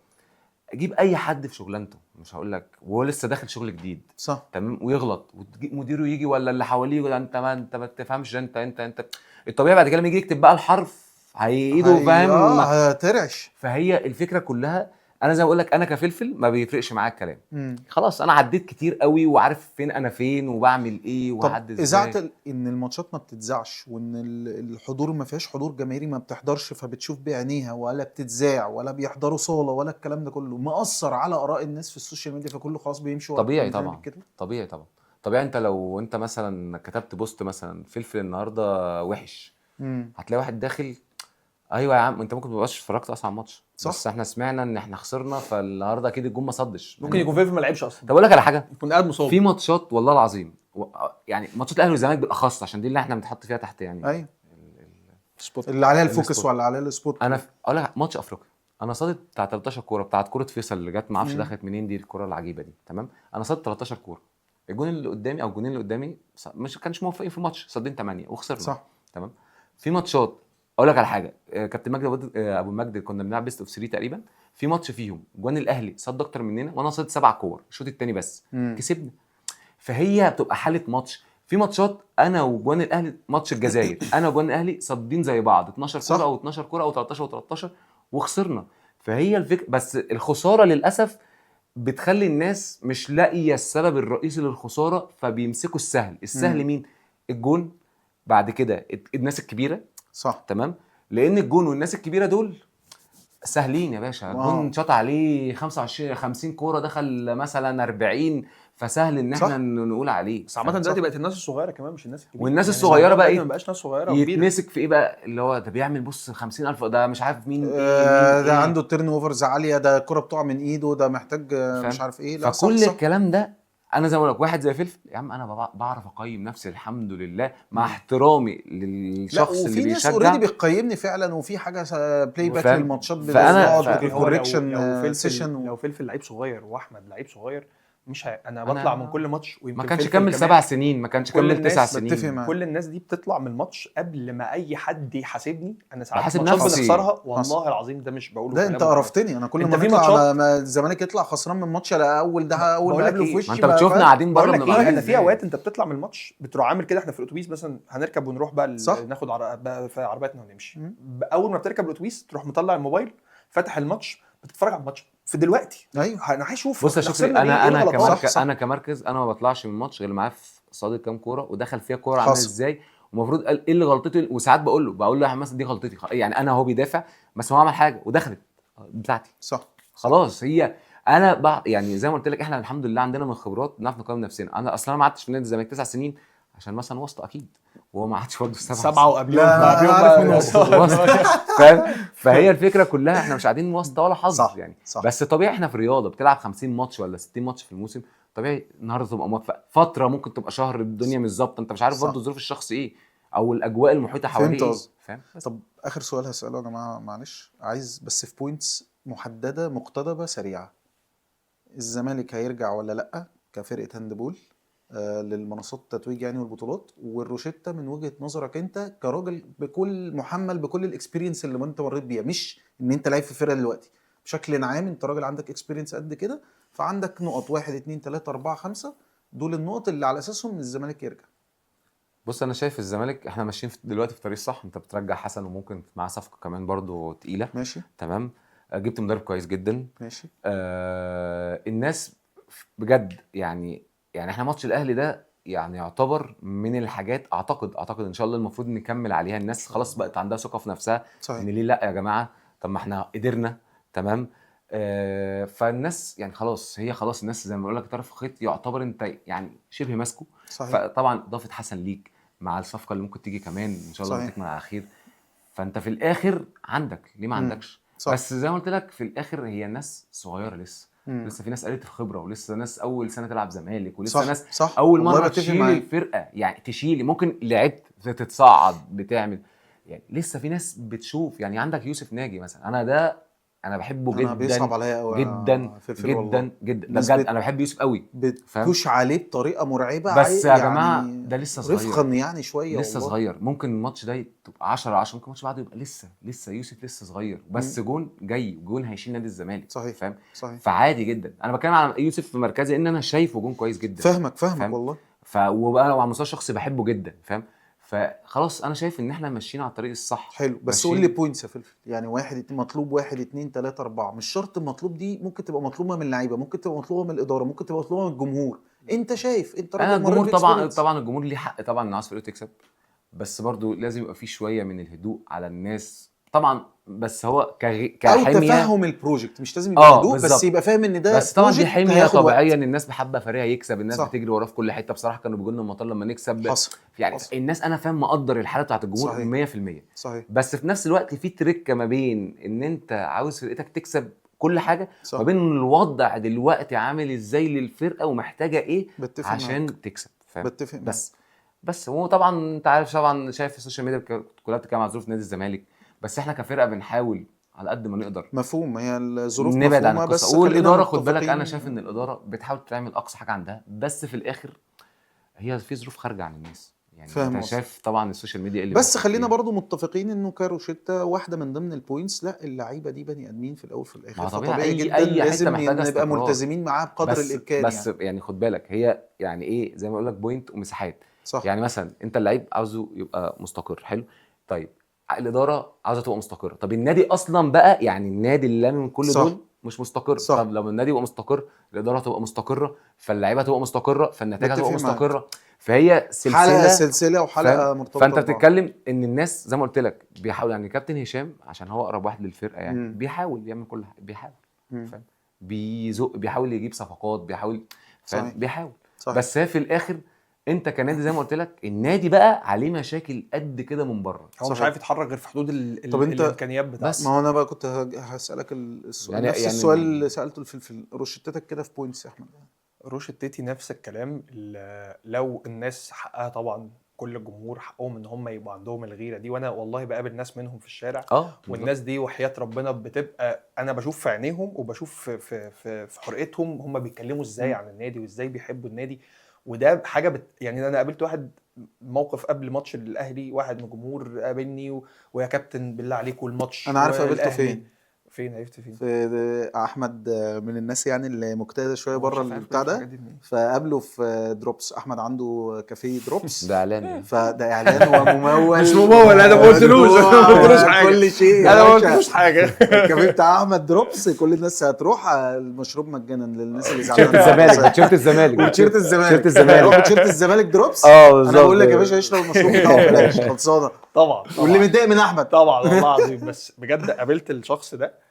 C: اجيب اي حد في شغلانته، مش هقول لك وهو لسه داخل شغل جديد،
A: صح.
C: تمام، ويغلط مديره يجي ولا اللي حواليه يقول انت ما تفهمش، انت الطبيعي بعد كده لما يجي يكتب بقى الحرف ايده، فاهم.
A: هترعش.
C: فهي الفكره كلها، انا زي ما بقول لك انا كفلفل ما بيفرقش معايا الكلام. خلاص انا عديت كتير قوي وعارف فين انا فين وبعمل ايه
A: طب
C: وهعدي
A: اذاعه
C: ازاي.
A: ان الماتشات ما بتتذاعش، وان الحضور ما فيهاش حضور جماهيري، ما بتحضرش فبتشوف بعينيها، ولا بتتذاع، ولا بيحضروا صاله، ولا الكلام ده كله مأثر على اراء الناس في السوشيال ميديا، فكله خلاص بيمشي ورا
C: طبيعي
A: الكل، فاهم
C: طبعا،
A: كده؟
C: طبيعي طبعا. طبيعي انت لو انت مثلا كتبت بوست مثلا فلفل النهارده وحش، هتلاقي واحد داخل ايوه يا عم، انت ممكن ما تبقاش اتفرجت اصلا على الماتش، بس احنا سمعنا ان احنا خسرنا فالنهارده اكيد الجون ما صدش.
B: ممكن يكون فيفا ما لعبش اصلا،
C: طب اقول لك على حاجه،
B: يكون قاعد مصاب
C: في ماتشات والله العظيم يعني ماتشات الاهلي والزمالك بالاخص عشان دي اللي احنا بنتحط فيها تحت يعني
A: ايوه.
B: سبوت.
A: اللي عليها الفوكس
C: السبوت.
A: ولا عليها السبوت.
C: انا اقول لك ماتش افريقيا، انا صادت بتاع 13 كوره، بتاعت كوره فيصل اللي جت ما اعرفش دخلت منين، دي الكوره العجيبه دي، تمام. انا صادت 13 كوره، الجون اللي قدامي او الجونين اللي قدامي مش كانش موفقين في الماتش، صادين 8 وخسرنا،
A: صح.
C: تمام. في ماتشات اقول لك على حاجه، كابتن مجدي ابو المجد كنا بنلعب بيست اوف 3 تقريبا، في ماتش فيهم جوان الاهلي صد اكتر مننا وانا صدت 7 كور الشوط الثاني بس كسبنا. فهي بتبقى حاله ماتش. في ماتشات انا وجوان الاهلي، ماتش الجزائر انا وجوان الاهلي صادين زي بعض 12 كوره او 12 كوره او 13 و13 وخسرنا. فهي الفكره، بس الخساره للاسف بتخلي الناس مش لاقيه السبب الرئيسي للخساره، فبيمسكوا السهل مين؟ الجون، بعد كده الناس الكبيره.
A: صح
C: تمام، لان الجون والناس الكبيره دول سهلين يا باشا. الجون شاط عليه 25 50 كوره دخل مثلا 40، فسهل ان احنا نقول عليه.
B: بس عامه دلوقتي بقت الناس الصغيره كمان مش الناس الكبيره،
C: والناس الصغيره بقى
B: ما بقاش ناس صغيره
C: يتمسك في ايه بقى، اللي هو ده بيعمل بص 50,000 ده مش عارف مين
A: ده عنده تيرن اوفرز عاليه، ده الكره بتقع من ايده، ده محتاج مش عارف ايه. لا
C: فكل
A: صح
C: الكلام ده انا زي ما بقول لك، واحد زي فلفل يا عم انا بعرف اقيم نفسي الحمد لله، مع احترامي للشخص اللي بيشجع.
A: وفي ناس اوريدي بيقيمني فعلا، وفي حاجه بلاي باك للماتشات
C: فأنا
A: كوركشن سيشن.
B: لو فلفل لعيب صغير واحمد لعيب صغير، مش انا بطلع من كل ماتش، ويمكن
C: ما كانش كمل 7 سنين، ما كانش كمل 9 سنين.
B: كل الناس دي بتطلع من الماتش قبل ما اي حد يحاسبني. انا ساعات
C: بحاسب
B: ماتشات
C: نفسي.
B: بنخسرها والله العظيم ده مش بقوله
A: ده انت قرفتني. انا كل ما نطلع ما الزمالك يطلع خسران من ماتش على اول ما قبله في وشي.
C: ما انت بتشوفنا قاعدين بره
B: بنبقى انا في اوقات انت بتطلع من الماتش بتروح عامل كده. احنا في الاتوبيس مثلا هنركب ونروح بقى ناخد في عربياتنا ونمشي. اول ما بتركب الاتوبيس تروح مطلع الموبايل فاتح الماتش بتتفرج على الماتش في دلوقتي.
A: ايوه
B: انا هشوف.
C: بص يا شوف، انا كمركز انا ما بطلعش من الماتش غير معاه في صادق كام كوره ودخل فيها كوره عامل ازاي، ومفروض ايه اللي غلطتي. وساعات بقول له يا مثلا دي غلطتي، يعني انا هو بيدافع بس هو عمل حاجه ودخلت بتاعتي
A: صح
C: خلاص. هي انا يعني زي ما قلت لك احنا الحمد لله عندنا من الخبرات بنعرف نقيم نفسنا. انا اصلا ما قعدتش في نادي الزمالك 9 سنين عشان مثلا واسطه اكيد، وهو ما قعدش برضه 7
B: وقبلهم بعرف
C: فاهم. فهي الفكره كلها احنا مش قاعدين واسطه ولا حظ يعني
A: صح.
C: بس طبيعي احنا في رياضه بتلعب 50 ماتش ولا 60 ماتش في الموسم، طبيعي النهارده تبقى موفق، فتره ممكن تبقى شهر الدنيا مش ظابطه، انت مش عارف برضه ظروف الشخص ايه او الاجواء المحيطه حواليه ايه. فاهم.
A: طب اخر سؤال هساله يا جماعه معلش، عايز بس في بوينتس محدده مقتضبه سريعه. الزمالك هيرجع ولا لا كفرقه هاندبول للمنصات التتويج يعني والبطولات؟ والروشيتا من وجهه نظرك انت كراجل بكل محمل بكل الاكسبيرينس اللي انت مريت بيها، مش ان انت لاعب في فرقه دلوقتي، بشكل عام انت راجل عندك اكسبيرينس قد كده، فعندك نقط 1 2 3 4 5 دول النقط اللي على اساسهم الزمالك يرجع.
C: بص انا شايف الزمالك احنا ماشيين دلوقتي في طريق صح. انت بترجع حسن وممكن معاه صفقه كمان برضو تقيله.
A: ماشي
C: تمام. جبت مدرب كويس جدا.
A: ماشي.
C: الناس بجد يعني احنا ماتش الاهلي ده يعني يعتبر من الحاجات اعتقد ان شاء الله المفروض نكمل عليها. الناس خلاص بقت عندها ثقه في نفسها
A: صحيح.
C: ان ليه لا يا جماعه، طب ما احنا قدرنا. تمام. فالناس يعني خلاص هي خلاص الناس زي ما بقول لك طرف خيط يعتبر انت يعني شبه ماسكه. فطبعا اضافه حسن ليك مع الصفقه اللي ممكن تيجي كمان ان شاء الله تكمل على خير، فانت في الاخر عندك ليه ما عندكش. بس زي ما قلت لك في الاخر هي الناس صغيره لسه في ناس قلت الخبره، ولسه ناس اول سنه تلعب زمالك، ولسه ناس اول مره تشيل الفرقه يعني تشيل، ممكن لعبت تتصاعد بتعمل يعني لسه في ناس بتشوف. يعني عندك يوسف ناجي مثلا، انا بحبه جدا.
A: بيصعب عليا قوي
C: جدا جدا بجد. انا بحب يوسف قوي،
A: بتبوش عليه بطريقه مرعبه
C: بس يا جماعه يعني ده لسه صغير
A: رفقا يعني شويه
C: لسه والله. صغير ممكن الماتش ده تبقى 10 ممكن الماتش بعده يبقى لسه يوسف لسه صغير، بس جون هيشيل نادي الزمالك.
A: صحيح
C: فاهم.
A: صحيح.
C: فعادي جدا انا بتكلم على يوسف في مركزي ان انا شايفه جون كويس جدا.
A: فاهمك والله.
C: وبقى على مستوى الشخصي بحبه جدا. فاهم. فخلاص انا شايف ان احنا ماشيين على الطريق الصح.
A: حلو. بس قول لي بوينتس يا فلفل، يعني مطلوب 1 2 3 4. مش شرط المطلوب دي ممكن تبقى مطلوبه من اللعيبه، ممكن تبقى مطلوبه من الاداره، ممكن تبقى مطلوبه من الجمهور. انت شايف انت راجل
C: الجمهور طبعا الجمهور ليه حق طبعا ان عايز فرقته تكسب، بس برضو لازم يبقى فيه شويه من الهدوء على الناس طبعا. بس هو كحميه او
A: تفهم البروجكت، مش لازم يبقى هدوء بس يبقى فاهم ان ده
C: بس طبعا دي حميه طبيعيه ان الناس حابه فريقها يكسب. الناس
A: صح.
C: بتجري وراه في كل حته بصراحه. كانوا بيقولوا لنا المطار لما نكسب
A: حصل.
C: يعني حصل. الناس انا فاهم مقدر الحاله بتاعه الجمهور 100%.
A: صحيح.
C: بس في نفس الوقت في تريكه ما بين ان انت عاوز فرقتك تكسب كل حاجه وما بين الوضع دلوقتي عامل ازاي للفرقه ومحتاجه ايه عشان تكسب. فاهم.
A: بتفق
C: بس هو طبعا انت عارف طبعا شايف في السوشيال ميديا كلها بتتكلم عن ظروف نادي الزمالك، بس احنا كفرقه بنحاول على قد ما نقدر
A: مفهوم. هي الظروف
C: نبعد عن
A: بس
C: والاداره خد بالك انا شايف ان الاداره بتحاول تعمل اقصى حاجه عندها، بس في الاخر هي في ظروف خارجه عن الناس. يعني
A: فاهم
C: انت
A: قصدك.
C: شايف طبعا السوشيال ميديا اللي
A: بس
C: بيحصل
A: خلينا
C: فيها.
A: برضو متفقين انه كاروشيتا واحده من ضمن البوينتس، لا اللعيبه دي بني ادمين في الاول في
C: ما
A: الاخر،
C: هو طبيعي
A: فطبيعي جدا
C: اي حته
A: لازم
C: محتاجه
A: نبقى
C: استقرار.
A: ملتزمين معاه بقدر
C: بس
A: الامكان
C: بس
A: يعني.
C: يعني خد بالك هي يعني ايه زي ما اقول لك بوينت ومساحات.
A: صح.
C: يعني مثلا انت اللعيب عاوزه يبقى مستقر، حلو. طيب الاداره عاوزه تبقى مستقره، طب النادي اصلا بقى يعني النادي اللي من كل
A: صح.
C: دول مش مستقر.
A: صح.
C: طب لما النادي يبقى مستقر، الاداره تبقى مستقره، فاللعيبه تبقى مستقره، فالنتائج هتبقى
A: متفق معاك.
C: مستقره. فهي
A: حلقه
C: سلسله.
A: سلسله
C: فاهم؟
A: وحلقه مرتبطه
C: فانت
A: ببعض.
C: بتتكلم ان الناس زي ما قلت لك بيحاول، يعني كابتن هشام عشان هو اقرب واحد للفرقه يعني
A: مم.
C: بيحاول يعمل كل حاجه، بيحاول.
A: مم.
C: فاهم؟ بيزق، بيحاول يجيب صفقات، بيحاول. فاهم؟
A: صحيح.
C: بيحاول.
A: صح.
C: بس هي في الاخر انت كنادي زي ما قلت لك النادي بقى عليه مشاكل قد كده من بره.
B: هو مش
A: صحيح.
B: عارف يتحرك غير في حدود
A: طب انت
B: الامكانيات بتاعته.
C: بس
A: ما هو انا بقى كنت هسالك السؤال،
C: يعني
A: نفس
C: يعني
A: السؤال اللي سالته في روشتتك كده في بوينتس يا احمد.
B: روشتتي نفس الكلام. لو الناس حقها طبعا، كل الجمهور حقهم ان هم يبقى عندهم الغيره دي، وانا والله بقابل ناس منهم في الشارع والناس دي وحياه ربنا بتبقى، انا بشوف في عينيهم وبشوف في حرقتهم هم بيتكلموا ازاي عن النادي وازاي بيحبوا النادي. وده حاجه يعني انا قابلت واحد موقف قبل ماتش الاهلي، واحد من الجمهور قابلني ويا كابتن بالله عليكم الماتش
A: انا عارف قابلته
B: والأهلي.
A: فين.
B: عرفت فين؟
A: في احمد من الناس يعني اللي مجتهده شويه
B: هو
A: بره
B: مش عارف
A: البتاع
B: الحاجات
A: ده،
B: دي منين.
A: فقابله في دروبس. احمد عنده كافيه دروبس.
C: ده اعلان.
A: فده اعلان وممول.
B: مش ممول، انا ما قلتلوش حاجه.
A: كل شيء يا
B: انا ما
A: باشا.
B: قلتلوش حاجه.
A: الكافيه بتاع احمد دروبس كل الناس هتروح، المشروب مجانا للناس اللي
C: تيشيرت
A: زعلانه.
C: الزمالك، تيشيرت الزمالك،
A: وتيشيرت الزمالك.
C: تيشيرت الزمالك.
A: روح بتيشيرت الزمالك دروبس.
C: بالظبط.
A: انا بقول لك يا باشا اشرب المشروب بتاعه ببلاش، خلصانه.
B: طبعا
A: واللي متضايق من احمد
B: طبعا والله العظيم. بس بجد قابلت الشخص ده،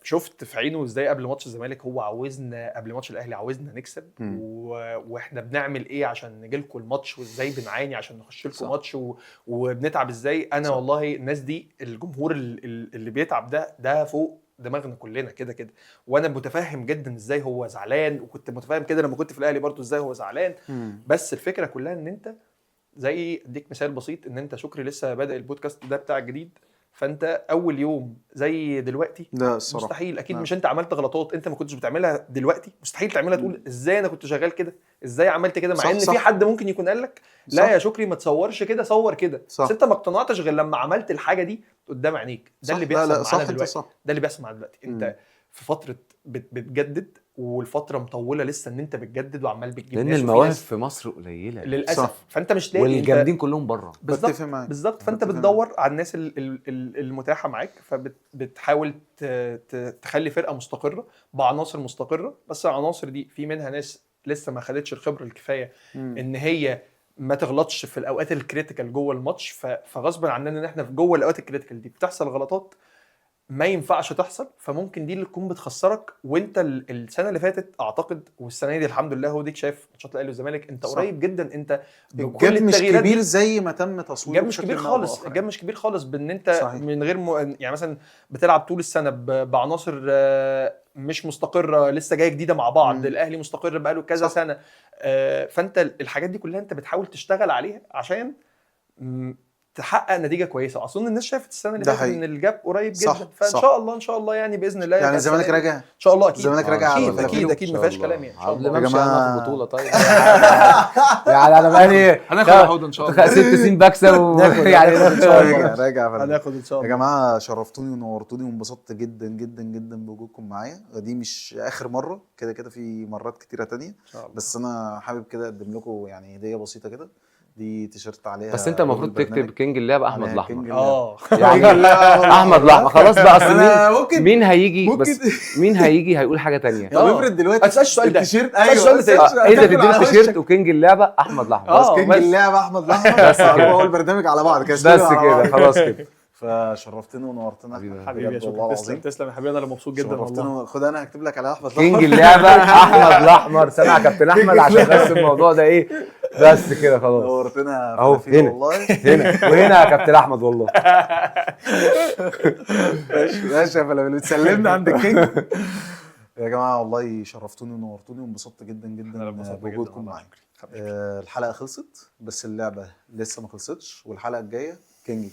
B: شفت في عينه ازاي قبل ماتش الزمالك هو عاوزنا، قبل ماتش الاهلي عاوزنا نكسب واحنا بنعمل ايه عشان نجي لكم الماتش، وازاي بنعاني عشان نخش لكم ماتش وبنتعب ازاي. انا
A: صح.
B: والله الناس دي، الجمهور اللي بيتعب ده فوق دماغنا كلنا كده كده. وانا متفهم جدا ازاي هو زعلان، وكنت متفهم كده لما كنت في الاهلي برضو ازاي هو زعلان. بس الفكره كلها ان انت، زي اديك مثال بسيط، ان انت شكري لسه بادئ البودكاست ده بتاع الجديد، فانت اول يوم زي دلوقتي
A: لا الصراحه
B: مستحيل اكيد.
A: لا.
B: مش انت عملت غلطات انت ما كنتش بتعملها دلوقتي، مستحيل تعملها تقول ازاي انا كنت شغال كده، ازاي عملت كده، مع
A: صح،
B: ان
A: صح.
B: في حد ممكن يكون قال لك لا
A: صح.
B: يا شكري ما تصورش كده، صور كده.
A: صح.
B: بس انت ما اقتنعتش غير لما عملت الحاجه دي قدام عينيك. ده
A: صح.
B: اللي
A: لا
B: بيحصل
A: لا
B: معانا
A: صح، انت
B: دلوقتي.
A: صح.
B: ده اللي بيحصل معانا دلوقتي. انت في فتره بتجدد، والفتره مطوله لسه ان انت بتجدد وعمال بتجيب
C: لان
B: ناس، وفي
C: المواهب
B: ناس
C: في مصر قليله
B: للاسف
A: صح.
B: فانت مش لاقي.
C: والجامدين كلهم بره.
A: بتفق معاك.
B: بالظبط. فانت
A: بتفق
B: بتدور على الناس المتاحه معاك، فبتحاول تخلي فرقه مستقره بعناصر مستقره. بس العناصر دي في منها ناس لسه ما خدتش الخبره الكفايه ان هي ما تغلطش في الاوقات الكريتيكال جوه الماتش. فغصب عننا ان احنا في جوه الاوقات الكريتيكال دي بتحصل غلطات ما ينفعش تحصل، فممكن دي اللي تكون بتصرك. وانت السنه اللي فاتت اعتقد، والسنه دي الحمد لله هو ديك شايف ماتشات الاهلي والزمالك، انت
A: صح.
B: قريب جدا. انت
A: الجاب مش
B: التغييرات
A: كبير
B: دي،
A: زي ما تم تصويره
B: الجاب مش كبير خالص. الجاب مش كبير خالص بان انت
A: صحيح.
B: من غير يعني مثلا بتلعب طول السنه بعناصر مش مستقره لسه جايه جديده مع بعض. الاهلي مستقر بقاله كذا سنه. فانت الحاجات دي كلها انت بتحاول تشتغل عليها عشان تحقق نتيجه كويسه. اظن الناس شافت السنه اللي فاتت ان الجاب قريب
A: صح.
B: جدا. فان شاء الله ان شاء الله يعني باذن الله
A: يعني الزمالك راجع
B: ان شاء الله. اكيد
A: الزمالك راجع
B: اكيد
A: على
B: اكيد, أكيد ما فيهاش كلام يعني. ان شاء الله
C: قبل ما امشي
A: جماعة.
C: انا اخد بطوله. طيب يعني انا بقالي
B: هناخد العوده ان شاء الله.
C: 6 سنين بكسب
B: يعني ان شاء الله
A: راجع
B: هناخد ان شاء
A: يا
B: الله.
A: جماعه شرفتوني ونورتوني وانبسطت جدا جدا جدا بوجودكم معايا. ودي مش اخر مره، كده كده في مرات كتيره تانية. بس انا حابب كده اقدم لكم يعني هديه بسيطه كده. دي تيشيرت عليها
C: بس انت المفروض تكتب كينج اللعبه احمد الاحمر.
A: يعني
C: احمد الاحمر خلاص بقى. اصل
A: ممكن
C: مين هيجي
A: ممكن
C: بس مين هيجي هيقول حاجه تانية.
A: طب افرض دلوقتي
B: ما تسالش السؤال ده.
A: التيشيرت
B: السؤال ده
C: انت تديله التيشيرت وكينج اللعبه احمد الاحمر.
A: بس كينج اللعبه احمد الاحمر. بس هو البرنامج على بعض كده.
C: بس كده خلاص كده.
A: فشرفتنا ونورتنا
B: حبيبي يا شكرا. تسلم يا حبيبي. انا مبسوط جدا والله.
A: خد انا هكتب لك على احمد
C: كينج اللعبه احمد الاحمر. سامع كابتن احمد عشان بس الموضوع ده ايه. بس كده خلاص.
A: نورتنا
C: اهو هنا
A: والله.
C: هنا وهنا يا كابتن احمد والله.
A: ماشي يا فلان بتسلمنا عند الكينج. يا جماعه والله شرفتوني ونورتوني وانبسطت جدا جدا بوجودكم معايا. الحلقه خلصت بس اللعبه لسه ما خلصتش، والحلقه الجايه كينج جديد.